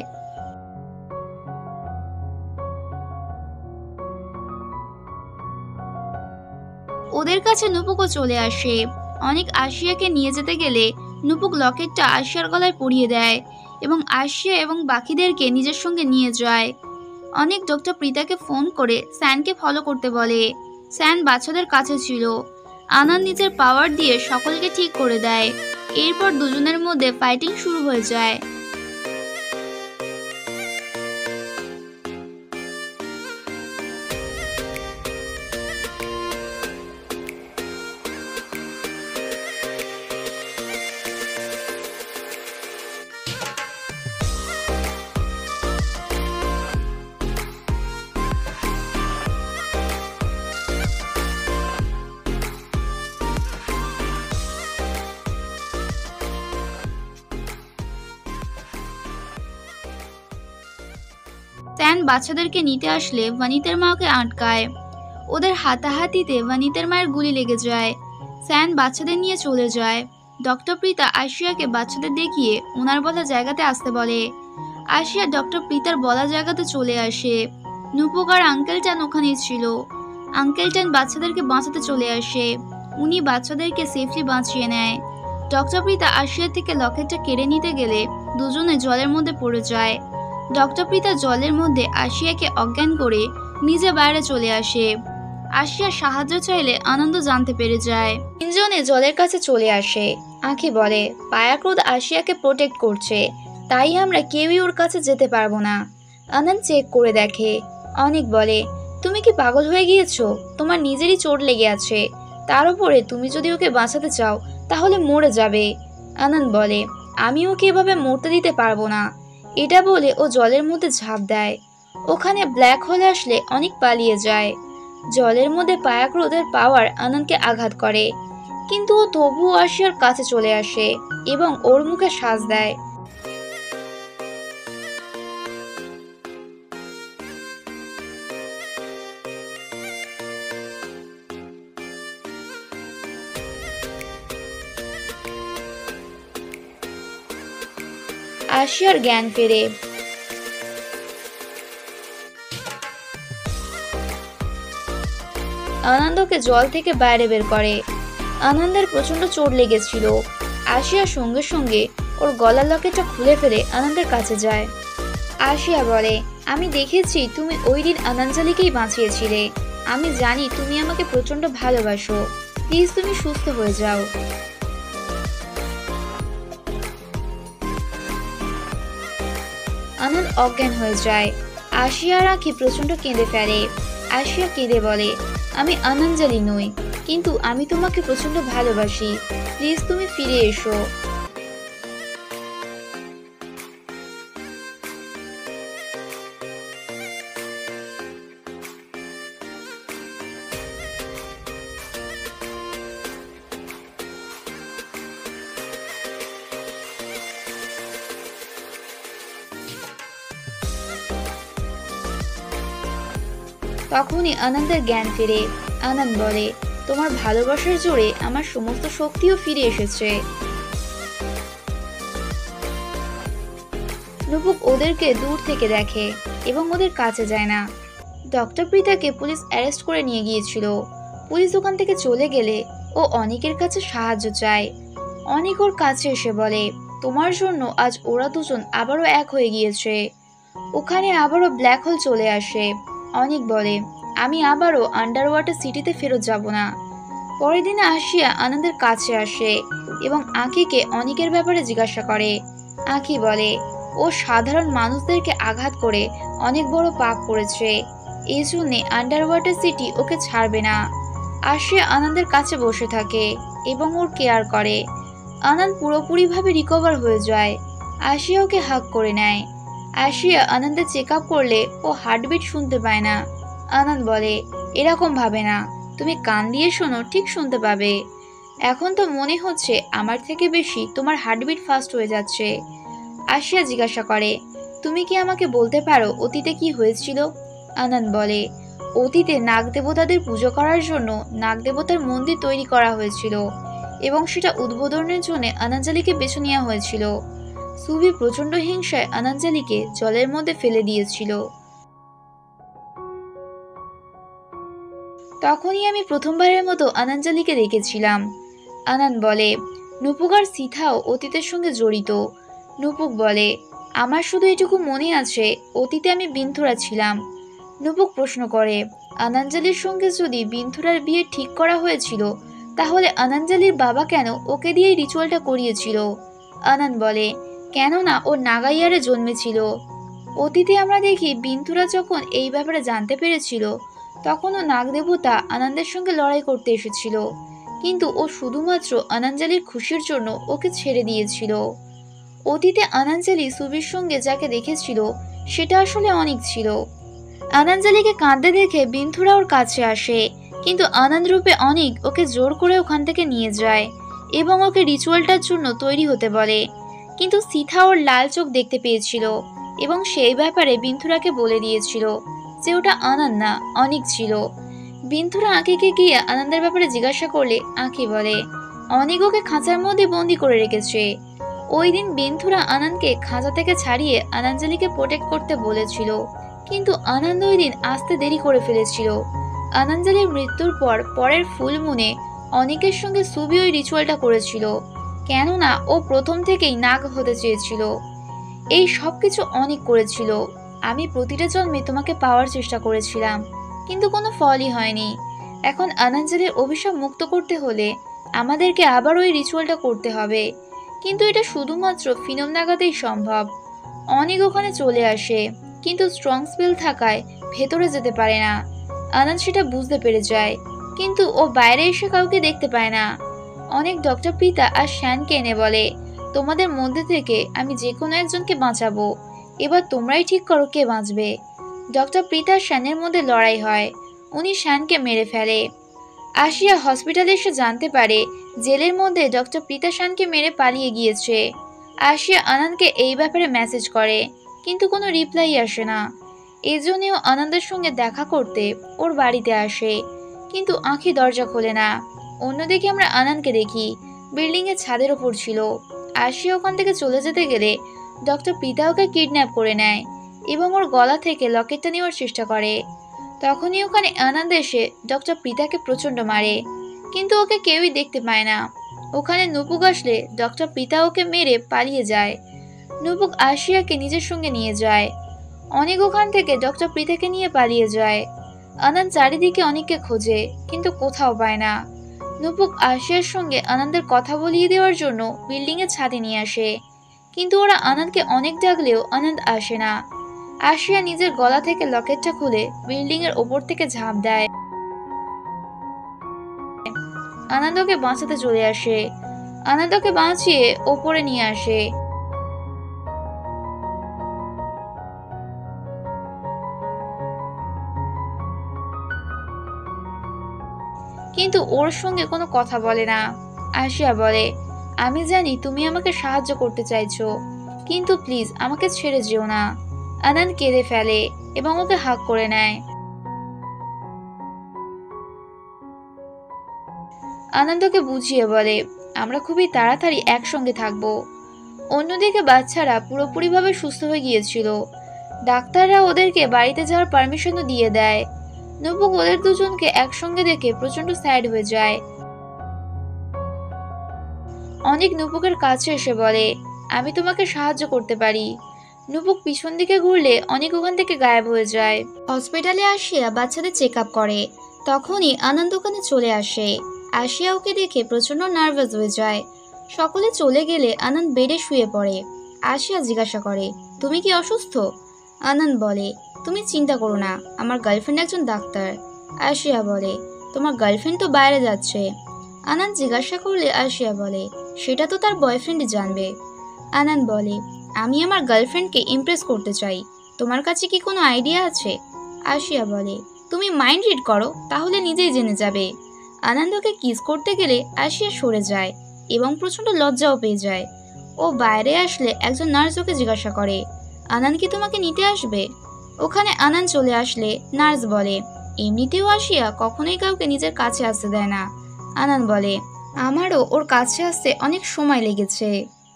ওদের কাছে নুপুকও চলে আসে। অনিক আশিয়াকে নিয়ে যেতে গেলে নুপুক লকেটটা আশিয়ার গলায় পরিয়ে দেয় এবং আশিয়া এবং বাকিদেরকে নিজের সঙ্গে নিয়ে যায়। অনিক ডক্টর প্রীতাকে ফোন করে স্যানকে ফলো করতে বলে। স্যান বাচ্চাদের কাছে ছিল। আনন্দ নিজের পাওয়ার দিয়ে সকলকে ঠিক করে দেয়। এরপর দুজনের মধ্যে ফাইটিং শুরু হয়ে যায়। স্যান বাচ্চাদেরকে নিতে আসলে ভানিতের মাকে আটকায়। ওদের হাতাহাতিতে ভানিতের মায়ের গুলি লেগে যায়। স্যান বাচ্চাদের নিয়ে চলে যায়। ডক্টর প্রীতা আশিয়াকে বাচ্চাদের দেখিয়ে ওনার বলা জায়গাতে আসতে বলে। আশিয়া ডক্টর প্রীতার বলা জায়গাতে চলে আসে। নুপুক আর আঙ্কেল টান ওখানেই ছিল। আঙ্কেল টান বাচ্চাদেরকে বাঁচাতে চলে আসে। উনি বাচ্চাদেরকে সেফলি বাঁচিয়ে নেয়। ডক্টর প্রীতা আশিয়ার থেকে লকেটটা কেড়ে নিতে গেলে দুজনে জলের মধ্যে পড়ে যায়। ডক্টর প্রীতা জলের মধ্যে আশিয়াকে অজ্ঞান করে নিজে বাইরে চলে আসে। আশিয়া সাহায্য চাইলে আনন্দ জানতে পেরে যায়। তিনজনে জলের কাছে চলে আসে। আঁখি বলে, পায়াক্রোধ আশিয়াকে প্রোটেক্ট করছে, তাই আমরা কেউই ওর কাছে যেতে পারবো না। আনন্দ চেক করে দেখে। অনেক বলে, তুমি কি পাগল হয়ে গিয়েছো? তোমার নিজেরই চোট লেগে আছে, তার উপরে তুমি যদি ওকে বাঁচাতে চাও তাহলে মরে যাবে। আনন্দ বলে, আমি ওকে এভাবে মরতে দিতে পারবো না। এটা বলে ও জলের মধ্যে ঝাঁপ দেয়। ওখানে ব্ল্যাক হোল আসলে অনেক পালিয়ে যায়। জলের মধ্যে পায়াক্রোধের পাওয়ার আনন্দকে আঘাত করে, কিন্তু ও তবুও আশিয়ার কাছে চলে আসে এবং ওর মুখে শ্বাস দেয়। আশিয়ার জ্ঞান ফেরে। আনন্দকে জল থেকে বাইরে বের করে। আনন্দের প্রচন্ড চোট লেগেছিল। আশিয়া সঙ্গে সঙ্গে ওর গলার লকেটটা খুলে ফেলে আনন্দের কাছে যায়। আশিয়া বলে, আমি দেখেছি তুমি ওই দিন আনঞ্জলিকেই বাঁচিয়েছিলে। আমি জানি তুমি আমাকে প্রচন্ড ভালোবাসো। প্লিজ তুমি সুস্থ হয়ে যাও। আনন্দ অজ্ঞান হয়ে যায়। আশিয়া আর আঁখি প্রচন্ড কেঁদে ফেলে। আশিয়া কেঁদে বলে, আমি আনঞ্জলি নই, কিন্তু আমি তোমাকে প্রচন্ড ভালোবাসি। প্লিজ তুমি ফিরে এসো। তখনই আনন্দের জ্ঞান ফিরে। আনন্দ বলে, তোমার ভালোবাসার জোরে আমার সমস্ত শক্তিও ফিরে এসেছে। নুপুক ওদেরকে দূর থেকে দেখে এবং ওদের কাছে যায় না। ডক্টর প্রীতাকে পুলিশ অ্যারেস্ট করে নিয়ে গিয়েছিল। পুলিশ ওখান থেকে চলে গেলে ও অনেকের কাছে সাহায্য চায়। অনেক ওর কাছে এসে বলে, তোমার জন্য আজ ওরা দুজন আবারও এক হয়ে গিয়েছে। ওখানে আবারও ব্ল্যাক হোল চলে আসে। অনেক বলে, আমি আবারও আন্ডার ওয়াটার সিটিতে ফেরত যাব না। পরের দিনে আশিয়া আনন্দের কাছে আসে এবং আঁখিকে অনেকের ব্যাপারে জিজ্ঞাসা করে। আঁখি বলে, ও সাধারণ মানুষদেরকে আঘাত করে অনেক বড় পাপ করেছে, এই জন্যে আন্ডার ওয়াটার সিটি ওকে ছাড়বে না। আশিয়া আনন্দের কাছে বসে থাকে এবং ওর কেয়ার করে। আনন্দ পুরোপুরিভাবে রিকভার হয়ে যায়। আশিয়া ওকে হাগ করে নেয়। আশিয়া আনন্দের চেক আপ করলে ও হার্টবিট শুনতে পায় না। আনন্দ বলে, এরকম ভাবে না, তুমি কান দিয়ে শোনো, ঠিক শুনতে পাবে। এখন তো মনে হচ্ছে আমার থেকে বেশি তোমার হার্টবিট ফাস্ট হয়ে যাচ্ছে। আশিয়া জিজ্ঞাসা করে, তুমি কি আমাকে বলতে পারো অতীতে কি হয়েছিল? আনন্দ বলে, অতীতে নাগ দেবতাদের পুজো করার জন্য নাগ দেবতার মন্দির তৈরি করা হয়েছিল এবং সেটা উদ্বোধনের জন্য আনাঞ্জালিকে বেছে নেওয়া হয়েছিল। সুবি প্রচন্ড হিংসায় আনাঞ্জালিকে জলের মধ্যে ফেলে দিয়েছিল। তখনই আমি প্রথমবারের মতো আনাঞ্জালিকে দেখেছিলাম। আনন্দ বলে, নুপুক আর সিথাও অতীতের সঙ্গে জড়িত। নুপুক বলে, আমার শুধু এটুকু মনে আছে অতীতে আমি বিন্থুরা ছিলাম। নুপুক প্রশ্ন করে, আনাঞ্জালির সঙ্গে যদি বিন্থুরার বিয়ে ঠিক করা হয়েছিল তাহলে আনাঞ্জালির বাবা কেন ওকে দিয়ে রিচুয়ালটা করিয়েছিল? আনন্দ বলে, কেননা ও নাগাইয়ারে জন্মেছিল। অতীতে আমরা দেখি বিন্থুরা যখন এই ব্যাপারে জানতে পেরেছিল তখনও নাগদেবতা আনন্দের সঙ্গে লড়াই করতে এসেছিল, কিন্তু ও শুধুমাত্র আনাঞ্জালির খুশির জন্য ওকে ছেড়ে দিয়েছিল। অতীতে আনাঞ্জালি সুবির সঙ্গে যাকে দেখেছিল সেটা আসলে অনেক ছিল। আনাঞ্জালিকে কাঁদতে দেখে বিন্থুরা ওর কাছে আসে, কিন্তু আনন্দ রূপে অনেক ওকে জোর করে ওখান থেকে নিয়ে যায় এবং ওকে রিচুয়ালটার জন্য তৈরি হতে বলে। কিন্তু সিথা ওর লাল চোখ দেখতে পেয়েছিল এবং সেই ব্যাপারে বিন্থুরাকে বলে দিয়েছিল যে ওটা আনন্দ না, অনেক ছিল। বিন্থুরা আঁকিকে গিয়ে আনন্দের ব্যাপারে জিজ্ঞাসা করলে আঁকি বলে, অনেক ওকে খাঁচার মধ্যে বন্দি করে রেখেছে। ওই দিন বিন্থুরা আনন্দকে খাঁচা থেকে ছাড়িয়ে আনাঞ্জালিকে প্রোটেক্ট করতে বলেছিল, কিন্তু আনন্দ ওই দিন আসতে দেরি করে ফেলেছিল। আনাঞ্জালির মৃত্যুর পর পরের ফুল মুনে অনেকের সঙ্গে সুবি ওই রিচুয়ালটা করেছিল, কেননা ও প্রথম থেকেই নাগ হতে চেয়েছিল। এই সব কিছু অনেক করেছিল। আমি প্রতিটা জন্মে তোমাকে পাওয়ার চেষ্টা করেছিলাম, কিন্তু কোনো ফলই হয়নি। এখন আনাঞ্জালির অভিশাপ মুক্ত করতে হলে আমাদেরকে আবার ওই রিচুয়ালটা করতে হবে, কিন্তু এটা শুধুমাত্র ফিনম নাগাতেই সম্ভব। অনেক ওখানে চলে আসে, কিন্তু স্ট্রং স্পেল থাকায় ভেতরে যেতে পারে না। আনন্দ সেটা বুঝতে পেরে যায়, কিন্তু ও বাইরে এসে কাউকে দেখতে পায় না। অনেক ডক্টর পিতা আর শ্যানকে এনে বলে, তোমাদের মধ্যে থেকে আমি যে কোনো একজনকে বাঁচাবো, এবার তোমরাই ঠিক করো কে বাঁচবে। ডক্টর প্রীতা আর শ্যানের মধ্যে লড়াই হয়, উনি শ্যানকে মেরে ফেলে। আসিয়া হসপিটালে এসে জানতে পারে জেলের মধ্যে ডক্টর প্রীতা শ্যানকে মেরে পালিয়ে গিয়েছে। আসিয়া আনন্দকে এই ব্যাপারে মেসেজ করে, কিন্তু কোনো রিপ্লাই আসে না। এজন্যও আনন্দের সঙ্গে দেখা করতে ওর বাড়িতে আসে, কিন্তু আঁখি দরজা খোলে না। অন্যদিকে আমরা আনন্দকে দেখি বিল্ডিং এর ছাদের ওপর ছিল। আসিয়া ওখান থেকে চলে যেতে গেলে ডক্টর প্রীতা ওকে কিডন্যাপ করে নেয় এবং ওর গলা থেকে লকেটটা নেওয়ার চেষ্টা করে। তখনই ওখানে আনন্দ এসে ডক্টর প্রীতাকে প্রচন্ড মারে, কিন্তু ওকে কেউই দেখতে পায় না। ওখানে নুপুক আসলে ডক্টর প্রীতা ওকে মেরে পালিয়ে যায়। নুপুক আসিয়াকে নিজের সঙ্গে নিয়ে যায়। অনেক ওখান থেকে ডক্টর প্রীতাকে নিয়ে পালিয়ে যায়। আনন্দ চারিদিকে অনেককে খোঁজে, কিন্তু কোথাও পায় না। নুপুক আসিয়ার সঙ্গে আনন্দের কথা বলিয়ে দেওয়ার জন্য বিল্ডিং এর ছাদে নিয়ে আসে, কিন্তু ওরা আনন্দকে অনেক ডাকলেও আনন্দ আসে না। আসিয়া নিজের গলা থেকে লকেটটা খুলে বিল্ডিং এর ওপর থেকে ঝাঁপ দেয়। আনন্দকে বাঁচাতে চলে আসে, আনন্দকে বাঁচিয়ে ওপরে নিয়ে আসে। কিন্তু ওর সঙ্গে কোনো কথা বলে না। আসিয়া বলে, আমি জানি তুমি আমাকে সাহায্য করতে চাইছো, কিন্তু প্লিজ আমাকে ছেড়ে যেও না। আনন্দ কেঁদে ফেলে এবং ওকে হাগ করে নেয়। আনন্দকে বুঝিয়ে বলে, আমরা খুবই তাড়াতাড়ি একসঙ্গে থাকবো। অন্যদিকে বাচ্চারা পুরোপুরিভাবে সুস্থ হয়ে গিয়েছিল। ডাক্তাররা ওদেরকে বাড়িতে যাওয়ার পারমিশনও দিয়ে দেয়। নুপুক ওদের দুজনকে একসঙ্গে দেখে প্রচন্ড স্যাড হয়ে যায়। অনেক নুপুকের কাছে এসে বলে, আমি তোমাকে সাহায্য করতে পারি। নুপুক পিছন দিকে ঘুরলে অনেক ওখান থেকে গায়েব হয়ে যায়। হসপিটালে আসিয়া বাচ্চাদের চেক আপ করে, তখনই আনন্দ ওখানে চলে আসে। আসিয়া ওকে দেখে প্রচন্ড নার্ভাস হয়ে যায়। সকলে চলে গেলে আনন্দ বেডে শুয়ে পড়ে। আসিয়া জিজ্ঞাসা করে, তুমি কি অসুস্থ? আনন্দ বলে, তুমি চিন্তা করো না, আমার গার্লফ্রেন্ড একজন ডাক্তার। আসিয়া বলে, তোমার গার্লফ্রেন্ড তো বাইরে যাচ্ছে। আনন্দ জিজ্ঞাসা করলে আসিয়া বলে, সেটা তো তার বয়ফ্রেন্ডই জানবে। আনন্দ বলে, আমি আমার গার্লফ্রেন্ডকে ইমপ্রেস করতে চাই, তোমার কাছে কি কোনো আইডিয়া আছে? আসিয়া বলে, তুমি মাইন্ড রিড করো, তাহলে নিজেই জেনে যাবে। আনন্দকে কিস করতে গেলে আসিয়া সরে যায় এবং প্রচন্ড লজ্জাও পেয়ে যায়। ও বাইরে আসলে একজন নার্স ওকে জিজ্ঞাসা করে, আনান কি তোমাকে নিতে আসবে? ওখানে আনান চলে আসলে নার্স বলে, এমনিতেও আসিয়া কখনোই কাউকে নিজের কাছে আসতে দেয় না। আনান বলে, আমারও ওর কাছে আসতে অনেক সময় লেগেছে।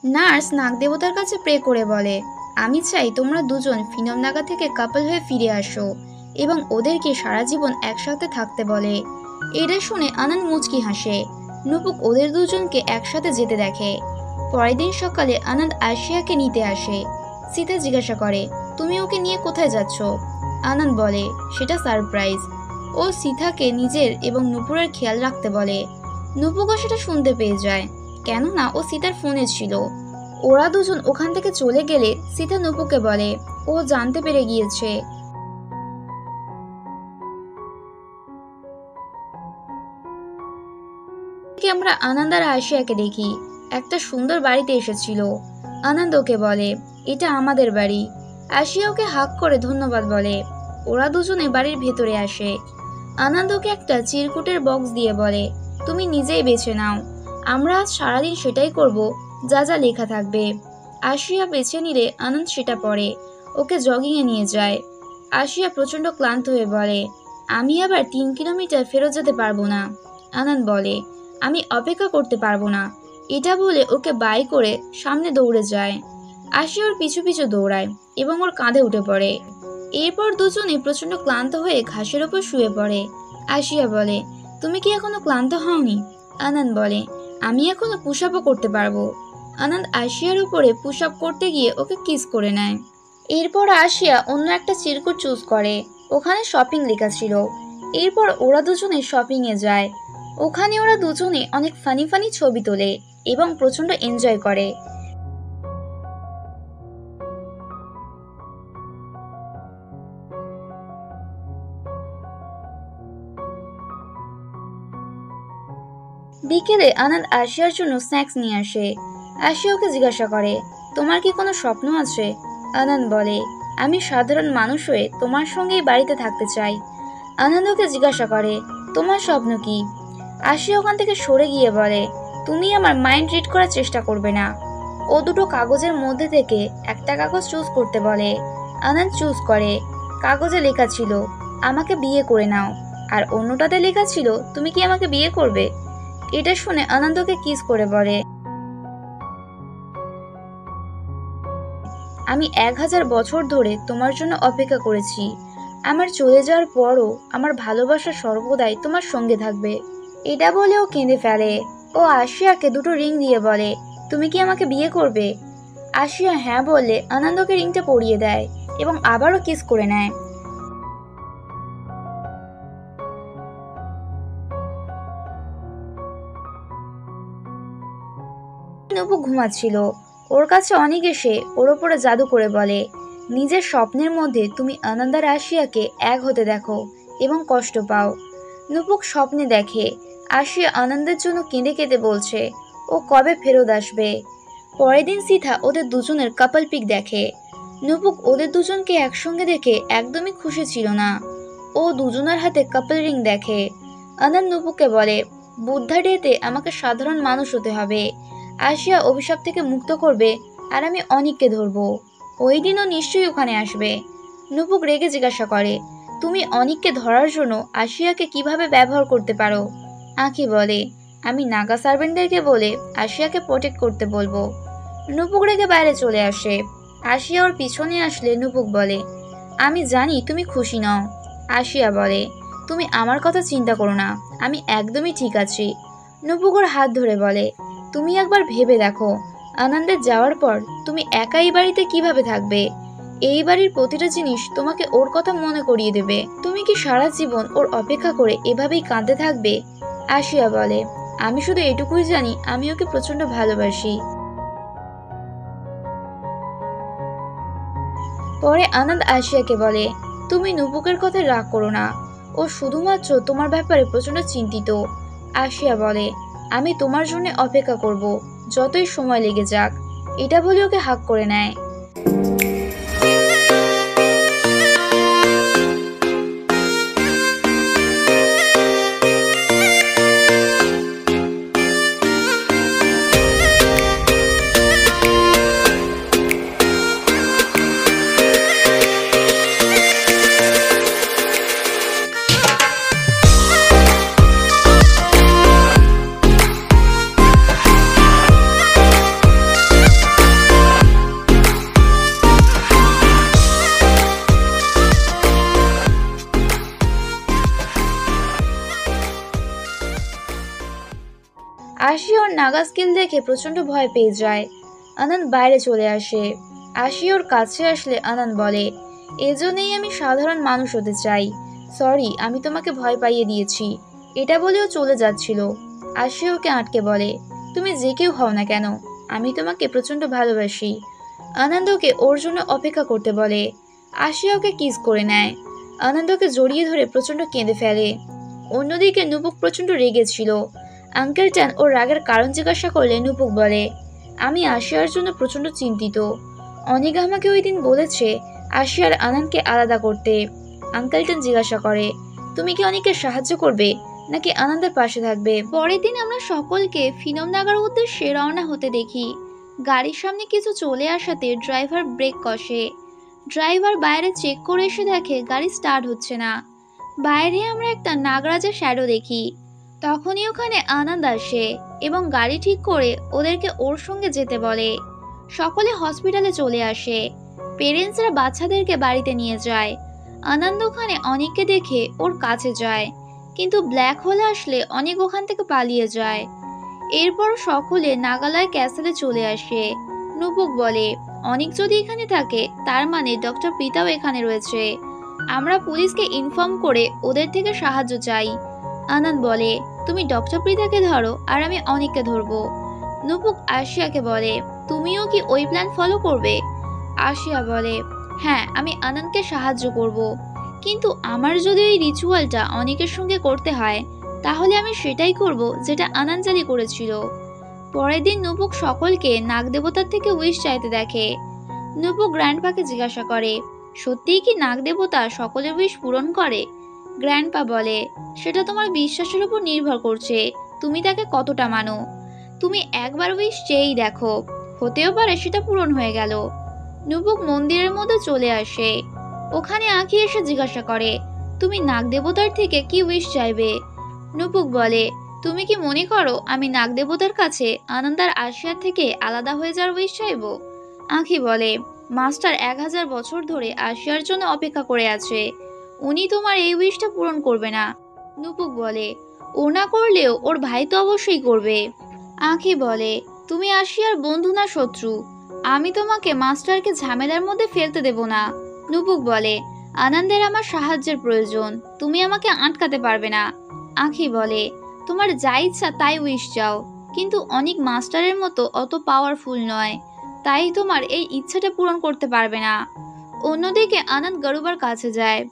নার্স নাগ দেবতার কাছে প্রে করে বলে, আমি চাই তোমরা দুজন ফিনমনাগা থেকে কাপল হয়ে ফিরে আসো এবং ওদেরকে সারা জীবন একসাথে থাকতে বলে। এটা শুনে আনান মুচকি হাসে। নুপুক ওদের দুজনকে একসাথে যেতে দেখে। পরের দিন সকালে আনন্দ আশিয়াকে নিতে আসে। সীতা জিজ্ঞাসা করে, তুমি ওকে নিয়ে কোথায় যাচ্ছ? আনন্দ বলে, সেটা সারপ্রাইজ। ও সীতাকে নিজের এবং নুপুরের খেয়াল রাখতে বলে। নুপুকও সেটা শুনতে পেয়ে যায়, কেননা ও সীতার ফোনে ছিল। ওরা দুজন ওখান থেকে চলে গেলে সীতা নুপুকে বলে, ও জানতে পেরে গিয়েছে। আমরা আনন্দ আর আশিয়াকে দেখি একটা সুন্দর বাড়িতে এসেছিল। আনন্দ ওকে বলে, এটা আমাদের বাড়ি। আশিয়া ওকে হাক করে ধন্যবাদ বলে। ওরা দুজনে বাড়ির ভেতরে আসে। আনন্দ ওকে একটা চিরকুটের বক্স দিয়ে বলে, তুমি নিজেই বেছে নাও, আমরা আজ সারাদিন সেটাই করব যা যা লেখা থাকবে। আশিয়া বেছে নিলে আনন্দ সেটা পড়ে। ওকে জগিংয়ে নিয়ে যায়। আশিয়া প্রচন্ড ক্লান্ত হয়ে বলে, আমি আবার 3 কিলোমিটার ফেরত যেতে পারবো না। আনন্দ বলে, আমি অপেক্ষা করতে পারবো না। এটা বলে ওকে বাই করে সামনে দৌড়ে যায়। আশিয়া ওর পিছু পিছু দৌড়ায় এবং ওর কাঁধে উঠে পড়ে। এরপর দুজনে প্রচন্ড ক্লান্ত হয়ে ঘাসের ওপর শুয়ে পড়ে। আশিয়া বলে, তুমি কি এখনো ক্লান্ত হওনি? আনন্দ বলে, আমি এখনো পুশ আপও করতে পারবো। আনন্দ আশিয়ার উপরে পুশ আপ করতে গিয়ে ওকে কিস করে নেয়। এরপর আশিয়া অন্য একটা চিরকুট চুজ করে। ওখানে শপিং লেখা ছিল। এরপর ওরা দুজনে শপিং এ যায়। ওখানে ওরা দুজনে অনেক ফানি ফানি ছবি তোলে এবং প্রচন্ড এনজয় করে। বিকেলে আনন্দ আশিয়ার জন্য স্ন্যাক্স নিয়ে আসে। আশিয়া ওকে জিজ্ঞাসা করে, তোমার কি কোনো স্বপ্ন আছে? আনন্দ বলে, আমি সাধারণ মানুষ হয়ে তোমার সঙ্গেই বাড়িতে থাকতে চাই। আনন্দ ওকে জিজ্ঞাসা করে, তোমার স্বপ্ন কি? আশিয়া ওখান থেকে সরে গিয়ে বলে, তুমি আমার মাইন্ড রিড করার চেষ্টা করবে না। ও দুটো কাগজের মধ্যে থেকে একটা কাগজ চুজ করতে বলে। আনন্দ চুজ করে। কাগজে লেখা ছিল, আমাকে বিয়ে করে নাও, আর অন্যটাতে লেখা ছিল, তুমি কি আমাকে বিয়ে করবে? এটা শুনে আনন্দকে কিস করে বলে, আমি 1000 বছর ধরে তোমার জন্য অপেক্ষা করেছি। আমার চলে যাওয়ার পরও আমার ভালোবাসা সর্বদাই তোমার সঙ্গে থাকবে। এটা বলে ও কেঁদে ফেলে। ও আশিয়াকে দুটো রিং দিয়ে বলে, তুমি কি আমাকে বিয়ে করবে? আশিয়া হ্যাঁ বললে আনন্দকে রিংটা পরিয়ে দেয় এবং আবারও কিস করে নেয়। নুপু ঘুমাচ্ছিল। ওর কাছে অনেক এসে ওর ওপরে জাদু করে বলে, নিজের স্বপ্নের মধ্যে তুমি আনন্দ আর আশিয়াকে এক হতে দেখো এবং কষ্ট পাও। নুপুক স্বপ্নে দেখে আশিয়া আনন্দের জন্য কেঁদে কেঁদে বলছে ও কবে ফেরত আসবে। পরের দিন সীতা ওদের দুজনের কাপল পিক দেখে। নুপুক ওদের দুজনকে একসঙ্গে দেখে একদমই খুশি ছিল না। ও দুজনের হাতে কাপল রিং দেখে। আনন্দ নুপুকে বলে, বুদ্ধা ডেতে আমাকে সাধারণ মানুষ হতে হবে। আশিয়া অভিশাপ থেকে মুক্ত করবে আর আমি অনিককে ধরবো। ওই দিনও নিশ্চয়ই ওখানে আসবে। নুপুক রেগে জিজ্ঞাসা করে, তুমি অনিককে ধরার জন্য আশিয়াকে কিভাবে ব্যবহার করতে পারো? আঁখি বলে, আমি নাগা সার্ভেন্টদেরকে বলে আশিয়াকে প্রোটেক্ট করতে বলবো। নুপুক রেগে বাইরে চলে আসে। আশিয়া ওর পিছনে আসলে নুপুক বলে, আমি জানি তুমি খুশি নও। আশিয়া বলে, তুমি আমার কথা চিন্তা করো না, আমি একদমই ঠিক আছি। নুপুক ওর হাত ধরে বলে, তুমি একবার ভেবে দেখো, আনন্দের যাওয়ার পর তুমি একাই বাড়িতে কিভাবে থাকবে? এই বাড়ির প্রতিটা জিনিস তোমাকে ওর কথা মনে করিয়ে দেবে। তুমি কি সারা জীবন ওর অপেক্ষা করে এভাবেই কাঁদতে থাকবে? আশিয়া বলে, আমি শুধু এটুকুই জানি আমি ওকে প্রচন্ড ভালোবাসি। পরে আনন্দ আশিয়াকে বলে, তুমি নুপুকের কথা রাগ করো না, ও শুধুমাত্র তোমার ব্যাপারে প্রচন্ড চিন্তিত। আশিয়া বলে, আমি তোমার জন্য অপেক্ষা করব, যতই সময় লেগে যাক। এটা বলে ওকে হাক করে নেয়। আশি ওর নাগা স্কিল দেখে প্রচন্ড ভয় পেয়ে যায়। আনন্দ বাইরে চলে আসে। আশি ওর কাছে আসলে আনন্দ বলে, এজন্যই আমি সাধারণ মানুষ হতে চাই। সরি, আমি তোমাকে ভয় পাইয়ে দিয়েছি। এটা বলেও চলে যাচ্ছিল। আশি ওকে আটকে বলে, তুমি যে কেউ হও না কেন, আমি তোমাকে প্রচন্ড ভালোবাসি। আনন্দকে ওর জন্য অপেক্ষা করতে বলে। আশি ওকে কিস করে নেয়। আনন্দকে জড়িয়ে ধরে প্রচন্ড কেঁদে ফেলে। অন্যদিকে নুপুক প্রচন্ড রেগেছিল। আঙ্কেল ট্যান ওর রাগের কারণ জিজ্ঞাসা করলে নুপুক বলে, আমি আশিয়ার জন্য প্রচন্ড চিন্তিত। অনিক আমাকে ওই দিন বলেছে আশিয়ার আনন্দকে আলাদা করতে। আঙ্কেল ট্যান জিজ্ঞাসা করে, তুমি কি অনিককে সাহায্য করবে নাকি আনন্দের পাশে থাকবে? পরের দিন আমরা সকলকে ফিনম নাগার উদ্দেশ্যে রওনা হতে দেখি। গাড়ির সামনে কিছু চলে আসাতে ড্রাইভার ব্রেক কষে। ড্রাইভার বাইরে চেক করে এসে দেখে গাড়ি স্টার্ট হচ্ছে না। বাইরে আমরা একটা নাগরাজের শ্যাডো দেখি। তখনই ওখানে আনন্দ আসে এবং গাড়ি ঠিক করে ওদেরকে ওর সঙ্গে যেতে বলে। সকলে হসপিটালে চলে আসে। পেরেন্টসরা বাচ্চাদেরকে বাড়িতে নিয়ে যায়। আনন্দ ওখানে অনেককে দেখে ওর কাছে যায়, কিন্তু ব্ল্যাক হোলে আসলে অনেক ওখান থেকে পালিয়ে যায়। এরপর সকলে নাগালয় ক্যাসেলে চলে আসে। নুপুক বলে, অনেক যদি এখানে থাকে তার মানে ডক্টর পিতাও এখানে রয়েছে। আমরা পুলিশকে ইনফর্ম করে ওদের থেকে সাহায্য চাই। আনন্দ বলে, তুমি ডক্টর প্রীতাকে ধরো আর আমি অনেককে ধরবো। নুপুক আশিয়াকে বলে, তুমিও কি ওই প্ল্যান ফলো করবে? আশিয়া বলে, হ্যাঁ, আমি আনন্দকে সাহায্য করব, কিন্তু আমার যদি এই রিচুয়ালটা অনেকের সঙ্গে করতে হয় তাহলে আমি সেটাই করব যেটা আনন্দজালি করেছিল। পরের দিন নুপুক সকলকে নাগদেবতার থেকে উইশ চাইতে দেখে। নুপুক গ্র্যান্ডপাকে জিজ্ঞাসা করে, সত্যিই কি নাগদেবতা সকলের উইশ পূরণ করে? গ্র্যান্ডপা বলে, সেটা তোমার বিশ্বাসের উপর নির্ভর করছে, তুমি তাকে কতটা মানো। তুমি একবার উইশ চেয়েই দেখো, হতেও পারে সেটা পূরণ হয়ে গেল। নুপুক মন্দিরের মধ্যে চলে আসে। ওখানে আঁকি এসে জিজ্ঞাসা করে, তুমি নাগদেবতার থেকে কি উইশ চাইবে? নুপুক বলে, তুমি কি মনে করো আমি নাগদেবতার কাছে আনন্দার আশিয়ার থেকে আলাদা হয়ে যাওয়ার উইশ চাইব? আঁকি বলে, মাস্টার 1000 বছর ধরে আশিয়ার জন্য অপেক্ষা করে আছে, উনি তোমার এই উইশটা পূরণ করবে না। নুপুক বলে, ও না করলেও ওর ভাই তো অবশ্যই করবে। আঁকি বলে, তুমি আশিয়ার বন্ধু না শত্রু, আমি তোমাকে মাস্টারকে ঝামেলার মধ্যে ফেলতে দেব না। নুপুক বলে, আনন্দের আমার সাহায্যের প্রয়োজন, তুমি আমাকে আটকাতে পারবে না। আঁখি বলে, তোমার যা ইচ্ছা তাই উইশ চাও, কিন্তু অনেক মাস্টারের মতো অত পাওয়ারফুল নয়, তাই তোমার এই ইচ্ছাটা পূরণ করতে পারবে না। অন্যদিকে আনন্দ গরুবার কাছে যায়।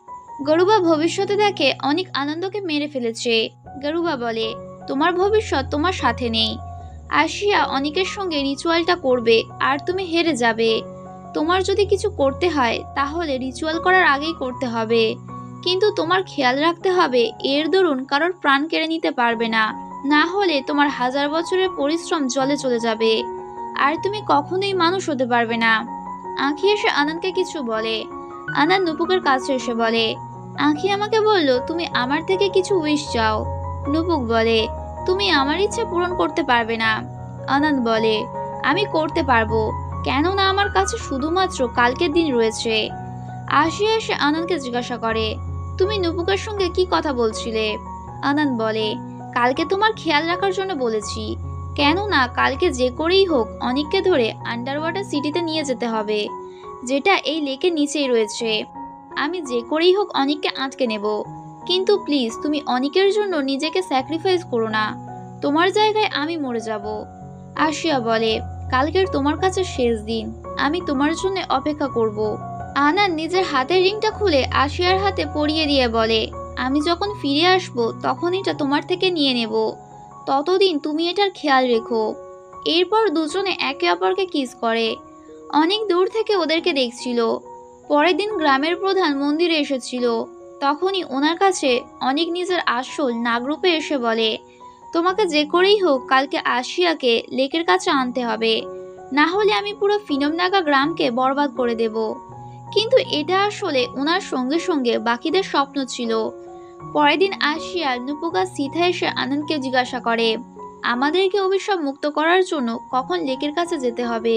গরুবা ভবিষ্যতে দেখে অনেক আনন্দকে মেরে ফেলেছে। গরুবা বলে, তোমার ভবিষ্যৎ তোমার সাথে নেই। আশিয়া অনেকের সঙ্গে রিচুয়ালটা করবে আর তুমি হেরে যাবে। তোমার যদি কিছু করতে হয় তাহলে রিচুয়াল করার আগেই করতে হবে, কিন্তু তোমার খেয়াল রাখতে হবে এর দরুন কারোর প্রাণ কেড়ে নিতে পারবে না, না হলে তোমার 1000 বছরের পরিশ্রম জলে চলে যাবে আর তুমি কখনোই মানুষ হতে পারবে না। আঁখি এসে আনন্দকে কিছু বলে। আনন্দ নুপুকের কাছে এসে বলে, আঁখি আমাকে বলল তুমি আমার থেকে কিছু উইশ চাও। নুপুক বলে, তুমি আমার ইচ্ছা পূরণ করতে পারবে না। আনন্দ বলে, আমি করতে পারবো, কেননা আমার কাছে শুধুমাত্র কালকের দিন রয়েছে। আশিয়া এসে আনন্দকে জিজ্ঞাসা করে, তুমি নুপুকের সঙ্গে কি কথা বলছিলে? আনন্দ বলে, কালকে তোমার খেয়াল রাখার জন্য বলেছি, কেননা কালকে যে করেই হোক অনিককে ধরে আন্ডার ওয়াটার সিটিতে নিয়ে যেতে হবে, যেটা এই লেকের নিচেই রয়েছে। আমি যে করেই হোক অনিককে আটকে নেব, কিন্তু প্লিজ তুমি অনিকের জন্য নিজেকে স্যাক্রিফাইস করো না, তোমার জায়গায় আমি মরে যাব। আশিয়া বলে, কালকের তোমার কাছে শেষ দিন, আমি তোমার জন্য অপেক্ষা করব। আনন্দ নিজের হাতের রিংটা খুলে আশিয়ার হাতে পরিয়ে দিয়ে বলে, আমি যখন ফিরে আসব তখন এটা তোমার থেকে নিয়ে নেব, ততদিন তুমি এটার খেয়াল রেখো। এরপর দুজনে একে অপরকে কিস করে। অনেক দূর থেকে ওদেরকে দেখছিল। পরের দিন গ্রামের প্রধান মন্দিরে এসেছিল। তখনই ওনার কাছে অনেক নিজের আসল নাগরূপে এসে বলে, তোমাকে যে করেই হোক কালকে আশিয়াকে লেকের কাছে আনতে হবে, না হলে আমি পুরো ফিনমনাগা গ্রামকে বরবাদ করে দেব। কিন্তু এটা আসলে ওনার সঙ্গে সঙ্গে বাকিদের স্বপ্ন ছিল। পরের দিন আশিয়া নুপুকা সিথা এসে আনন্দকে জিজ্ঞাসা করে, আমাদেরকে অভিশাপ মুক্ত করার জন্য কখন লেকের কাছে যেতে হবে?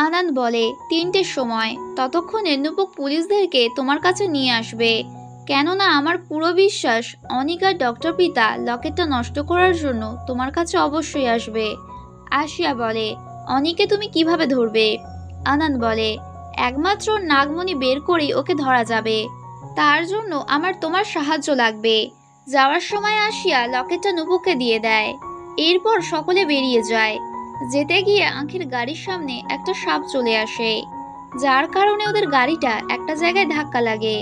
আনন্দ বলে, 3টের সময়, ততক্ষণে নুপুক পুলিশদেরকে তোমার কাছে নিয়ে আসবে। কেননা আমার পুরো বিশ্বাস অনিক আর ডক্টর পিতা লকেটটা নষ্ট করার জন্য তোমার কাছে অবশ্যই আসবে। আশিয়া বলে, অনিকে তুমি কিভাবে ধরবে? আনন্দ বলে, একমাত্র নাগমণি বের করেই ওকে ধরা যাবে। তার জন্য আমার তোমার সাহায্য লাগবে। যাওয়ার সময় আশিয়া লকেটটা নুপুকে দিয়ে দেয়। এরপর সকলে বেরিয়ে যায়। যেতে গিয়ে আঁখির গাড়ির সামনে একটা সাপ চলে আসে, যার কারণে ওদের গাড়িটা একটা জায়গায় ধাক্কা লাগে।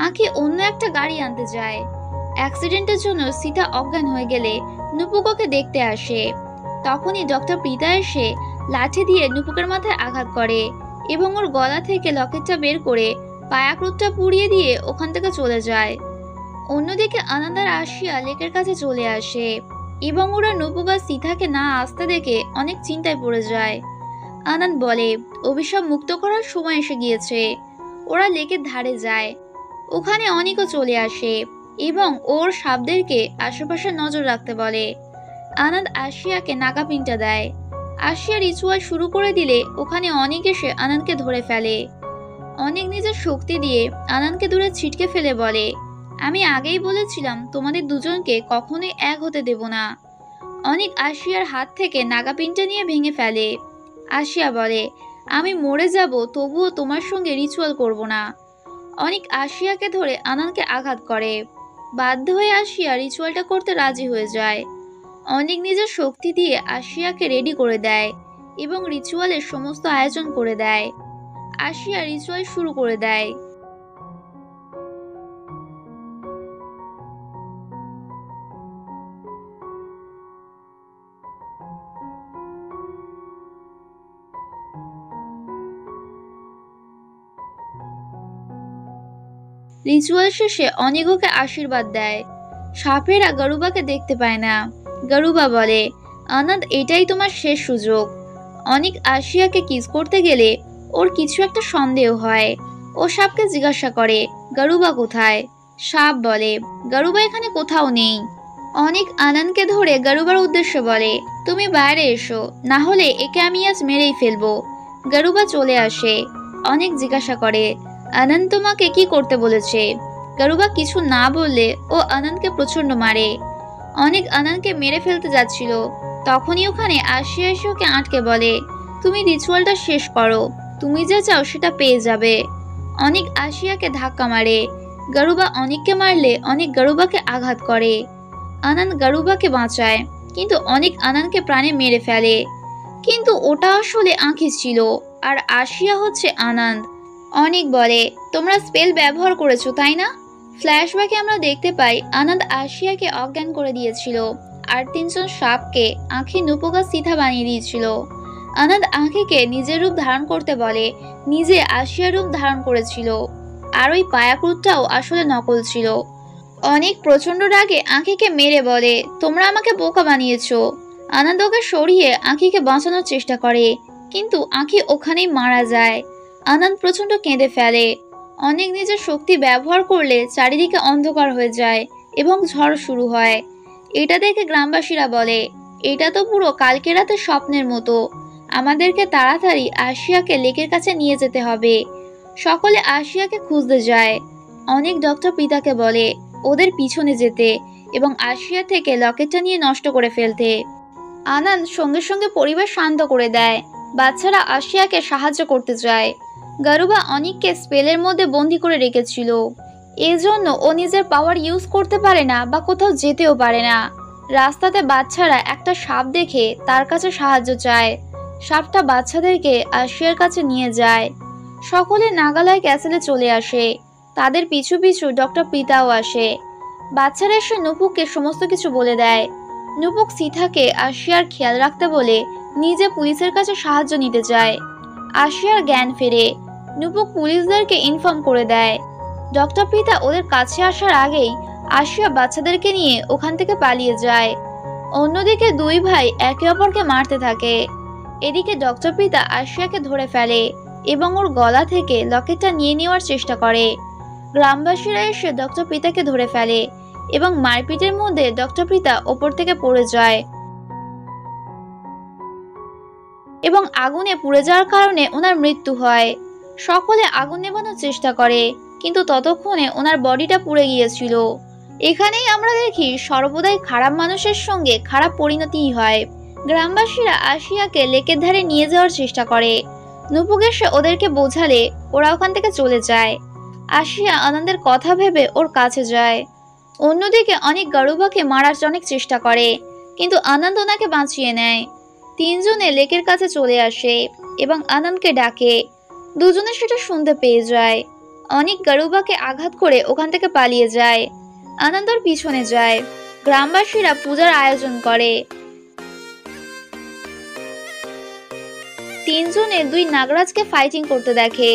আঁখি অন্য একটা গাড়ি আনতে যায়। অ্যাক্সিডেন্টের জন্য সীতা অজ্ঞান হয়ে গেলে নুপুক ওকে দেখতে আসে। তখনই ডক্টর প্রীতা এসে লাঠি দিয়ে নুপুকের মাথায় আঘাত করে এবং ওর গলা থেকে লকেটটা বের করে পায়াক্রুতটা পুড়িয়ে দিয়ে ওখান থেকে চলে যায়। অন্যদিকে আনন্দ আর আশিয়া লেকের কাছে চলে আসে এবং ওরা নুপুক আর সীতাকে না আসতে দেখে অনেক চিন্তায় পড়ে যায়। আনন্দ বলে, অভিশাপ মুক্ত করার সময় এসে গিয়েছে। ওরা লেকের ধারে যায়। ওখানে অনেকও চলে আসে এবং ওর সাপদেরকে আশেপাশে নজর রাখতে বলে। আনন্দ আশিয়াকে নাগাপিনটা দেয়। আশিয়া রিচুয়াল শুরু করে দিলে ওখানে অনেক এসে আনন্দকে ধরে ফেলে। অনেক নিজের শক্তি দিয়ে আনন্দকে দূরে ছিটকে ফেলে বলে, আমি আগেই বলেছিলাম তোমাদের দুজনকে কখনোই এক হতে দেব না। অনেক আশিয়ার হাত থেকে নাগাপিনটা নিয়ে ভেঙে ফেলে। আশিয়া বলে, আমি মরে যাব তবুও তোমার সঙ্গে রিচুয়াল করব না। অনেক আশিয়াকে ধরে আনন্দকে আঘাত করে। বাধ্য হয়ে আশিয়া রিচুয়ালটা করতে রাজি হয়ে যায়। অনেক নিজের শক্তি দিয়ে আশিয়াকে রেডি করে দেয় এবং রিচুয়ালের সমস্ত আয়োজন করে দেয়। আশিয়া রিচুয়াল শুরু করে দেয়। রিচুয়াল শেষে অনেক ওকে আশীর্বাদ দেয়। সাপেরা গরুবাকে দেখতে পায় না। গরুবা বলে, আনন্দ, এটাই তোমার শেষ সুযোগ। অনেক আশিয়াকে কিস করতে গেলে ওর কিছু একটা সন্দেহ হয়। ও সাপকে জিজ্ঞাসা করে, গরুবা কোথায়? সাপ বলে, গরুবা এখানে কোথাও নেই। অনেক আনন্দকে ধরে গরুবার উদ্দেশ্যে বলে, তুমি বাইরে এসো, না হলে একে আমি আজ মেরেই ফেলবো। গরুবা চলে আসে। অনেক জিজ্ঞাসা করে, আনন্দ তোমাকে কি করতে বলেছে? গরুবা কিছু না বললে ও আনন্দকে প্রচন্ড মারে। অনেক আনন্দকে মেরে ফেলতে যাচ্ছিল, তখনই ওখানে আশিয়া এসে ওকে আটকে বলে, তুমি রিচুয়ালটা শেষ করো, তুমি যা চাও সেটা পেয়ে যাবে। অনেক আশিয়াকে ধাক্কা মারে। গরুবা অনেককে মারলে অনেক গরুবাকে আঘাত করে। আনন্দ গরুবাকে বাঁচায়, কিন্তু অনেক আনন্দকে প্রাণে মেরে ফেলে। কিন্তু ওটা আসলে আঁখি ছিল, আর আশিয়া হচ্ছে আনন্দ। অনেক বলে, তোমরা স্পেল ব্যবহার করেছো তাই না? ফ্ল্যাশব্যাকে আমরা দেখতে পাই আনন্দ আশিয়াকে অজ্ঞান করে দিয়েছিল আর তিনজন সাপকে আঁখি, নুপুক আর সীতা বানিয়ে দিয়েছিল। আনন্দ আঁখিকে নিজের রূপ ধারণ করতে বলে, নিজে আশিয়ার রূপ ধারণ করেছিল, আর ওই পায়াক্রুতটাও আসলে নকল ছিল। অনেক প্রচন্ড রাগে আঁখিকে মেরে বলে, তোমরা আমাকে বোকা বানিয়েছো। আনন্দ ওকে সরিয়ে আঁখিকে বাঁচানোর চেষ্টা করে, কিন্তু আঁখি ওখানেই মারা যায়। আনন্দ প্রচন্ড কেঁদে ফেলে। অনেক নিজের শক্তি ব্যবহার করলে চারিদিকে অন্ধকার হয়ে যায় এবং ঝড় শুরু হয়। এটা দেখে গ্রামবাসীরা বলে, এটা তো পুরো কালকে রাতে স্বপ্নের মতো। আমাদেরকে তাড়াতাড়ি আশিয়াকে লেকের কাছে নিয়ে যেতে হবে। সকলে আশিয়াকে খুঁজতে যায়। অনেক ডক্টর পিতাকে বলে ওদের পিছনে যেতে এবং আশিয়া থেকে লকেটটা নিয়ে নষ্ট করে ফেলতে। আনন্দ সঙ্গে সঙ্গে পরিবেশ শান্ত করে দেয়। বাচ্চারা আশিয়াকে সাহায্য করতে যায়। গরুবা অনিককে স্পেলের মধ্যে বন্দি করে রেখেছিল, এজন্য ও নিজের পাওয়ার ইউজ করতে পারে না বা কোথাও যেতেও পারে না। রাস্তাতে বাচ্চারা একটা সাপ দেখে তার কাছে সাহায্য চায়। সাপটা বাচ্চাদেরকে আশিয়ার কাছে নিয়ে যায়। সকলে নাগালয় ক্যাসেলে চলে আসে। তাদের পিছু পিছু ডক্টর পিতাও আসে। বাচ্চারা এসে নুপুককে সমস্ত কিছু বলে দেয়। নুপুক সীতাকে আশিয়ার খেয়াল রাখতে বলে নিজে পুলিশের কাছে সাহায্য নিতে যায়। আশিয়ার জ্ঞান ফেরে। নুপুক পুলিশদেরকে ইনফর্ম করে দেয়। ডক্টর পিতা ওদের কাছে আসার আগেই আশিয়া বাচ্চাদেরকে নিয়ে ওখান থেকে পালিয়ে যায়। অন্যদিকে দুই ভাই একে অপরকে মারতে থাকে। এদিকে ডক্টর পিতা আশিয়াকে ধরে ফেলে এবং ওর গলা থেকে লকেটটা নিয়ে নেওয়ার চেষ্টা করে। গ্রামবাসীরা এসে ডক্টর পিতাকে ধরে ফেলে এবং মারপিটের মধ্যে ডক্টর পিতা ওপর থেকে পড়ে যায় এবং আগুনে পুড়ে যাওয়ার কারণে ওনার মৃত্যু হয়। সকলে আগুন নেভানোর চেষ্টা করে, কিন্তু ততক্ষণে ওনার বডিটা পুড়ে গিয়েছিল। এখানেই আমরা দেখি সর্বদাই খারাপ মানুষের সঙ্গে খারাপ পরিণতিই হয়। গ্রামবাসীরা আশিয়াকে লেকের ধারে নিয়ে যাওয়ার চেষ্টা করে। নুপুক এসে ওদেরকে বোঝালে ওরা ওখান থেকে চলে যায়। আশিয়া আনন্দের কথা ভেবে ওর কাছে যায়। অন্যদিকে অনেক গারুবাকে মারার অনেক চেষ্টা করে, কিন্তু আনন্দ ওনাকে বাঁচিয়ে নেয়। তিনজনে লেকের কাছে চলে আসে এবং আনন্দকে ডাকে। দুজনে সেটা শুনতে পেয়ে যায়। অনেক গারুবাকে আঘাত করে ওখান থেকে পালিয়ে যায়। আনন্দর পিছনে যায়। গ্রামবাসীরা পূজার আয়োজন করে। তিনজনে দুই নাগরাজকে ফাইটিং করতে দেখে।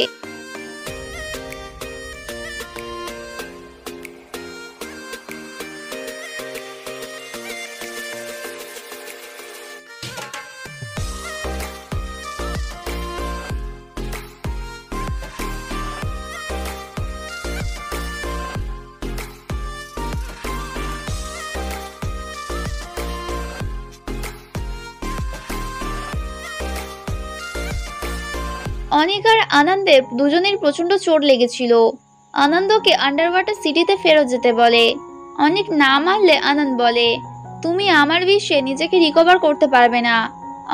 অনিক আর আনন্দের দুজনের প্রচন্ড চোট লেগেছিল। আনন্দকে আন্ডারওয়াটার সিটিতে ফেরত যেতে বলে। অনিক না মানলে আনন্দ বলে, তুমি আমার বিষে নিজেকে রিকভার করতে পারবে না।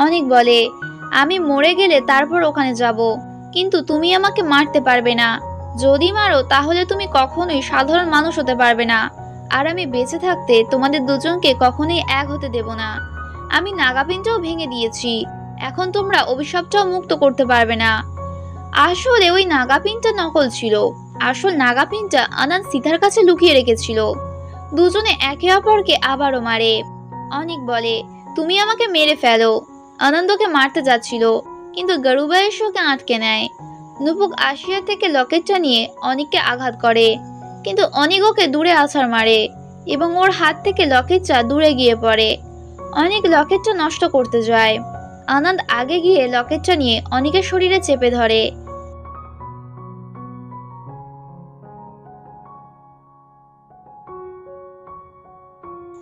অনিক বলে, আমি মরে গেলে তারপর ওখানে যাব, কিন্তু তুমি আমাকে মারতে পারবে না। যদি মারো তাহলে তুমি কখনোই সাধারণ মানুষ হতে পারবে না, আর আমি বেঁচে থাকতে তোমাদের দুজনকে কখনোই এক হতে দেব না। আমি নাগাপিনটাও ভেঙে দিয়েছি, এখন তোমরা অভিশাপটাও মুক্ত করতে পারবে না। আসলে ওই নাগাপিনটা নকল ছিল। আসল নাগাপিনটা আনন্দ সীতার কাছে লুকিয়ে রেখেছিল। দুজনে একে অপরকে আবারও মারে। অনিক বলে, তুমি আমাকে মেরে ফেলো। আনন্দকে মারতে যাচ্ছিল, কিন্তু গারুবা এসে ওকে আটকে নেয়। নুপুক আশিয়া থেকে লকেটটা নিয়ে অনিককে আঘাত করে, কিন্তু অনিক ওকে দূরে আছাড় মারে এবং ওর হাত থেকে লকেটটা দূরে গিয়ে পড়ে। অনিক লকেটটা নষ্ট করতে যায়। আনন্দ আগে গিয়ে লকেটটা নিয়ে অনিকের শরীরে চেপে ধরে।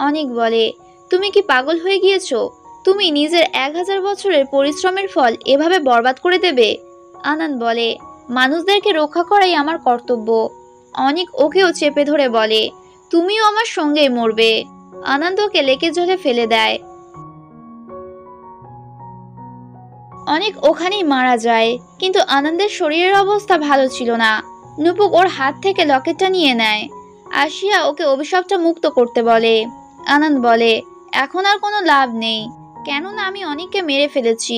অনিক বলে, তুমি কি পাগল হয়ে গিয়েছো? তুমি নিজের 1000 বছরের পরিশ্রমের ফল এভাবে বরবাদ করে দেবে? আনন্দ বলে, মানুষদেরকে রক্ষা করাই আমার কর্তব্য। অনিক ওকেও চেপে ধরে বলে, তুমিও আমার সঙ্গেই মরবে। আনন্দ ওকে লেকের জলে ফেলে দেয়। অনেক ওখানেই মারা যায়, কিন্তু আনন্দের শরীরের অবস্থা ভালো ছিল না। নুপুক ওর হাত থেকে লকেটটা নিয়ে নেয়। আশিয়া ওকে অভিশাপটা মুক্ত করতে বলে। আনন্দ বলে, এখন আর কোনো লাভ নেই, কেননা আমি অনেককে মেরে ফেলেছি।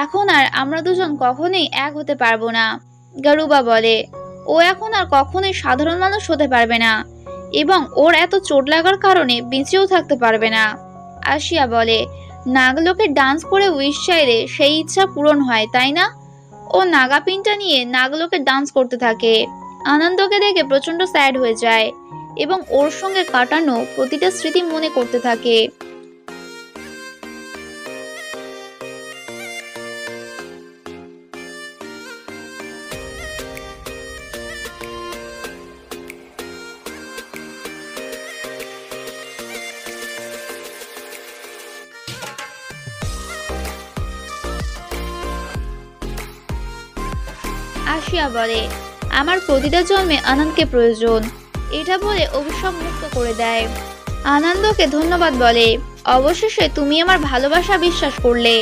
এখন আর আমরা দুজন কখনোই এক হতে পারবো না। গারুবা বলে, ও এখন আর কখনোই সাধারণ মানুষ হতে পারবে না, এবং ওর এত চোট লাগার কারণে বেঁচেও থাকতে পারবে না। আশিয়া বলে, নাগলোকে ডান্স করে উইশ চাইলে সেই ইচ্ছা পূরণ হয়, তাই না? ও নাগাপিনটা নিয়ে নাগলোকে ডান্স করতে থাকে। আনন্দকে দেখে প্রচন্ড স্যাড হয়ে যায় এবং ওর সঙ্গে কাটানো প্রতিটা স্মৃতি মনে করতে থাকে। আশিয়া বলে, আমার প্রতিটা জন্মে আনন্দকে প্রয়োজন। এটা বলে অভিশাপ মুক্ত করে দেয়। আনন্দকে ধন্যবাদ বলে, অবশেষে তুমি আমার ভালোবাসা বিশ্বাস করলে।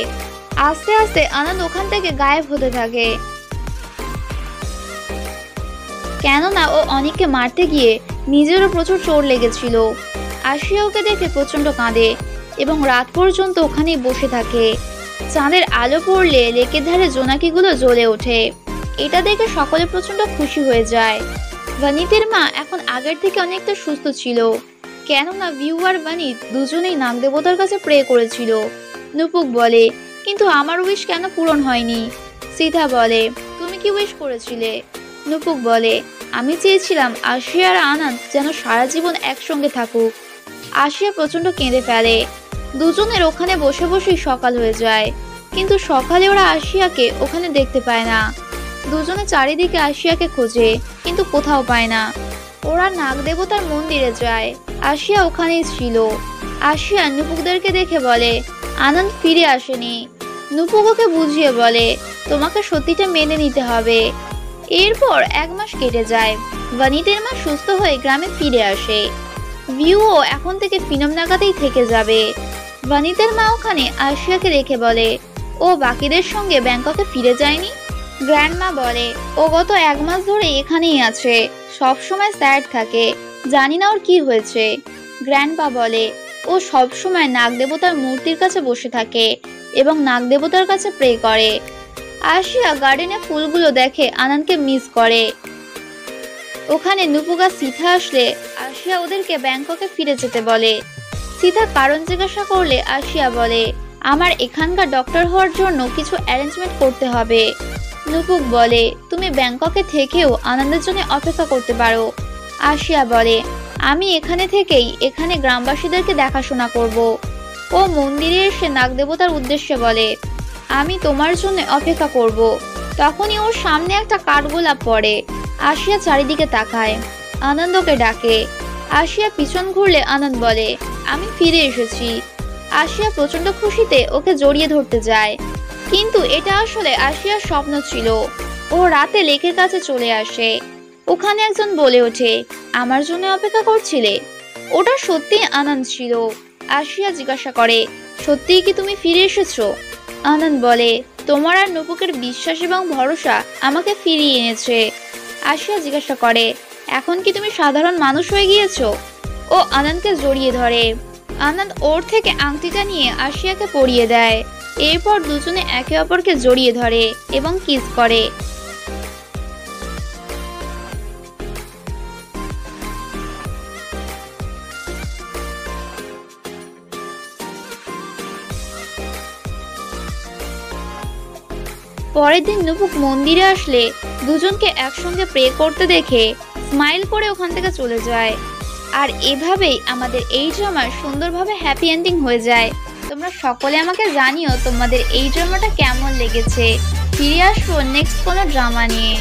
আস্তে আস্তে আনন্দ ওখান থেকে গায়েব হতে থাকে, কেননা ও অনেককে মারতে গিয়ে নিজেরও প্রচুর চোট লেগেছিল। আশিয়া ওকে দেখে প্রচন্ড কাঁদে এবং রাত পর্যন্ত ওখানেই বসে থাকে। চাঁদের আলো পড়লে লেকের ধারে জোনাকিগুলো জ্বলে ওঠে। এটা দেখে সকলে প্রচন্ড খুশি হয়ে যায়। বানিতের মা এখন আগের থেকে অনেকটা সুস্থ ছিল, কেননা ভিউ আর বানিত দুজনেই নাগদেবতার কাছে প্রে করেছিল। নুপুক বলে, কিন্তু আমার উইশ কেন পূরণ হয়নি? সীতা বলে, তুমি কি উইশ করেছিলে? নুপুক বলে, আমি চেয়েছিলাম আশিয়া আর আনন্দ যেন সারা জীবন একসঙ্গে থাকুক। আশিয়া প্রচন্ড কেঁদে ফেলে। দুজনের ওখানে বসে বসেই সকাল হয়ে যায়, কিন্তু সকালে ওরা আশিয়াকে ওখানে দেখতে পায় না। দুজনে চারিদিকে আশিয়াকে খোঁজে, কিন্তু কোথাও পায় না। ওরা নাগদেবতার মন্দিরে যায়, আশিয়া ওখানেই ছিল। আশিয়া নুপুকদেরকে দেখে বলে, আনন্দ ফিরে আসেনি। নুপুক ওকে বুঝিয়ে বলে, তোমাকে সত্যিটা মেনে নিতে হবে। এরপর 1 মাস কেটে যায়। ভানিতের মা সুস্থ হয়ে গ্রামে ফিরে আসে। ভিউও এখন থেকে ফিনম নাগাতেই থেকে যাবে। ভানিতের মা ওখানে আরশিয়াকে রেখে বলে, ও বাকিদের সঙ্গে ব্যাংককে ফিরে যায়নি? গ্র্যান্ডমা বলে, ও গত 1 মাস ধরে এখানেই আছে, সব সময় স্যাড থাকে, জানি না ওর কি হয়েছে। গ্র্যান্ডপা বলে, ও সব সময় নাগ দেবতার মূর্তির কাছে বসে থাকে এবং নাগ দেবতার কাছে প্রে করে। আরশিয়া গার্ডেনে ফুলগুলো দেখে আনানকে মিস করে। ওখানে নুপুগা সিথা আসলে আরশিয়া ওদেরকে ব্যাংককে ফিরে যেতে বলে। সিথা কারণ জিজ্ঞাসা করলে আরশিয়া বলে, আমার এখানকার ডক্টর হওয়ার জন্য কিছু অ্যারেঞ্জমেন্ট করতে হবে। নুপুক বলে, তুমি ব্যাংককে থেকেও আনন্দের জন্য অপেক্ষা করতে পারো। আরশিয়া বলে, আমি এখানে থেকেই এখানে গ্রামবাসীদেরকে দেখাশোনা করব। ও মন্দিরে এসে নাগদেবতার উদ্দেশ্যে বলে, আমি তোমার জন্য অপেক্ষা করব। তখনই ওর সামনে একটা কাঠগোলাপ পড়ে। আরশিয়া চারিদিকে তাকায়, আনন্দকে ডাকে। আরশিয়া পিছন ঘুরলে আনন্দ বলে, আমি ফিরে এসেছি। আরশিয়া প্রচন্ড খুশিতে ওকে জড়িয়ে ধরতে যায়, কিন্তু এটা আসলে আরশিয়ার স্বপ্ন ছিল। ও রাতে লেকের কাছে চলে আসে। ওখানে একজন বলে ওঠে, আমার জন্য অপেক্ষা করছিলে? ওটা সত্যি আনন্দ ছিল। আরশিয়া জিজ্ঞাসা করে, সত্যিই কি তুমি ফিরে এসেছো? আনন্দ বলে, তোমার আর নুপুকের বিশ্বাস এবং ভরসা আমাকে ফিরিয়ে এনেছে। আরশিয়া জিজ্ঞাসা করে, এখন কি তুমি সাধারণ মানুষ হয়ে গিয়েছো? ও আনন্দকে জড়িয়ে ধরে। আনন্দ ওর থেকে আংটিটা নিয়ে আরশিয়াকে পরিয়ে দেয়। এরপর দুজনে একে অপরকে জড়িয়ে ধরে এবং কিস করে। পরের দিন নুপুক মন্দিরে আসলে দুজনকে একসঙ্গে প্রে করতে দেখে স্মাইল করে ওখান থেকে চলে যায়। আর এভাবেই আমাদের এই ড্রামার সুন্দরভাবে হ্যাপি এন্ডিং হয়ে যায়। তোমরা সকলে আমাকে জানিও তোমাদের এই ড্রামাটা কেমন লেগেছে। ফিরে আসবো নেক্সট কোনো ড্রামা নিয়ে।